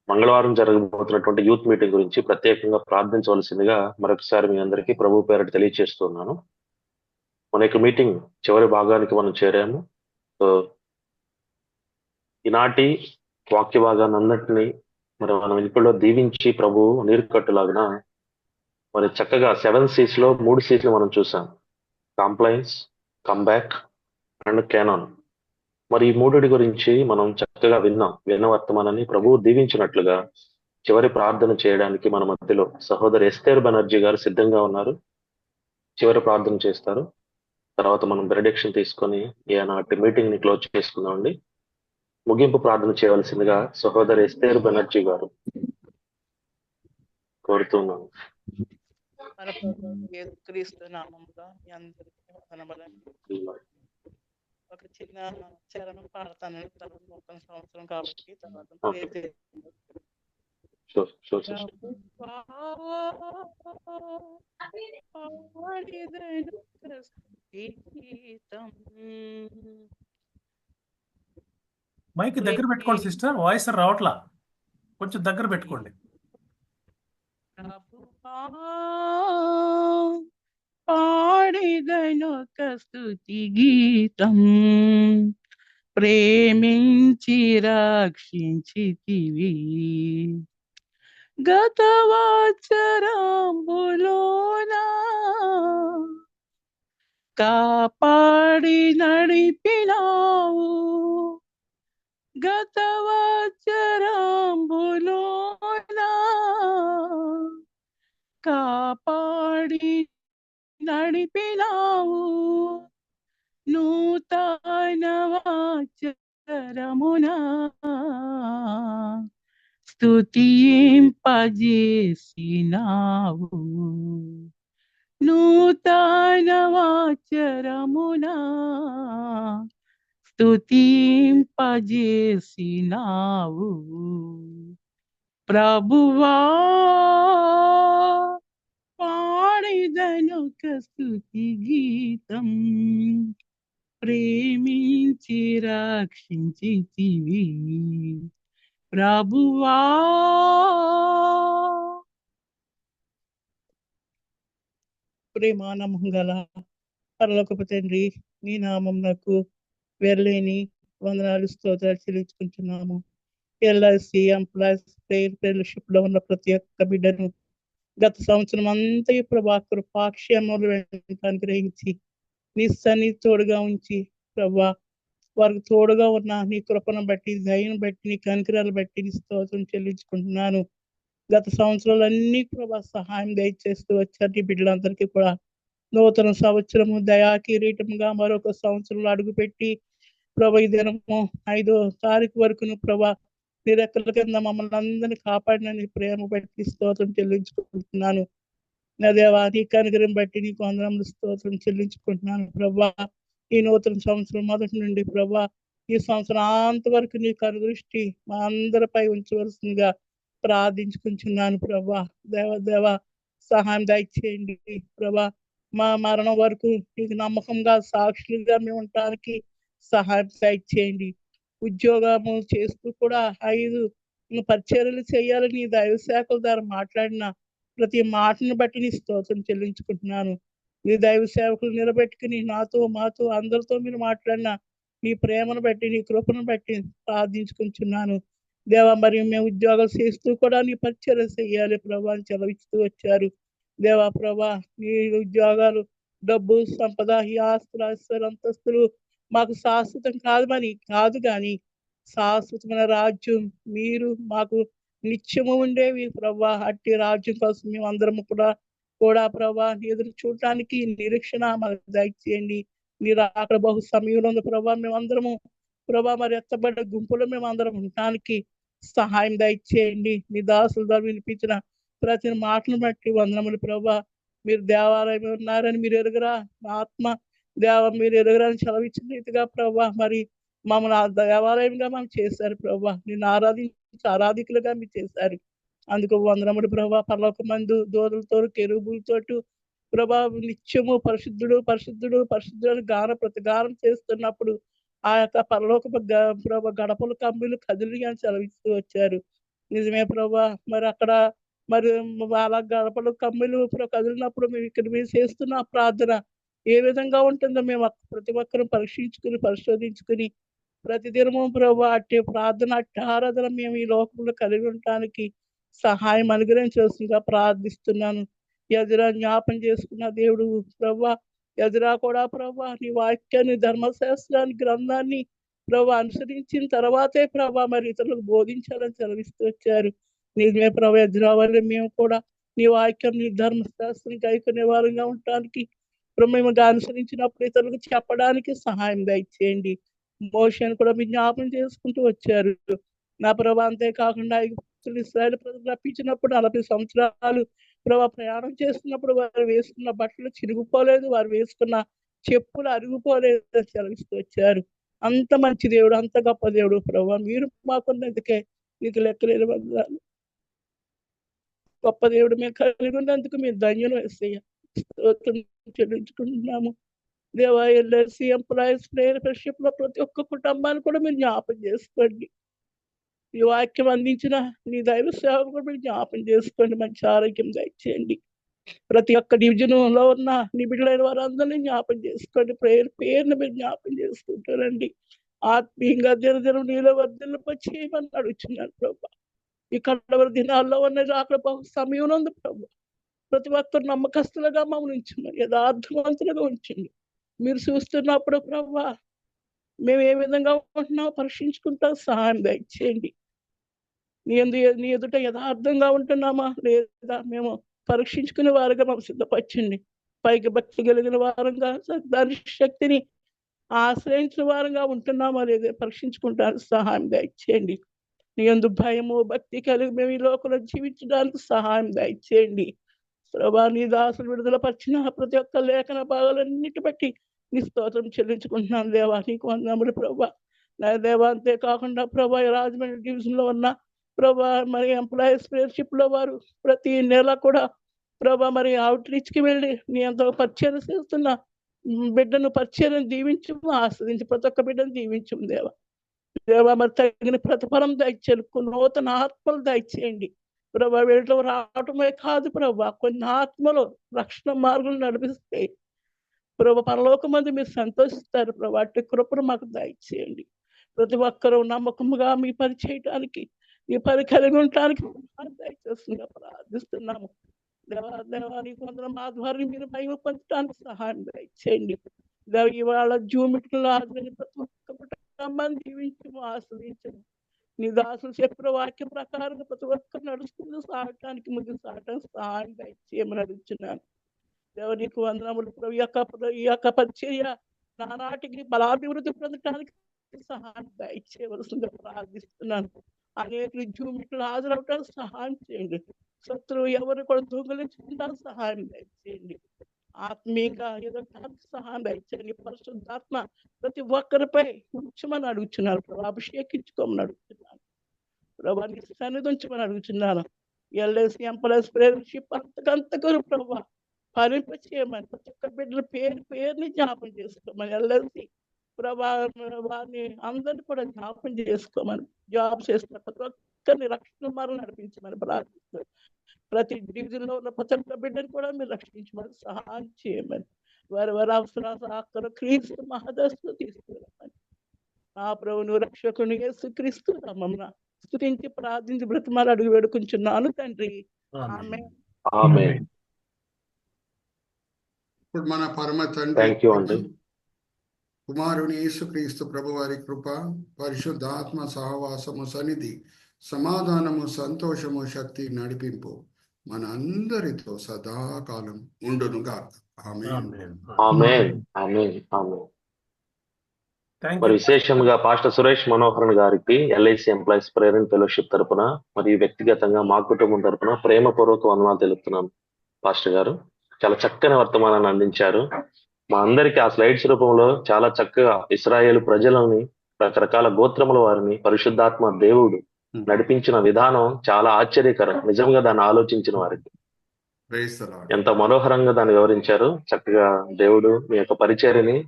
మంగళవారం జరగబోతున్నటువంటి యూత్ మీటింగ్ గురించి ప్రత్యేకంగా ప్రార్థించవలసిందిగా మరొకసారి మీ అందరికీ ప్రభు పేరట తెలియజేస్తున్నాను. మన యొక్క మీటింగ్ చివరి భాగానికి మనం చేరాము. సో ఈనాటి వాక్య భాగాన్ని అన్నింటినీ మరి మనం ఇంట్లో దీవించి ప్రభు నీరు కట్టులాగిన మరి చక్కగా 7 C's లో 3 C's మనం చూసాం. Compliance, comeback and Canaan. మరి ఈ మూడిటి గురించి మనం చక్కగా విన్న వర్తమానాన్ని ప్రభు దీవించినట్లుగా చివరి ప్రార్థన చేయడానికి మన మధ్యలో సహోదరు ఎస్తేర్ బెనర్జీ గారు సిద్ధంగా ఉన్నారు. చివరి ప్రార్థన చేస్తారు. తర్వాత మనం బెనడిక్షన్ తీసుకొని ఈనాటి మీటింగ్ ని క్లోజ్ చేసుకుందామండి. ముగింపు ప్రార్థన చేయవలసిందిగా సహోదరు ఎస్తేర్ బెనర్జీ గారు కోరుతున్నాను. మన ప్రభు యేసుక్రీస్తు నామములో మీ అందరికీ వందనములండి. ఒక చిన్న చరణం పాడతానని, తర్వాత నూతన సంవత్సరం కాబట్టి తర్వాత మైక్ దగ్గర పెట్టుకోండి సిస్టర్, వాయిస్ రావట్లా, కొంచెం దగ్గర పెట్టుకోండి. పాడిదనొక స్తుతి గీతం, ప్రేమించి రక్షించితివి, గత వాచరంబులోనా కాపాడి నడిపినావు, గత వాచరంబులోనా కాపాడి నడిపినావు, నూతన వాచరమునా స్తుతింపజేసినావు, నూతన వాచరమునా స్తుతింపజేసినావు. ప్రభువా పాడిదనొక స్తుతి గీతం, ప్రేమించి రక్షించితివి, ప్రభువా. ప్రేమానమం గల పరలోకపు తండ్రి, నీ నామమునకు వెరలేని వందనాలు స్తోత్రాలు చెల్లించుకుంటున్నాము. ఎల్ఐసి ఎంప్లాయీస్ ప్రేయర్ ఫెలోషిప్ లో ఉన్న ప్రతి ఒక్క బిడ్డను గత సంవత్సరం అంతా ప్రభా కృపాక్షేమములు వెంట అనుగ్రహించి నీ సన్నిధి తోడుగా ఉంచి ప్రభా వారికి తోడుగా ఉన్న నీ కృపను బట్టి, దయను బట్టి, నీ కనికరాలు బట్టి నీ స్తోత్రం చెల్లించుకుంటున్నాను. గత సంవత్సరాలన్నీ ప్రభా సహాయం దయచేస్తూ వచ్చారు నీ బిడ్డలందరికీ కూడా. నూతన సంవత్సరము దయా కిరీటముగా మరొక సంవత్సరంలో అడుగుపెట్టి ప్రభా ఈ దినము 5వ తారీఖు వరకును ప్రభా నీ రెక్కల కింద మమ్మల్ని అందరినీ కాపాడిన నీ ప్రేమ బట్టి స్తోత్రం చెల్లించుకుంటున్నాను. నా దేవా నీ కనికరం బట్టి నీకు వందనములు స్తోత్రం చెల్లించుకుంటున్నాను ప్రభా. ఈ నూతన సంవత్సరం మొదటి నుండి ప్రభా ఈ సంవత్సరం అంతవరకు నీ కనుదృష్టి మా అందరిపై ఉంచవలసిందిగా ప్రార్థించుకుంటున్నాను ప్రభా. దేవ సహాయం దయచేయండి ప్రభా. మా మరణం వరకు నీకు నమ్మకంగా సాక్షులుగా మేము ఉండటానికి సహాయం దయచేయండి. ఉద్యోగము చేస్తూ కూడా 5 పరిచర్యలు చేయాలని దైవ శాఖల ద్వారా మాట్లాడిన ప్రతి మాటను బట్టి నీ స్తోత్రం చెల్లించుకుంటున్నాను. నీ దైవ సేవకులు నిలబెట్టుకుని నాతో మాతో అందరితో మీరు మాట్లాడిన నీ ప్రేమను బట్టి, నీ కృపను బట్టి ప్రార్థించుకుంటున్నాను. దేవా మరి మేము ఉద్యోగాలు చేస్తూ కూడా నీ పరిచయం చేయాలి ప్రభా అని సెలవిస్తూ వచ్చారు. దేవా ప్రభా నీ ఉద్యోగాలు, డబ్బు, సంపద, ఈ ఆస్తులు, అంతస్తులు మాకు శాశ్వతం కాదు కానీ శాశ్వతమైన రాజ్యం మీరు మాకు నిత్యము ఉండేవి ప్రభా. అట్టి రాజ్యం కోసం మేము అందరము కూడా ప్రభా ఎదురు చూడటానికి నిరీక్షణ మాకు దయచేయండి. మీరు అక్కడ బహు సమయంలో ఉంది ప్రభా. మేమందరము ప్రభా మరి ఎత్తబడ్డ గుంపులో మేము అందరం ఉండటానికి సహాయం దయచేయండి. నీ దాసుల ద్వారా వినిపించిన ప్రతి మాటను బట్టి వందనములు ప్రభా. మీరు దేవాలయం ఉన్నారని మీరు ఎరుగరా, మా ఆత్మ మీరు ఎరుగరని సెలవిచ్చిన రీతిగా ప్రభా మరి మమ్మల్ని ఆ దేవాలయంగా మనం చేశారు ప్రభా. నిన్ను ఆరాధికులుగా మీరు చేశారు. అందుకు వందనములు ప్రభా. పరలోకమందు దూతలతో, కెరూబులతో ప్రభా నిత్యము పరిశుద్ధుడు పరిశుద్ధుడు పరిశుద్ధుడు ప్రతిగానం చేస్తున్నప్పుడు ఆ యొక్క పరలోక ప్రభా గడపలు కమ్మిలు కదిలి అని సెలవిస్తూ వచ్చారు. నిజమే ప్రభా. మరి అక్కడ మరి అలా గడపలు కమ్మిలు కదిలినప్పుడు మేము ఇక్కడ మీరు చేస్తున్న ప్రార్థన ఏ విధంగా ఉంటుందో మేము ప్రతి ఒక్కరూ పరిశోధించుకుని ప్రతిదినము ప్రభా అట్టి ప్రార్థన, అట్టి ఆరాధన మేము ఈ లోకంలో కలిగి ఉండటానికి సహాయం అనుగ్రహించవలసిందిగా ప్రార్థిస్తున్నాను. ఎదురా జ్ఞాపం చేసుకున్న దేవుడు ప్రభా. ఎదురా కూడా ప్రభా నీ వాక్యాన్ని, ధర్మశాస్త్రాన్ని, గ్రంథాన్ని ప్రభా అనుసరించిన తర్వాతే ప్రభా మరి ఇతరులకు బోధించాలని సెలవిస్తూ వచ్చారు. నిజమే ప్రభా. ఎదురా వల్ల మేము కూడా నీ వాక్యం, నీ ధర్మశాస్త్రం కైకొనే వారంగా ఉండటానికి మేము అనుసరించినప్పుడు ఇతరులకు చెప్పడానికి సహాయం దయచేయండి. మోషేను కూడా మీరు జ్ఞాపం చేసుకుంటూ వచ్చారు నా ప్రభా. అంతేకాకుండా ఇశ్రాయేలు ప్రజలు రప్పించినప్పుడు 40 సంవత్సరాలు ప్రభా ప్రయాణం చేస్తున్నప్పుడు వారు వేసుకున్న బట్టలు చిరిగిపోలేదు, వారు వేసుకున్న చెప్పులు అరిగిపోలేదు సెలవిస్తూ వచ్చారు. అంత మంచి దేవుడు, అంత గొప్ప దేవుడు ప్రభా. మీరు మాకున్నందుకే మీకు లెక్కలేని వందనాలు. గొప్ప దేవుడు మేము కలిగి ఉన్నందుకు మీరు ధన్యులు వేసేయ చెల్లించుకుంటున్నాము. దేవా ఎల్ఎల్సి ఎంప్లాయీస్ ప్రేయర్ ఫెలోషిప్ లో ప్రతి ఒక్క కుటుంబాన్ని కూడా మీరు జ్ఞాపం చేసుకోండి. ఈ వాక్యం అందించిన నీ దైవ సేవకు కూడా మీరు జ్ఞాపం చేసుకోండి. మంచి ఆరోగ్యం దయచేయండి. ప్రతి ఒక్క డివిజన్ లో ఉన్న నిబిడలైన వారందరినీ జ్ఞాపం చేసుకోండి. పేరును మీరు జ్ఞాపం చేసుకుంటారండి. ఆత్మీయంగా దినదినం నీలో వర్ధనలు చేయమని అడుగుతున్నాను ప్రభా. ఈ కడవరి దినాల్లో ఉన్నది అక్కడ బహు సమయం ఉంది ప్రభా. ప్రతి ఒక్కరు నమ్మకస్తులుగా మమ్మల్ని ఉంచండి, యథార్థవంతులుగా ఉంచండి. మీరు చూస్తున్నప్పుడు ప్రభా మేము ఏ విధంగా ఉంటున్నామో పరీక్షించుకుంటా సహాయం దయచేయండి. నీ ఎదుట యథార్థంగా ఉంటున్నామా లేదా మేము పరీక్షించుకునే వారుగా మాకు సిద్ధపరచండి. పైకి భక్తి కలిగిన వారంగా, దాని శక్తిని ఆశ్రయించిన వారంగా ఉంటున్నామా లేదా పరీక్షించుకుంటానికి సహాయం దయచేయండి. నీ యందు భయము భక్తి కలిగి మేము ఈ లోకంలో జీవించడానికి సహాయం దయచేయండి ప్రభా. నీ దాసులు విడుదల పరిచిన ప్రతి ఒక్క లేఖన భాగాలన్నిటి బట్టి నీ స్తోత్రం చెల్లించుకుంటున్నాను దేవా. నీకు వందనములు ప్రభా. నా దేవా. అంతేకాకుండా ప్రభా రాజమండ్రి డివిజన్ లో ఉన్న ప్రభా మరి ఎంప్లాయీస్ ఫెలోషిప్ లో వారు ప్రతి నెల కూడా ప్రభా మరి అవుట్ రీచ్ కి వెళ్ళి నీ ఎంతో పరిచయం చేస్తున్న బిడ్డను పరిచయం దీవించము, ఆస్వాదించి ప్రతి ఒక్క బిడ్డను దీవించము దేవా. దేవా మరి తగిన ప్రతిఫలం దయచేయండి. నూతన ఆత్మలు దయచేయండి ప్రభా. వీటిలో రావటమే కాదు ప్రభా, కొన్ని ఆత్మలు రక్షణ మార్గం నడిపిస్తే ప్రభా పరలోక మంది మీరు సంతోషిస్తారు ప్రభా. అట్టి కృపను మాకు దయచేయండి. ప్రతి ఒక్కరూ నమ్మకముగా మీ పని చేయటానికి, ఈ పని కలిగి ఉండటానికి దయచేస్తుందిగా ప్రార్థిస్తున్నాము దేవా. దేవానికి వందనం. మా ద్వారా మీరు భయం పొందడానికి సహాయం దయచేయండి. ఇవాళ జూమిట్లో హాజరైన ప్రతి ఒక్క కుటుంబాన్ని దీవించము, ఆశ్రయించము. నీ దాసులు చెప్పిన వాక్యం ప్రకారం ప్రతి ఒక్కరు నడుస్తుంది సాగటానికి ముందు సాగటానికి సహాయం దయచేయమని అడుగుతున్నాను దేవ. నీకు వందనములు ప్రభు. ఈ యొక్క పరిచర్య నానాటికి బలాభివృద్ధి పొందటానికి సహాయం దయచేయవలసిందిగా ప్రార్థిస్తున్నాను. అనేక జూమిట్లు హాజరవటానికి సహాయం చేయండి. శత్రువు ఎవరు కూడా దొంగలించడానికి సహాయం దయచేయండి. ఆత్మీయంగా ఎదగటానికి సహాయం దయచేయండి. పరిశుద్ధాత్మ ప్రతి ఒక్కరిపై ఉంచమని అడుగుతున్నాను ప్రభు. అభిషేకించుకోమని అడుగుతున్నాను ప్రభా. నీ సన్నిధి ఉంచమని అడుగుతున్నాను. ఎల్ఎల్సి ఎంప్లాయీస్ ప్రేయర్ ఫెలోషిప్ అంతకంతకు ప్రభా ఫలింప చేయమని ప్రతి ఒక్క బిడ్డల పేరుని జ్ఞాపం చేసుకోమని ఎల్ఎల్సి ప్రభా వారిని అందరినీ కూడా జ్ఞాపం చేసుకోమని, జాబ్ చేస్తున్న ప్రతి ఒక్కరిని రక్షణ మార్గం నడిపించమని ప్రార్థిస్తున్నాను. ప్రతి డివిజన్ లో ఉన్న ప్రతి ఒక్క బిడ్డను కూడా మీరు రక్షించమని సహాయం చేయమని, వారి అవసరాలు క్రీస్తు మహదస్సు తీసుకురామని నా ప్రభువును రక్షకుని యేసుక్రీస్తు నామమున స్తుతించి ప్రార్థించి బ్రతిమాలు అడుగు వేడుకుంటున్నాను తండ్రి. ఆమె ఆమేన్. ఇప్పుడు మన పరమ థ్యాంక్ యూ అండి. తండ్రి కుమారుని యేసుక్రీస్తు ప్రభు వారి కృప, పరిశుద్ధాత్మ సహవాసము, సన్నిధి, సమాధానము, సంతోషము, శక్తి, నడిపింపు మన అందరితో సదాకాలం ఉండునుగాక. ఆమేన్. ఆమేన్. ఆమేన్. ఆమేన్. థ్యాంక్ మరి యూ. విశేషంగా పాస్టర్ సురేష్ మనోహరన్ గారికి ఎల్ఐసి ఎంప్లాయీస్ ప్రేరణ ఫెలోషిప్ తరపున మరియు వ్యక్తిగతంగా మా కుటుంబం తరపున ప్రేమపూర్వక వందనాలు తెలుపుతున్నాను. పాస్టర్ గారు చాలా చక్కని వర్తమానాన్ని అందించారు. మా అందరికి ఆ స్లైడ్స్ రూపంలో చాలా చక్కగా ఇశ్రాయేలు ప్రజలని, రకరకాల గోత్రముల వారిని పరిశుద్ధాత్మ దేవుడు నడిపించిన విధానం చాలా ఆశ్చర్యకరం. నిజంగా దాన్ని ఆలోచించిన వారికి Praise the Lord. ఎంత మనోహరంగా దాన్ని వివరించారు. చక్కగా దేవుడు మీ యొక్క పరిచర్యని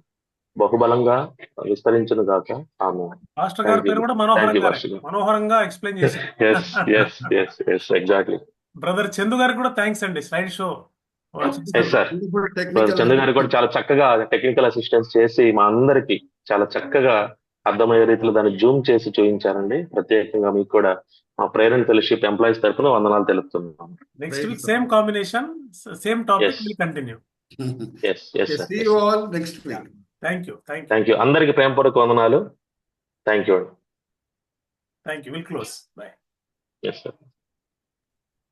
బహుబలంగా విస్తరించును గాక. ఆమె పాస్టర్ గారి పేరు కూడా మనోహరం గారే. మనోహరంగా ఎక్స్ప్లెయిన్ చేశారు. ఎగ్జాక్ట్లీ. బ్రదర్ చందు గారికి కూడా థ్యాంక్స్ అండి. Slide show yes sir. Chandu గారికి కూడా చాలా చక్కగా టెక్నికల్ అసిస్టెన్స్ చేసి మా అందరికి చాలా చక్కగా అర్థమయ్యే రీతిలో దాన్ని జూమ్ చేసి చూపించారండి. ప్రత్యేకంగా మీకు కూడా మా ప్రేరణ ఫెలోషిప్ ఎంప్లాయీస్ తరఫున వందనాలు తెలుపుతున్నాం. Next week same combination, same topic Yes. Will continue. Yes yes See you all next week. Thank you. Thank you. Thank you. అందరికి ప్రేమపూర్వక వందనాలు. Thank you. Thank you. Will close. Bye. Yes sir.